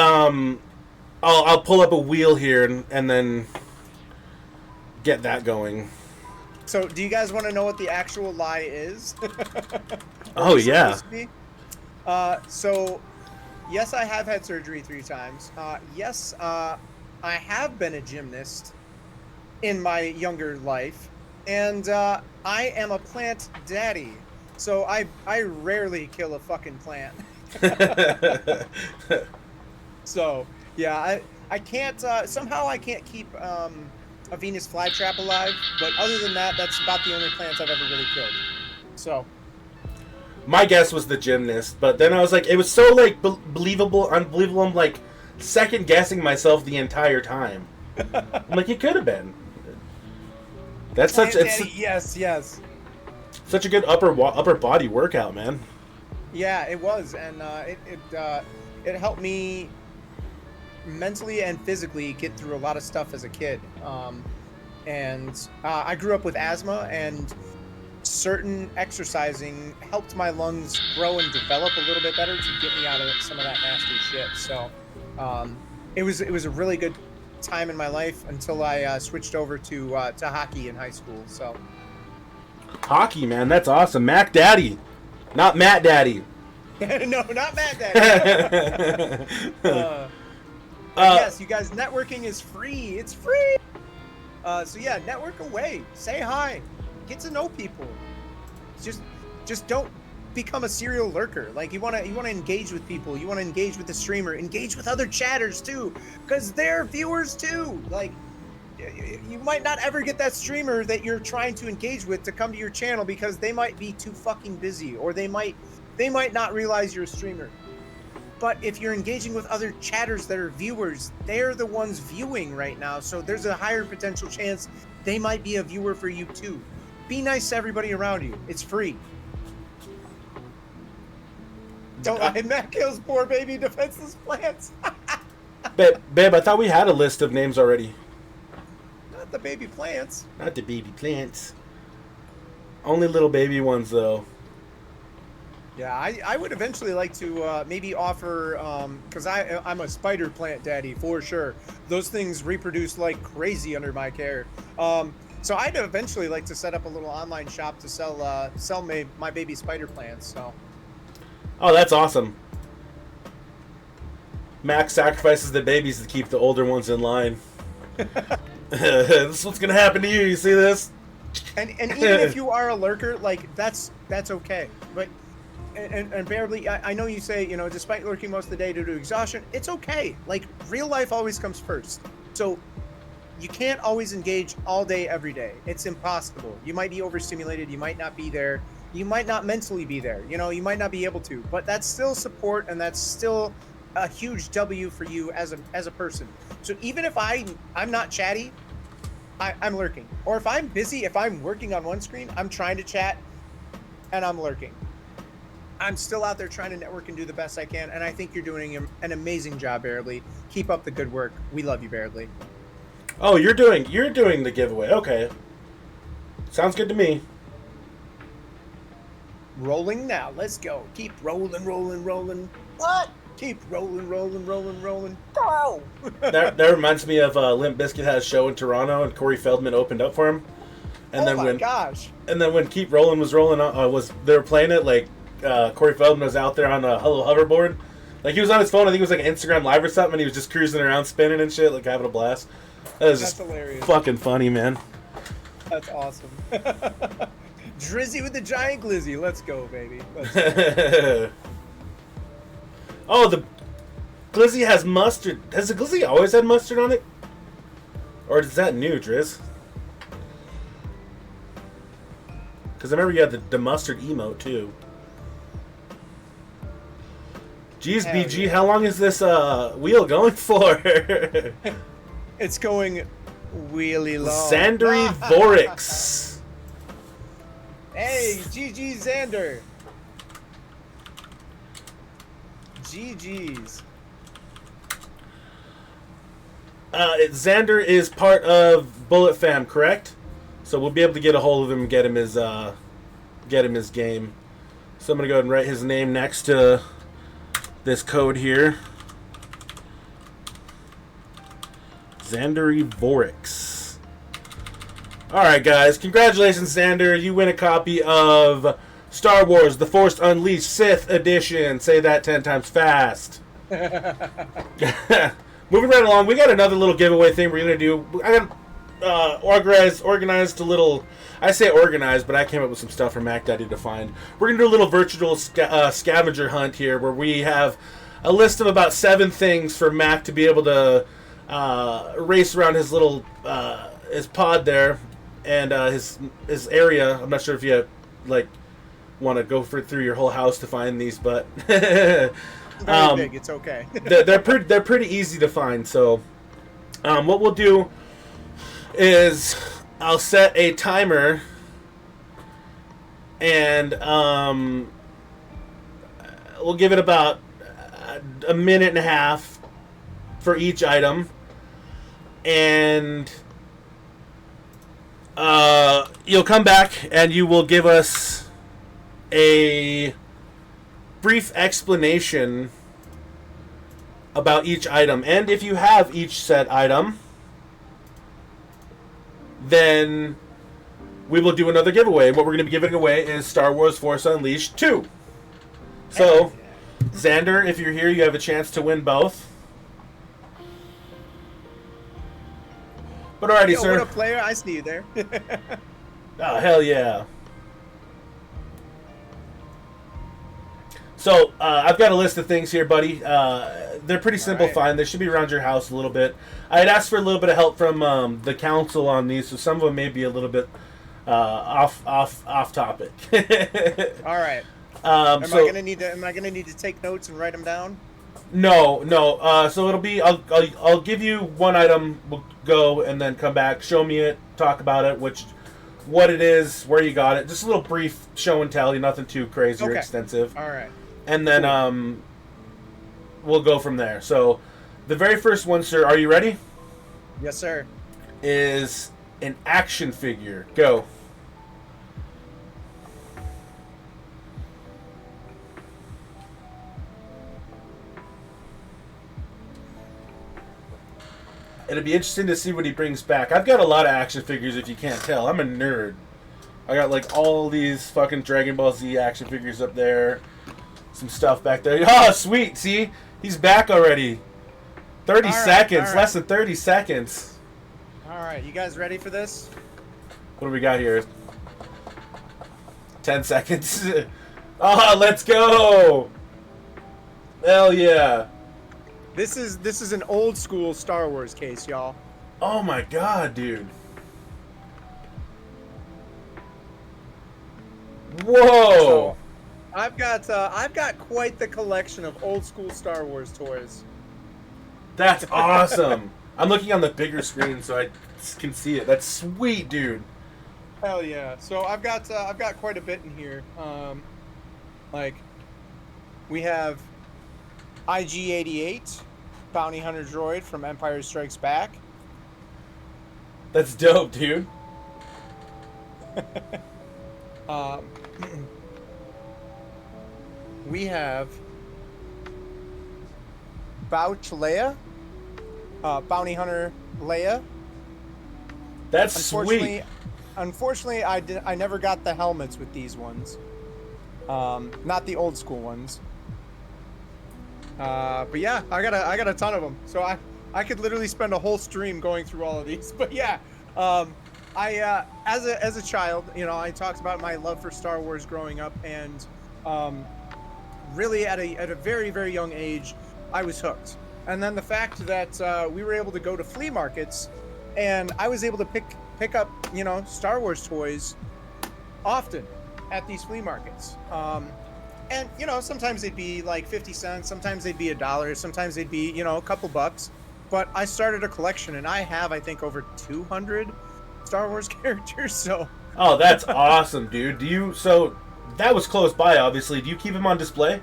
I'll pull up a wheel here and then get that going. So, do you guys want to know what the actual lie is? Oh yeah. So, yes, I have had surgery 3 times. Yes, I have been a gymnast in my younger life, and I am a plant daddy. So I rarely kill a fucking plant. So yeah, I can't somehow I can't keep a Venus flytrap alive, but other than that, that's about the only plants I've ever really killed. So my guess was the gymnast, but then I was like, it was so like unbelievable. I'm like second guessing myself the entire time. I'm like, it could have been. That's such yes. Such a good upper body workout, man. Yeah, it was, and it helped me mentally and physically get through a lot of stuff as a kid. And I grew up with asthma, and certain exercising helped my lungs grow and develop a little bit better to get me out of some of that nasty shit. So it was a really good time in my life until I switched over to hockey in high school. So hockey, man, that's awesome. MacDaddy, not MacDaddy. No, not MacDaddy. Yes, you guys, networking is free. It's free. So yeah, network away. Say hi. Get to know people. Just don't become a serial lurker. Like you want to engage with people. You want to engage with the streamer. Engage with other chatters too, because they're viewers too. Like you might not ever get that streamer that you're trying to engage with to come to your channel because they might be too fucking busy, or they might not realize you're a streamer. But if you're engaging with other chatters that are viewers, they're the ones viewing right now. So there's a higher potential chance they might be a viewer for you too. Be nice to everybody around you. It's free. Don't Matt kills poor baby defenseless plants. Babe, I thought we had a list of names already. Not the baby plants. Not the baby plants. Only little baby ones though. Yeah, I would eventually like to maybe offer, because I'm a spider plant daddy for sure. Those things reproduce like crazy under my care. So I'd eventually like to set up a little online shop to sell my baby spider plants. So. Oh, that's awesome. Max sacrifices the babies to keep the older ones in line. This is what's gonna happen to you. You see this? And even if you are a lurker, like that's okay. But and barely, I know you say, you know, despite lurking most of the day due to exhaustion, it's okay. Like real life always comes first. So you can't always engage all day every day. It's impossible. You might be overstimulated. You might not be there. You might not mentally be there. You know, you might not be able to. But that's still support, and that's still a huge W for you as a person. So even if I'm not chatty, I'm lurking. Or if I'm busy, if I'm working on one screen, I'm trying to chat and I'm lurking. I'm still out there trying to network and do the best I can, and I think you're doing an amazing job, Beardly. Keep up the good work. We love you, Beardly. Oh, you're doing the giveaway. Okay. Sounds good to me. Rolling now. Let's go. Keep rolling. What? Keep rolling. Go! that reminds me of Limp Bizkit had a show in Toronto, and Corey Feldman opened up for him. And gosh! And then when Keep Rolling was rolling, they were playing it, like Corey Feldman was out there on a little hoverboard, like he was on his phone. I think it was like an Instagram Live or something, and he was just cruising around, spinning and shit, like having a blast. That's just hilarious. Fucking funny, man. That's awesome. Drizzy with the giant glizzy. Let's go, baby. Let's go. Oh, the glizzy has mustard. Has the glizzy always had mustard on it? Or is that new, Driz? Because I remember you had the mustard emote, too. Jeez, Hell BG, yeah. how long is this wheel going for? It's going really long. Sandry Vorix. Hey, GG Xander. GG's. Xander is part of Bullet Fam, correct? So we'll be able to get a hold of him and get him his game. So I'm gonna go ahead and write his name next to this code here. Xander Vorix. Alright guys, congratulations Xander. You win a copy of Star Wars The Force Unleashed Sith Edition. Say that 10 times fast. Moving right along, we got another little giveaway thing we're going to do. I got organized a little... I say organized, but I came up with some stuff for MacDaddy to find. We're going to do a little virtual scavenger hunt here where we have a list of about 7 things for Mac to be able to race around his little his pod there and his area. I'm not sure if you like want to go through your whole house to find these, but Very big. It's okay. they're pretty easy to find. So what we'll do is I'll set a timer and we'll give it about a minute and a half for each item, and you'll come back and you will give us a brief explanation about each item. And if you have each set item, then we will do another giveaway. And what we're going to be giving away is Star Wars Force Unleashed 2. So, Xander, if you're here, you have a chance to win both. But alrighty, Yo, sir. what a player. I see you there. Oh, hell yeah. So, I've got a list of things here, buddy. They're pretty simple, right. fine. They should be around your house a little bit. I had asked for a little bit of help from the council on these, so some of them may be a little bit off topic. All right. Am I gonna need to take notes and write them down? No. So it'll be I'll give you one item. We'll go and then come back, show me it, talk about it, what it is, where you got it. Just a little brief show and tell. Nothing too crazy or extensive. All right. And then we'll go from there. So the very first one, sir, are you ready? Yes, sir. Is an action figure. Go. It'll be interesting to see what he brings back. I've got a lot of action figures, if you can't tell. I'm a nerd. I got like all these fucking Dragon Ball Z action figures up there. Some stuff back there. Oh, sweet. See? He's back already. 30 seconds. Less than 30 seconds. All right. You guys ready for this? What do we got here? 10 seconds. Oh, let's go. Hell yeah. This is an old school Star Wars case, y'all. Oh my god, dude. Whoa. So, I've got quite the collection of old school Star Wars toys. That's awesome. I'm looking on the bigger screen so I can see it. That's sweet, dude. Hell yeah. So I've got quite a bit in here. Like we have IG-88, Bounty Hunter droid from Empire Strikes Back. That's dope, dude. We have Bouch Leia, Bounty Hunter Leia. That's sweet. Unfortunately, I never got the helmets with these ones. Not the old school ones. But yeah, I got a ton of them. So I could literally spend a whole stream going through all of these. But yeah, as a child, you know, I talked about my love for Star Wars growing up, and really at a very, very young age, I was hooked. And then the fact that we were able to go to flea markets, and I was able to pick up, you know, Star Wars toys often at these flea markets. And, you know, sometimes they'd be like 50 cents, sometimes they'd be $1, sometimes they'd be, you know, a couple bucks. But I started a collection, and I have, I think, over 200 Star Wars characters. So Oh, that's awesome, dude. So that was close by, obviously. Do you keep them on display?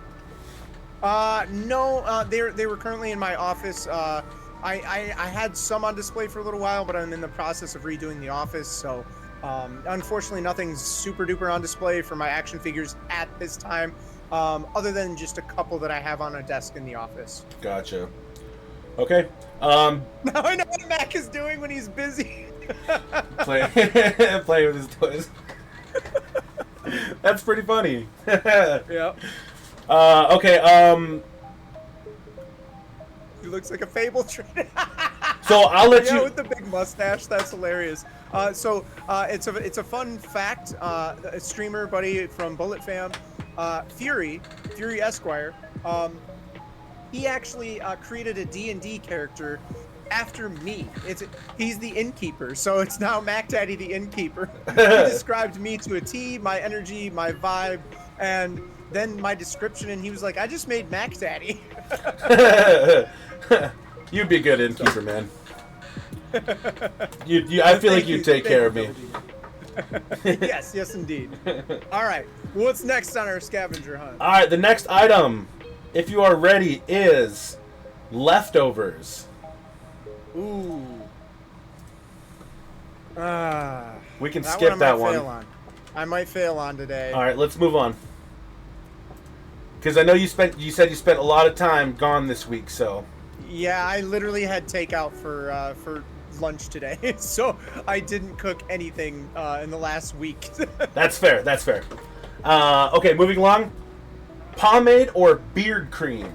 No, they were currently in my office. I had some on display for a little while, but I'm in the process of redoing the office, so unfortunately nothing's super duper on display for my action figures at this time, other than just a couple that I have on a desk in the office. Gotcha. Okay. Now I know what Mac is doing when he's busy. Playing with his toys. That's pretty funny. Yeah. Okay. He looks like a Fable trainer. So I'll let you. With the big mustache, that's hilarious. It's a fun fact. A streamer buddy from bulletfam, Fury Esquire. He actually created a D&D character after me. He's the innkeeper, so it's now MacDaddy the innkeeper. He described me to a T, my energy, my vibe, and then my description, and he was like, "I just made MacDaddy." You'd be a good innkeeper, man. I feel like you'd take care of me. Yes, indeed. All right, what's next on our scavenger hunt? All right, the next item, if you are ready, is leftovers. Ooh. We can That skip one that I might one. fail on. I might fail on today. All right, let's move on. Because I know you said you spent a lot of time gone this week, so. Yeah, I literally had takeout for lunch today, so I didn't cook anything in the last week. That's fair. Okay, moving along. Pomade or beard cream?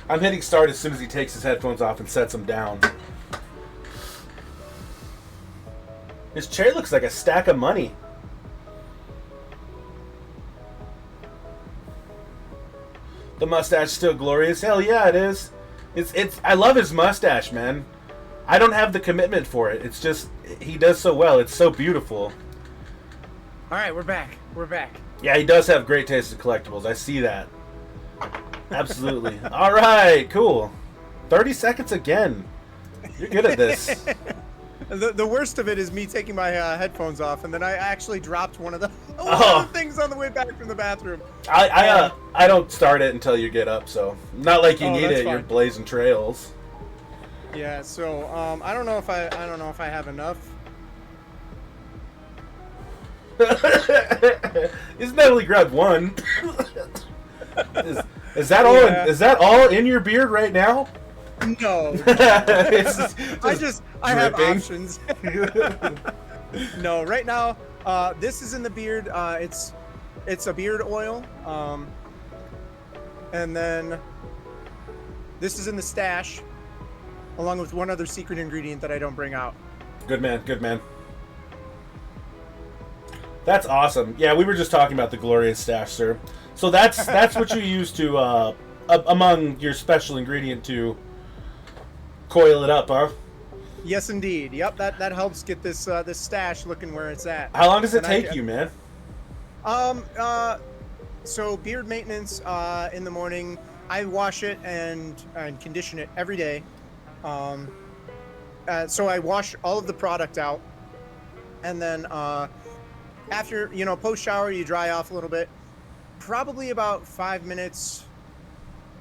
I'm hitting start as soon as he takes his headphones off and sets them down. His chair looks like a stack of money. The mustache still glorious. Hell yeah, it is. It's. I love his mustache, man. I don't have the commitment for it. It's just he does so well. It's so beautiful. All right, we're back. Yeah, he does have great taste in collectibles. I see that. Absolutely. All right, cool. 30 seconds again. You're good at this. The worst of it is me taking my headphones off, and then I actually dropped one of the things on the way back from the bathroom. I don't start it until you get up, so not like you need that's it. You're fine. blazing trails. Yeah, so I don't know if I have enough. Isn't that only grabbed one? Is that all? Yeah. Is that all in your beard right now? No. I have dripping. options. No, right now, this is in the beard. It's a beard oil. And then this is in the stash, along with one other secret ingredient that I don't bring out. Good man. That's awesome. Yeah, we were just talking about the glorious stash, sir. So that's what you use to among your special ingredient to coil it up, huh? Yes, indeed. Yep, that helps get this this stash looking where it's at. How long does it take you, man? So beard maintenance in the morning. I wash it and condition it every day. So I wash all of the product out, and then after post shower you dry off a little bit. Probably about 5 minutes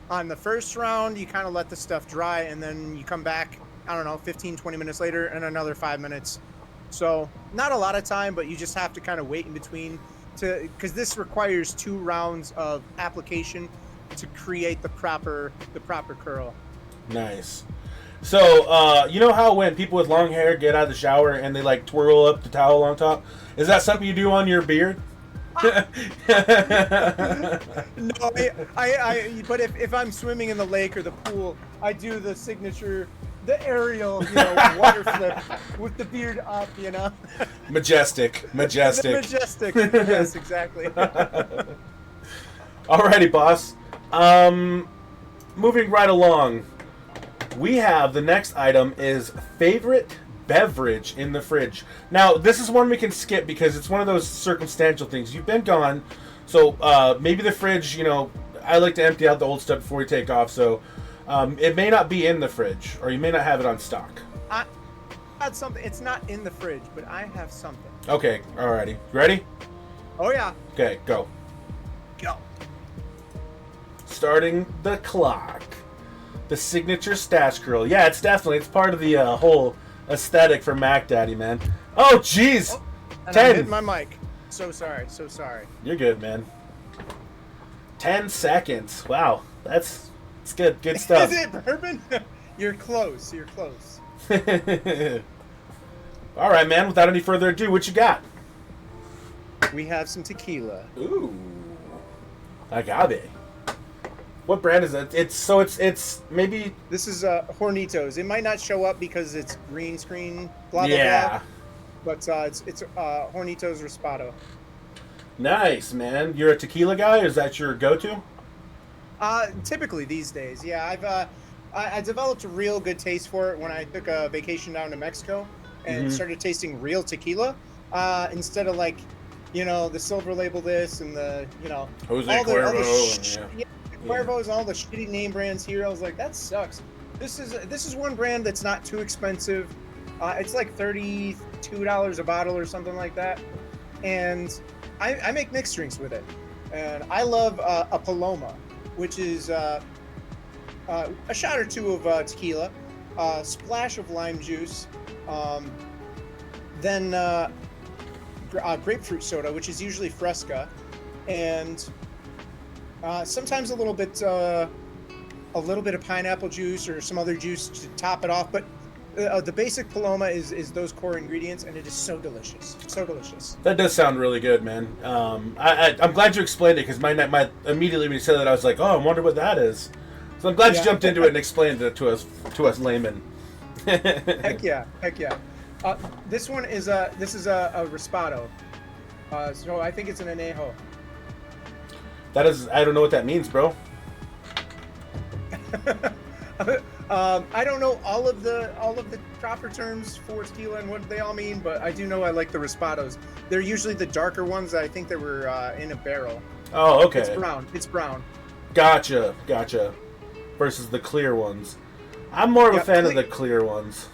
on the first round. You kind of let the stuff dry, and then you come back. I don't know, 15-20 minutes later, and another 5 minutes. So not a lot of time, but you just have to kind of wait in between because this requires 2 rounds of application to create the proper curl. Nice. So you know how when people with long hair get out of the shower and they like twirl up the towel on top? Is that something you do on your beard? No, but if I'm swimming in the lake or the pool, I do the signature, the aerial, water flip with the beard up, Majestic. Majestic. Yes, exactly. Alrighty, boss. Moving right along, we have the next item is favorite beverage in the fridge. Now, this is one we can skip because it's one of those circumstantial things. You've been gone, so maybe the fridge, I like to empty out the old stuff before we take off, so it may not be in the fridge, or you may not have it on stock. got something. It's not in the fridge, but I have something. Okay, alrighty. Ready? Oh yeah. Okay, go. Go. Starting the clock. The signature stash grill. Yeah, it's part of the whole aesthetic for MacDaddy, man. Oh, jeez. Oh, and 10. I hit my mic. So sorry. So sorry. You're good, man. 10 seconds. Wow, it's good. Good stuff. Is it bourbon? You're close. You're close. All right, man. Without any further ado, what you got? We have some tequila. Ooh, agave. What brand is it? It's maybe. This is Hornitos. It might not show up because it's green screen. Blah blah Yeah. blah. But it's Hornitos Raspado. Nice, man. You're a tequila guy? Is that your go-to? Typically these days, yeah. I developed a real good taste for it when I took a vacation down to Mexico and started tasting real tequila instead of like, the silver label this and the Jose all the Cuervo. Cuervos and all the shitty name brands here. I was like, that sucks. This is one brand that's not too expensive. It's like $32 a bottle or something like that, and I make mixed drinks with it, and I love a Paloma, which is a shot or two of tequila, a splash of lime juice, then grapefruit soda, which is usually Fresca, and sometimes a little bit of pineapple juice or some other juice to top it off. But the basic Paloma is those core ingredients, and it is so delicious. So delicious. That does sound really good, man. I'm glad you explained it because my immediately when you said that I was like, oh, I wonder what that is. So I'm glad you jumped into it and explained it to us laymen. Heck yeah. This one is a Raspado. So I think it's an anejo. That is, I don't know what that means, bro. I don't know all of the proper terms for tequila and what they all mean, but I do know I like the Raspados. They're usually the darker ones that I think they were in a barrel. Oh, okay. It's brown. Gotcha. Versus the clear ones. I'm more of a fan of the clear ones.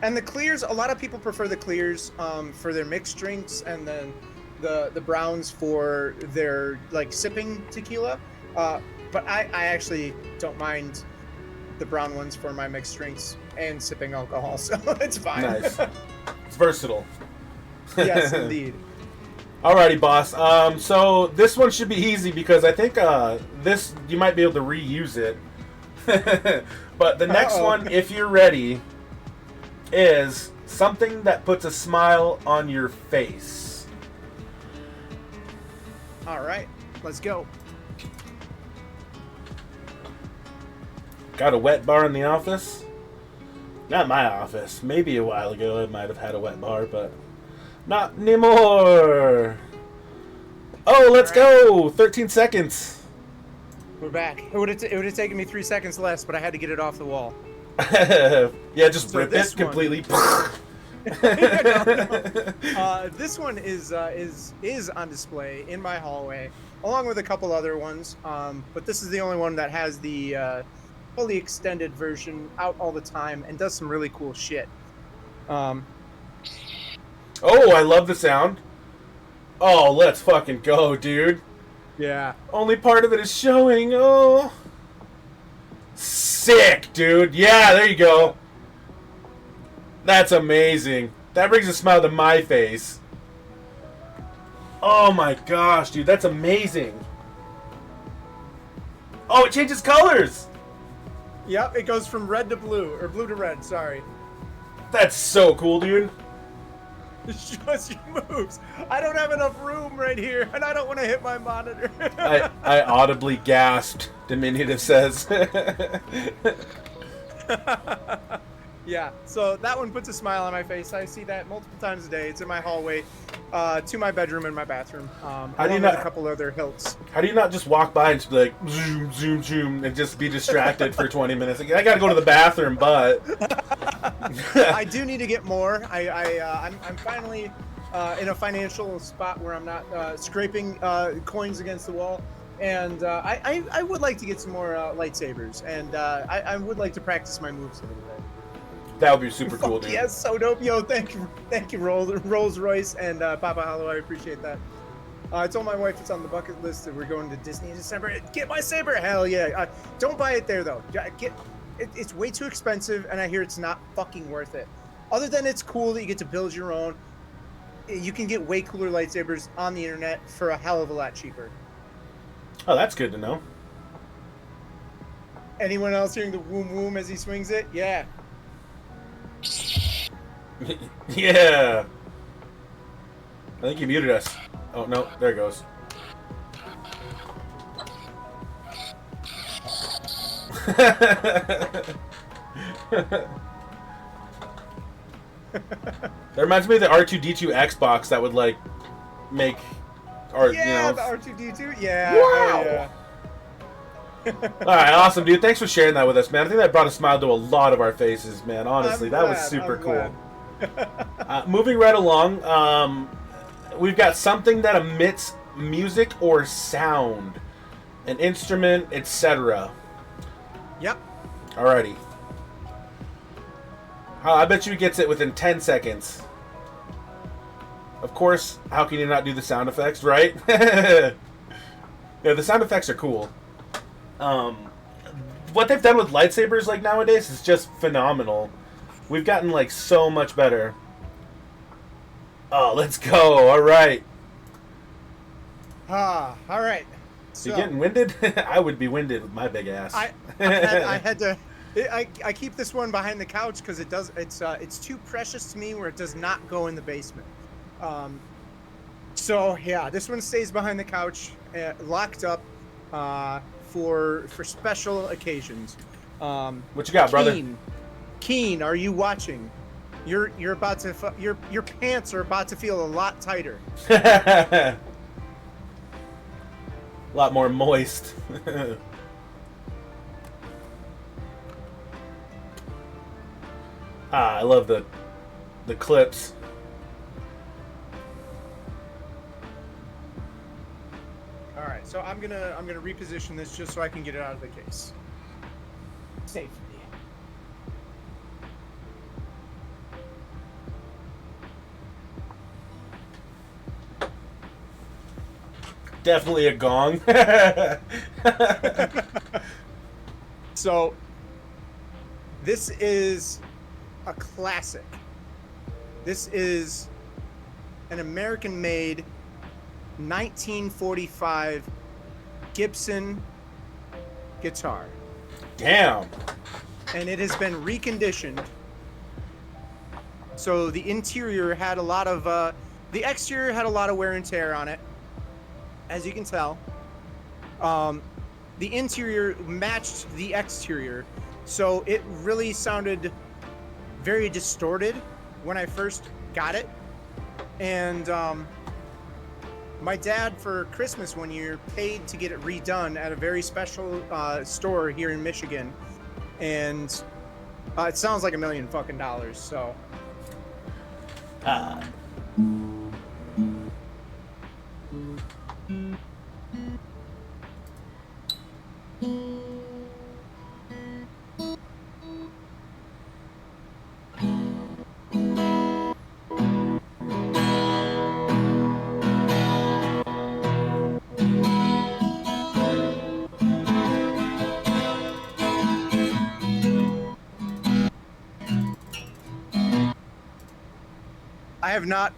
And the clears, a lot of people prefer the clears for their mixed drinks, and then the browns for their like sipping tequila. But I actually don't mind the brown ones for my mixed drinks and sipping alcohol, so it's fine. Nice. It's versatile. Yes, indeed. Alrighty, boss. So this one should be easy because I think this you might be able to reuse it. But the next one, if you're ready, is something that puts a smile on your face. All right, let's go. Got a wet bar in the office? Not my office. Maybe a while ago I might have had a wet bar, but not anymore. Oh, let's go! 13 seconds. We're back. It would have taken me 3 seconds less, but I had to get it off the wall. Yeah, just So rip this it completely. No. This one is on display in my hallway, along with a couple other ones. But this is the only one that has the fully extended version out all the time and does some really cool shit. Oh, I love the sound. Oh, let's fucking go, dude. Yeah. Only part of it is showing. Oh. Sick, dude. Yeah, there you go. That's amazing. That brings a smile to my face. Oh my gosh, dude. That's amazing. Oh, it changes colors. Yep, it goes from red to blue, or blue to red, sorry. That's so cool, dude. It shows you moves. I don't have enough room right here, and I don't want to hit my monitor. I audibly gasped, Diminutive says. Yeah, so that one puts a smile on my face. I see that multiple times a day. It's in my hallway, to my bedroom and my bathroom. How do you along not with a couple other hilts? How do you not just walk by and just be like zoom, zoom, zoom, and just be distracted for 20 minutes? Like, I gotta go to the bathroom, but I do need to get more. I'm finally in a financial spot where I'm not scraping coins against the wall, and I would like to get some more lightsabers, and I would like to practice my moves a little bit. That would be super cool, Fuck dude. yeah, so dope. Yo, thank you, Rolls Royce and Papa Hollow. I appreciate that. I told my wife it's on the bucket list that we're going to Disney in December. Get my saber. Hell yeah. Don't buy it there though. It's way too expensive, and I hear it's not fucking worth it. Other than it's cool that you get to build your own. You can get way cooler lightsabers on the internet for a hell of a lot cheaper. Oh, that's good to know. Anyone else hearing the woom woom as he swings it? Yeah. Yeah. I think you muted us. Oh, no. There it goes. That reminds me of the R2-D2 Xbox that would, like, make... Or, Yeah, you know... the R2-D2? Yeah. Wow. Yeah. Alright, awesome, dude. Thanks for sharing that with us, man. I think that brought a smile to a lot of our faces, man. Honestly, that was super cool. Moving right along, we've got something that emits music or sound, an instrument, etc. Yep. Alrighty. I bet you he gets it within 10 seconds. Of course, how can you not do the sound effects, right? Yeah, the sound effects are cool. What they've done with lightsabers like nowadays is just phenomenal. We've gotten like so much better. Oh, let's go. All right. All right. So, You getting winded? I would be winded with my big ass. I had to. I keep this one behind the couch because it's too precious to me where it does not go in the basement. So yeah, this one stays behind the couch, locked up, for special occasions. What you got, brother? Keen, are you watching? You're about to your pants are about to feel a lot tighter. A lot more moist. I love the clips. All right, so I'm gonna reposition this just so I can get it out of the case safely. Definitely a gong. So this is a classic. This is an American-made 1945 Gibson guitar. Damn. And it has been reconditioned. So the interior had a lot of the exterior had a lot of wear and tear on it, as you can tell. The interior matched the exterior, so it really sounded very distorted when I first got it. And my dad, for Christmas one year, paid to get it redone at a very special store here in Michigan, and it sounds like $1 million fucking dollars. So. I have not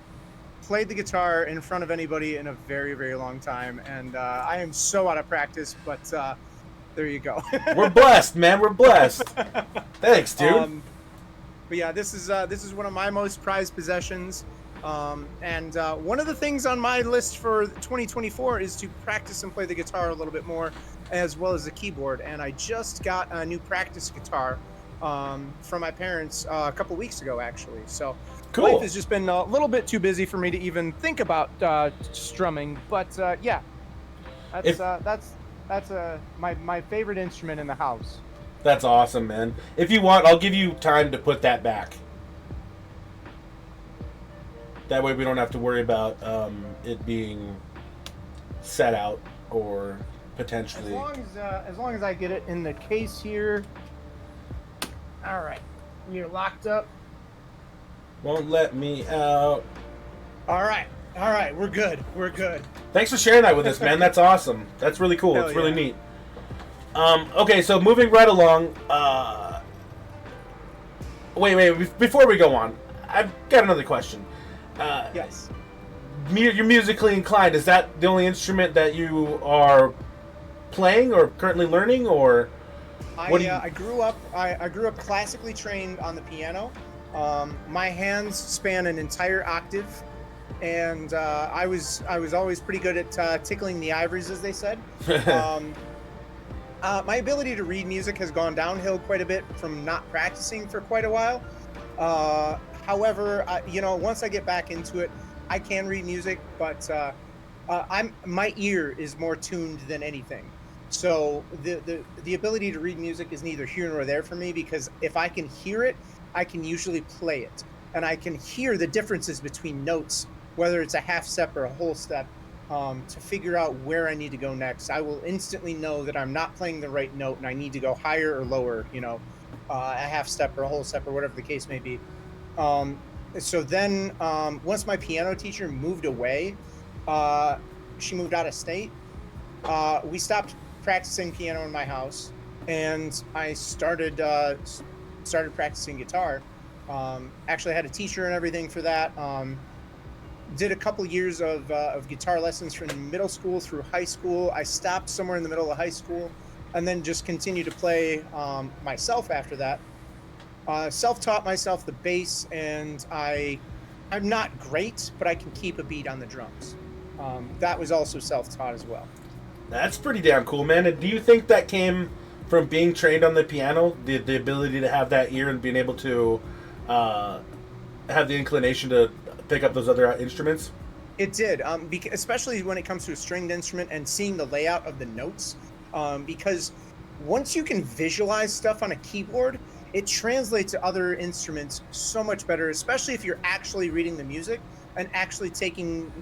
played the guitar in front of anybody in a very, very long time, and I am so out of practice, but there you go. We're blessed, man. We're blessed. Thanks, dude. But yeah, this is one of my most prized possessions, and one of the things on my list for 2024 is to practice and play the guitar a little bit more, as well as the keyboard. And I just got a new practice guitar from my parents a couple weeks ago, actually. So Cool. life has just been a little bit too busy for me to even think about strumming. But yeah, that's my favorite instrument in the house. That's awesome, man. If you want, I'll give you time to put that back. That way we don't have to worry about it being set out or potentially... As long as I get it in the case here. All right. You're locked up. Won't let me out. All right, we're good. We're good. Thanks for sharing that with us, man. That's awesome. That's really cool. Hell It's really yeah. neat. Okay, so moving right along. Wait. Before we go on, I've got another question. Yes. You're musically inclined. Is that the only instrument that you are playing or currently learning, or what do you... I grew up classically trained on the piano. My hands span an entire octave, and I was always pretty good at tickling the ivories, as they said. My ability to read music has gone downhill quite a bit from not practicing for quite a while. However, once I get back into it, I can read music, but my ear is more tuned than anything. So the ability to read music is neither here nor there for me, because if I can hear it, I can usually play it, and I can hear the differences between notes, whether it's a half step or a whole step, to figure out where I need to go next. I will instantly know that I'm not playing the right note and I need to go higher or lower, a half step or a whole step or whatever the case may be. So then once my piano teacher moved away, she moved out of state, we stopped practicing piano in my house, and I started practicing guitar. Actually, I had a teacher and everything for that. Did a couple years of guitar lessons from middle school through high school. I stopped somewhere in the middle of high school, and then just continued to play myself after that. Self-taught myself the bass, and I'm not great, but I can keep a beat on the drums. That was also self-taught as well. That's pretty damn cool, man. And do you think that came from being trained on the piano, the ability to have that ear and being able to have the inclination to pick up those other instruments? It did, especially when it comes to a stringed instrument and seeing the layout of the notes, because once you can visualize stuff on a keyboard, it translates to other instruments so much better, especially if you're actually reading the music and actually taking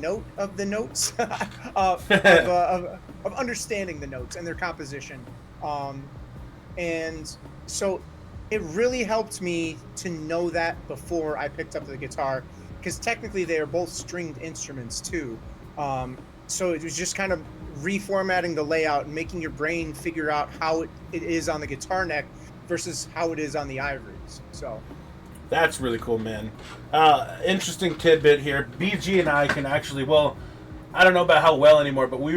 note of the notes, of understanding the notes and their composition. And so it really helped me to know that before I picked up the guitar, because technically they are both stringed instruments too. So it was just kind of reformatting the layout and making your brain figure out how it is on the guitar neck versus how it is on the ivories. So that's really cool, man. Interesting tidbit here. BG and I can actually, well, I don't know about how well anymore, but we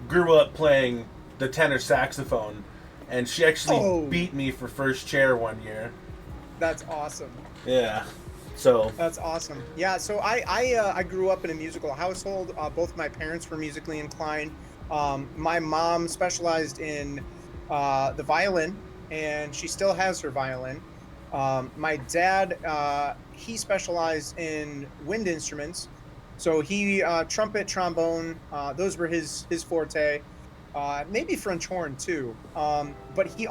grew up playing the tenor saxophone, and she actually beat me for first chair one year. That's awesome. Yeah. So that's awesome. Yeah. So I grew up in a musical household. Both my parents were musically inclined. My mom specialized in the violin, and she still has her violin. My dad, he specialized in wind instruments. So he trumpet, trombone, those were his forte. Maybe French horn too. But he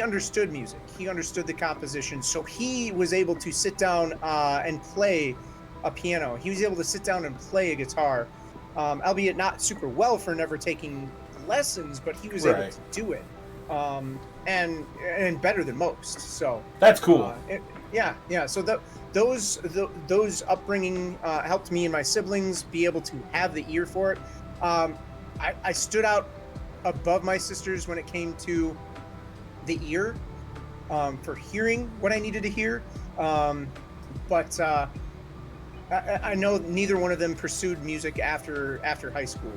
understood music. He understood the composition. So he was able to sit down and play a piano. He was able to sit down and play a guitar, albeit not super well for never taking lessons, but he was able to do it. And better than most. So that's cool. Yeah. So those upbringing helped me and my siblings be able to have the ear for it. I stood out above my sisters when it came to the ear, for hearing what I needed to hear. But I know neither one of them pursued music after high school.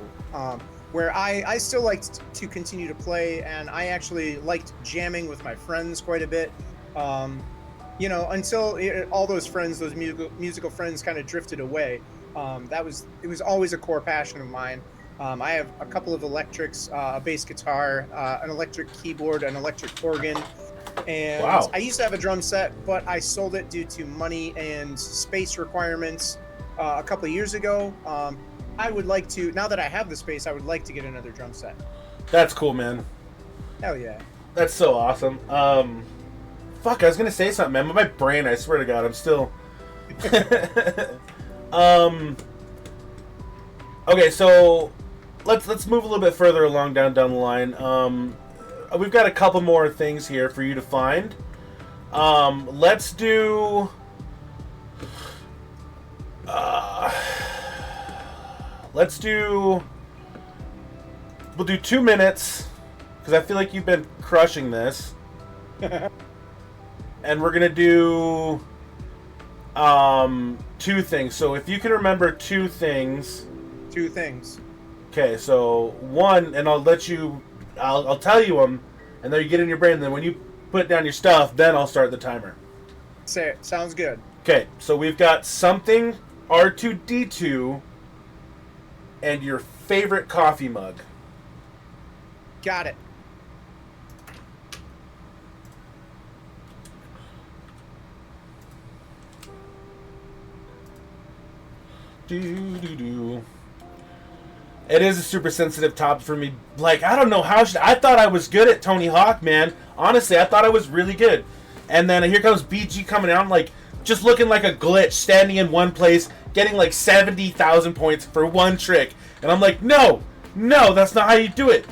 Where I still liked to continue to play, and I actually liked jamming with my friends quite a bit. Until all those friends, those musical friends, kind of drifted away. It was always a core passion of mine. I have a couple of electrics, a bass guitar, an electric keyboard, an electric organ, and wow. I used to have a drum set, but I sold it due to money and space requirements a couple of years ago. I would like to, now that I have the space, I would like to get another drum set. That's cool, man. Hell yeah. That's so awesome. Fuck, I was gonna say something, man, but my brain, I swear to God, I'm still... Okay, so let's move a little bit further along down the line. we've got a couple more things here for you to find. Let's do. Let's do. We'll do 2 minutes because I feel like you've been crushing this, and we're gonna do 2 things. So if you can remember 2 things. 2 things. Okay, so 1, and I'll let you. I'll tell you them, and then you get in your brain. And then when you put down your stuff, then I'll start the timer. Say it. Sounds good. Okay, so we've got something R2D2 and your favorite coffee mug. Got it. Do. It is a super sensitive topic for me. Like, I don't know how I thought I was good at Tony Hawk, man. Honestly, I thought I was really good. And then here comes BG coming out, like, just looking like a glitch, standing in one place, getting like 70,000 points for one trick. And I'm like, no, that's not how you do it.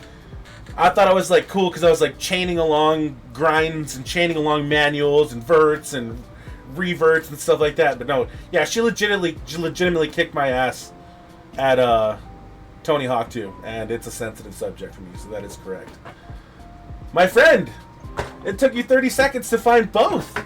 I thought I was like cool because I was like chaining along grinds and chaining along manuals and verts and reverts and stuff like that. But no, yeah, she legitimately kicked my ass at Tony Hawk 2, and it's a sensitive subject for me, so that is correct. My friend, it took you 30 seconds to find both.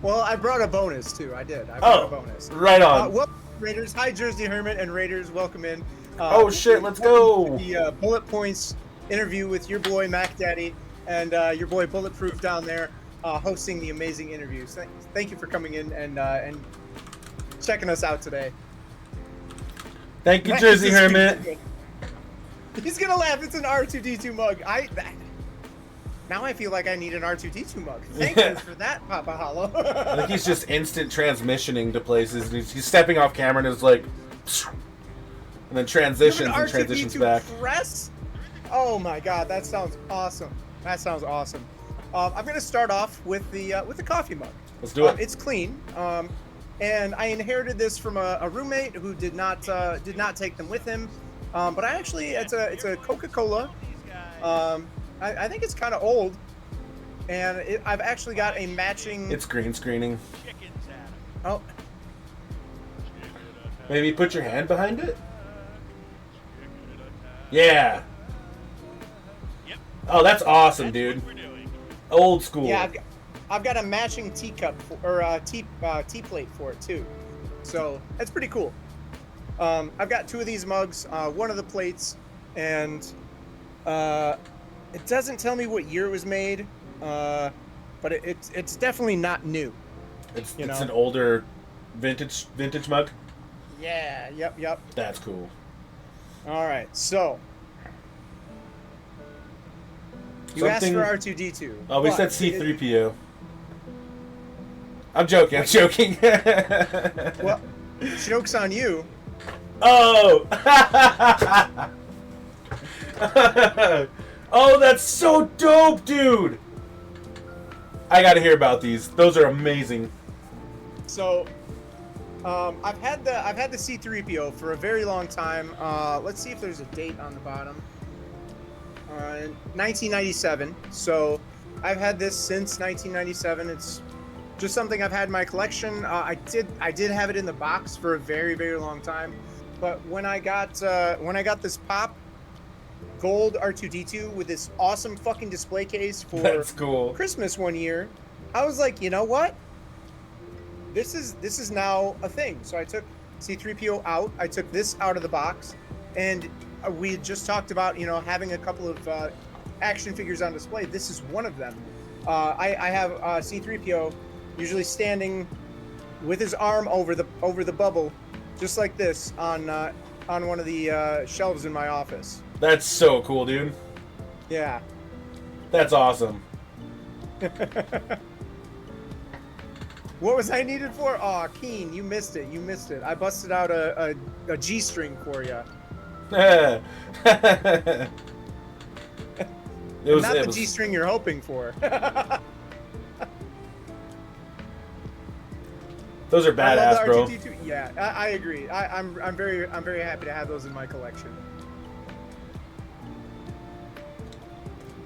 Well, I brought a bonus too. I did. I brought a bonus. Right on. Well, Raiders, hi Jersey Hermit and Raiders, welcome in. Oh shit, let's go. The Bullet Points interview with your boy MacDaddy and your boy Bulletproof down there, hosting the amazing interviews. Thank you for coming in and checking us out today. Thank you, Jersey Hermit. He's gonna laugh. It's an R2D2 mug. Now I feel like I need an R2D2 mug. Thank you for that, Papa Hollow. I think he's just instant transmissioning to places. And he's stepping off camera and is like, and then transitions and transitions back. Press? Oh my god, that sounds awesome. That sounds awesome. I'm gonna start off with the coffee mug. Let's do it. It's clean, and I inherited this from a roommate who did not take them with him. But I actually, it's a Coca-Cola. I think it's kind of old, and I've actually got a matching. It's green screening. Oh. Maybe put your hand behind it? Yeah. Oh, that's awesome, dude. Old school. Yeah, I've got a matching teacup or tea plate for it too, so that's pretty cool. I've got 2 of these mugs, one of the plates, and it doesn't tell me what year it was made, but it's definitely not new. It's an older vintage mug. Yeah. Yep. That's cool. All right, so you asked for R2D2. Oh, we said C3PO. I'm joking. Well, joke's on you. Oh! Oh, that's so dope, dude! I gotta hear about these. Those are amazing. So, I've had the C3PO for a very long time. Let's see if there's a date on the bottom. 1997. So, I've had this since 1997. It's just something I've had in my collection. I did have it in the box for a very, very long time. But when I got this pop gold R2D2 with this awesome fucking display case for That's cool. Christmas one year, I was like, you know what? This is now a thing. So I took C3PO out. I took this out of the box, and we had just talked about having a couple of action figures on display. This is one of them. I have C3PO usually standing with his arm over the bubble, just like this on one of the shelves in my office. That's so cool, dude. Yeah. That's awesome. What was I needed for? Aw, Keen, you missed it. I busted out a G-string for you. It was Not the G-string you're hoping for. Those are badass, bro. Yeah, I agree. I'm very happy to have those in my collection.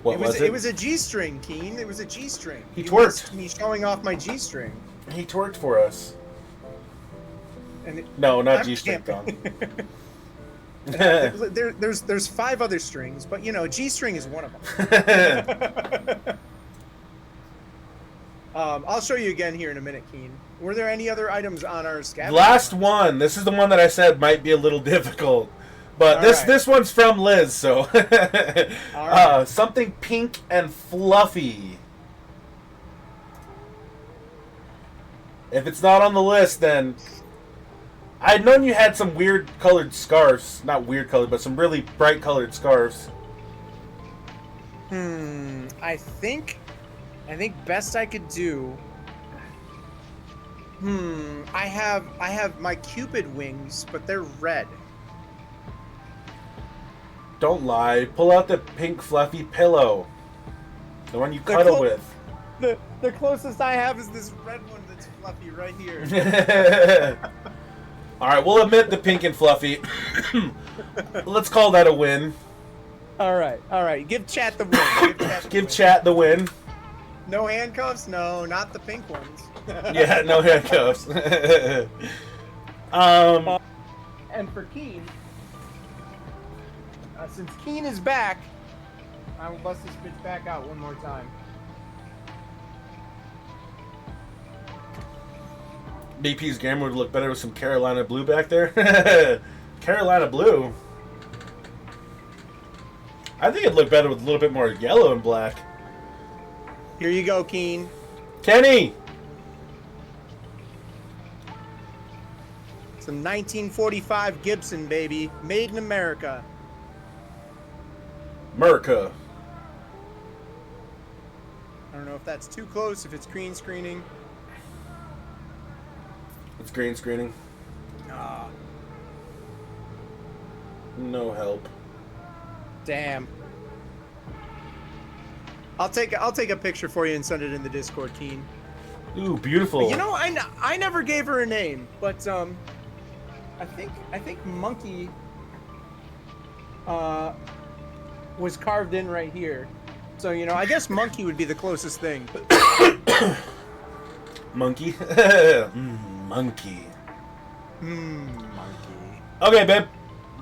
What was it? It was a G-string, Keen. It was a G-string. He You twerked. missed me showing off my G-string. He twerked for us. And it, No, not I'm G-string, Tom. camping. There's 5 other strings, but you know, G-string is one of them. I'll show you again here in a minute, Keen. Were there any other items on our scavenger? Last one. This is the one that I said might be a little difficult. But this one's from Liz, so right. Something pink and fluffy. If it's not on the list, then I'd known you had some weird colored scarves. Not weird colored, but some really bright colored scarves. I think best I could do. I have my Cupid wings, but they're red. Don't lie. Pull out the pink fluffy pillow. The one you cuddle with. The closest I have is this red one that's fluffy right here. Alright, we'll admit the pink and fluffy. Let's call that a win. All right. Give chat the win. Give chat the win. No handcuffs? No, not the pink ones. Yeah, no handcuffs. And for Keen, since Keen is back, I will bust this bitch back out one more time. BP's game would look better with some Carolina blue back there. Carolina blue. I think it'd look better with a little bit more yellow and black. Here you go, Keen. Kenny! Some 1945 Gibson, baby. Made in America. America. I don't know if that's too close, if it's green screening. It's green screening. Ah, No help. damn. I'll take a picture for you and send it in the Discord, Keen. Ooh, beautiful. You know, I never gave her a name, but I think Monkey was carved in right here. So, you know, I guess Monkey would be the closest thing. Monkey? Monkey. Monkey. Okay, babe.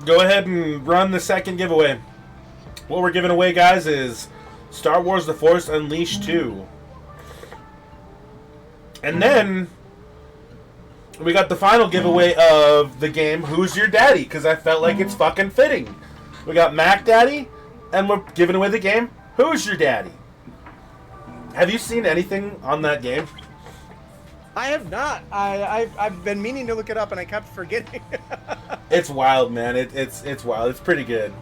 Go ahead and run the second giveaway. What we're giving away, guys, is Star Wars The Force Unleashed 2. And then we got the final giveaway of the game Who's Your Daddy? Because I felt like it's fucking fitting. We got MacDaddy, and we're giving away the game Who's Your Daddy? Have you seen anything on that game? I have not. I've been meaning to look it up and I kept forgetting. It's wild, man. It's wild. It's pretty good.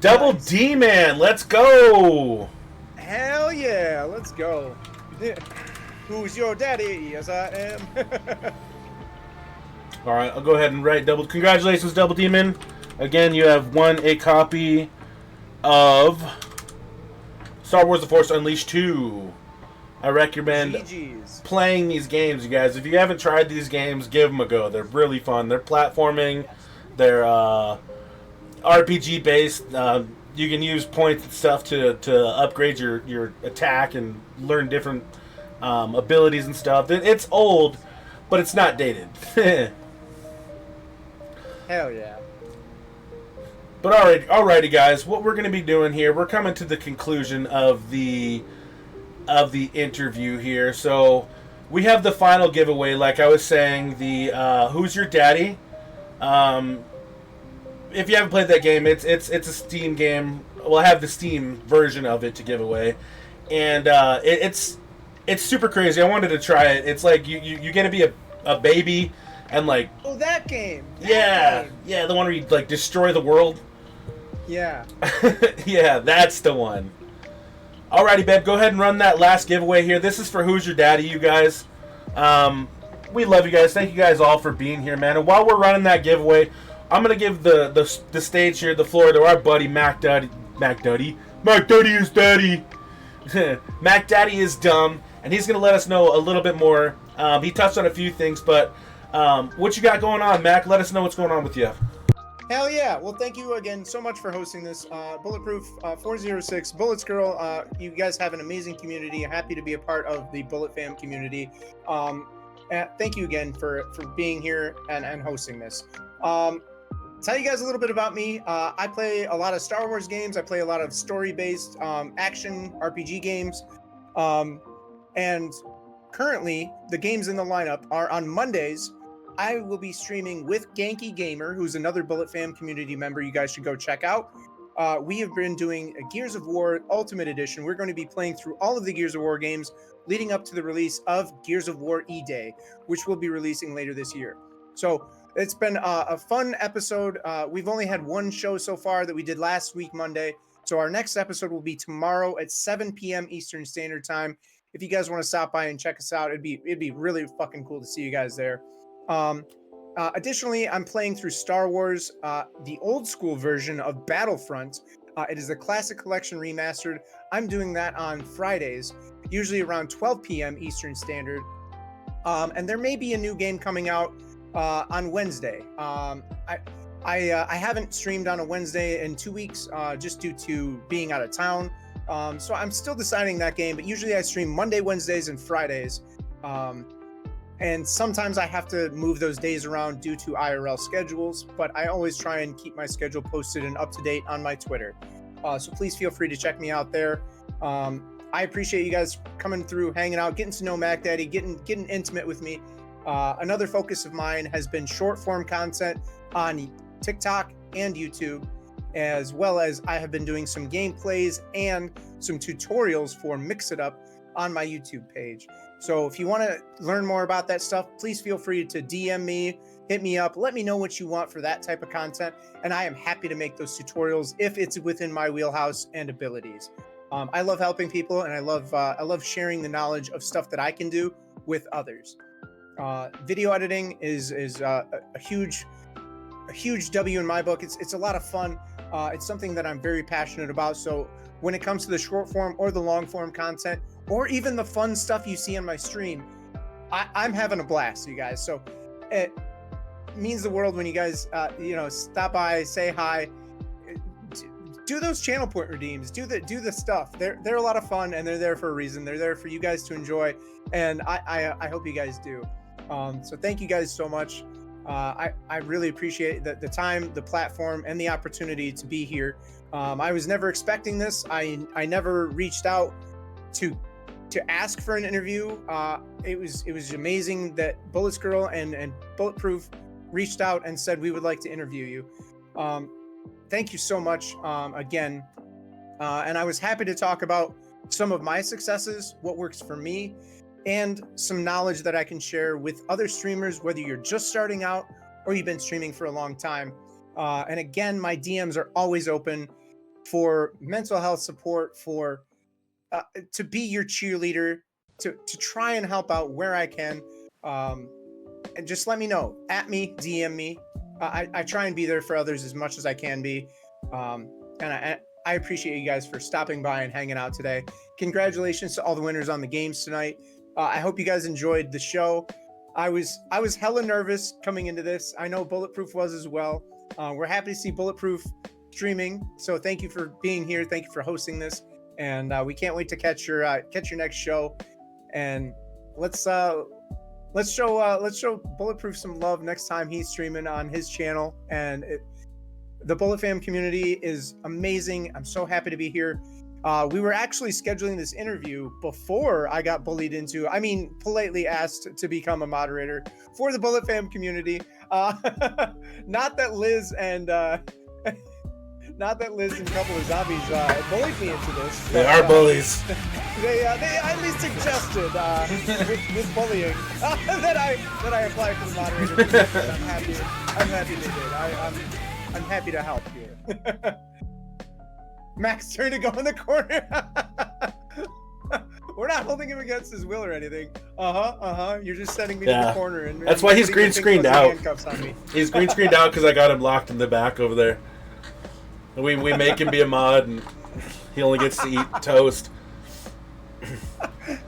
Double D, man. Let's go. Hell yeah, let's go. Who's your daddy? Yes, I am. All right, I'll go ahead and write double. Congratulations, Double Demon. Again, you have won a copy of Star Wars: The Force Unleashed 2. I recommend GG's. playing these games, you guys. If you haven't tried these games, give them a go. They're really fun. They're platforming. They're RPG based. You can use points and stuff to upgrade your attack and learn different abilities and stuff. It's old, but it's not dated. Hell yeah. But alrighty, guys. What we're going to be doing here, we're coming to the conclusion of the interview here. So we have the final giveaway. Like I was saying, the Who's Your Daddy? If you haven't played that game, it's a Steam game. We'll have the Steam version of it to give away, and it's super crazy. I wanted to try it. It's like you get to be a baby and like that game. Yeah, the one where you like destroy the world. Yeah. Yeah, that's the one. Alrighty, babe, go ahead and run that last giveaway here. This is for Who's Your Daddy, you guys. We love you guys. Thank you guys all for being here, man. And while we're running that giveaway, I'm gonna give the stage here, the floor, to our buddy MacDaddy. MacDaddy is daddy. MacDaddy is dumb, and he's gonna let us know a little bit more. He touched on a few things, but what you got going on, Mac? Let us know what's going on with you. Hell yeah. Well, thank you again so much for hosting this. Bulletproof 406, Bullets Girl, you guys have an amazing community. Happy to be a part of the Bullet Fam community. Thank you again for being here and hosting this. Tell you guys a little bit about me. I play a lot of Star Wars games. I play a lot of story-based action RPG games. And currently, the games in the lineup are on Mondays. I will be streaming with Genki Gamer, who's another Bullet Fam community member you guys should go check out. We have been doing a Gears of War Ultimate Edition. We're going to be playing through all of the Gears of War games leading up to the release of Gears of War E-Day, which we'll be releasing later this year. So it's been a fun episode. We've only had one show so far that we did last week, Monday. So our next episode will be tomorrow at 7 p.m. Eastern Standard Time. If you guys want to stop by and check us out, it'd be really fucking cool to see you guys there. Additionally, I'm playing through Star Wars, the old school version of Battlefront. It is a classic collection remastered. I'm doing that on Fridays, usually around 12 p.m. Eastern Standard. And there may be a new game coming out on Wednesday. I haven't streamed on a Wednesday in 2 weeks, just due to being out of town. So I'm still deciding that game, but usually I stream Monday, Wednesdays, and Fridays. And sometimes I have to move those days around due to IRL schedules, but I always try and keep my schedule posted and up to date on my Twitter. So please feel free to check me out there. I appreciate you guys coming through, hanging out, getting to know MacDaddy, getting intimate with me. Another focus of mine has been short form content on TikTok and YouTube, as well as I have been doing some gameplays and some tutorials for Mix It Up on my YouTube page. So if you want to learn more about that stuff, please feel free to DM me, hit me up, let me know what you want for that type of content, and I am happy to make those tutorials if it's within my wheelhouse and abilities. I love helping people, and I love sharing the knowledge of stuff that I can do with others. Video editing is a huge W in my book. It's a lot of fun. It's something that I'm very passionate about. So when it comes to the short form or the long form content, or even the fun stuff you see on my stream, I'm having a blast, you guys. So it means the world when you guys, stop by, say hi, do those channel point redeems, do the stuff. They're a lot of fun, and they're there for a reason. They're there for you guys to enjoy, and I hope you guys do. So thank you guys so much. I really appreciate the time, the platform, and the opportunity to be here. I was never expecting this. I never reached out to ask for an interview. It was amazing that Bullets Girl and Bulletproof reached out and said we would like to interview you. Thank you so much again. And I was happy to talk about some of my successes, what works for me, and some knowledge that I can share with other streamers, whether you're just starting out or you've been streaming for a long time. And again, my DMs are always open for mental health support, for to be your cheerleader, to try and help out where I can. And just let me know, at me, DM me. I try and be there for others as much as I can be. And I appreciate you guys for stopping by and hanging out today. Congratulations to all the winners on the games tonight. I hope you guys enjoyed the show. I was hella nervous coming into this. I know Bulletproof was as well. We're happy to see Bulletproof streaming. So thank you for being here. Thank you for hosting this. And we can't wait to catch your next show. And let's show Bulletproof some love next time he's streaming on his channel. And the Bullet Fam community is amazing. I'm so happy to be here. We were actually scheduling this interview before I got politely asked to become a moderator for the Bullet Fam community. Not that Liz and Couple of Zombies bullied me into this. They are bullies. They at least suggested with bullying that I apply for the moderator position. I'm happy they did. I'm happy to help here. Max turned to go in the corner. We're not holding him against his will or anything. You're just sending me to the corner. And that's why he's green screened out. He's green screened out because I got him locked in the back over there. We make him be a mod, and he only gets to eat toast.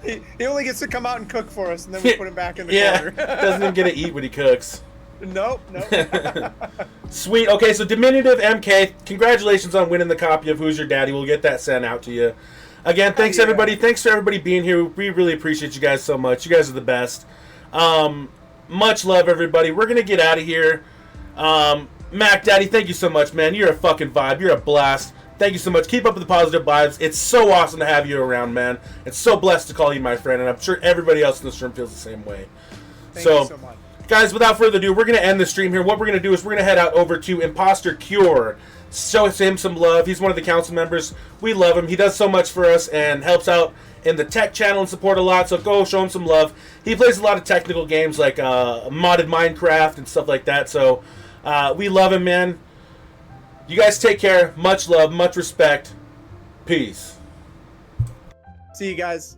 He only gets to come out and cook for us, and then we put him back in the corner. Doesn't even get to eat when he cooks. Nope. Sweet. Okay, so diminutive MK, congratulations on winning the copy of Who's Your Daddy. We'll get that sent out to you. Again, thanks everybody. Thanks for everybody being here. We really appreciate you guys so much. You guys are the best. Much love, everybody. We're gonna get out of here. Mac Daddy, thank you so much, man. You're a fucking vibe. You're a blast. Thank you so much. Keep up with the positive vibes. It's so awesome to have you around, man. It's so blessed to call you my friend, and I'm sure everybody else in this room feels the same way. Thank you so much. Guys, without further ado, we're going to end the stream here. What we're going to do is we're going to head out over to Imposter Cure. Show him some love. He's one of the council members. We love him. He does so much for us and helps out in the tech channel and support a lot, so go show him some love. He plays a lot of technical games like modded Minecraft and stuff like that, so we love him, man. You guys take care. Much love, much respect. Peace. See you guys.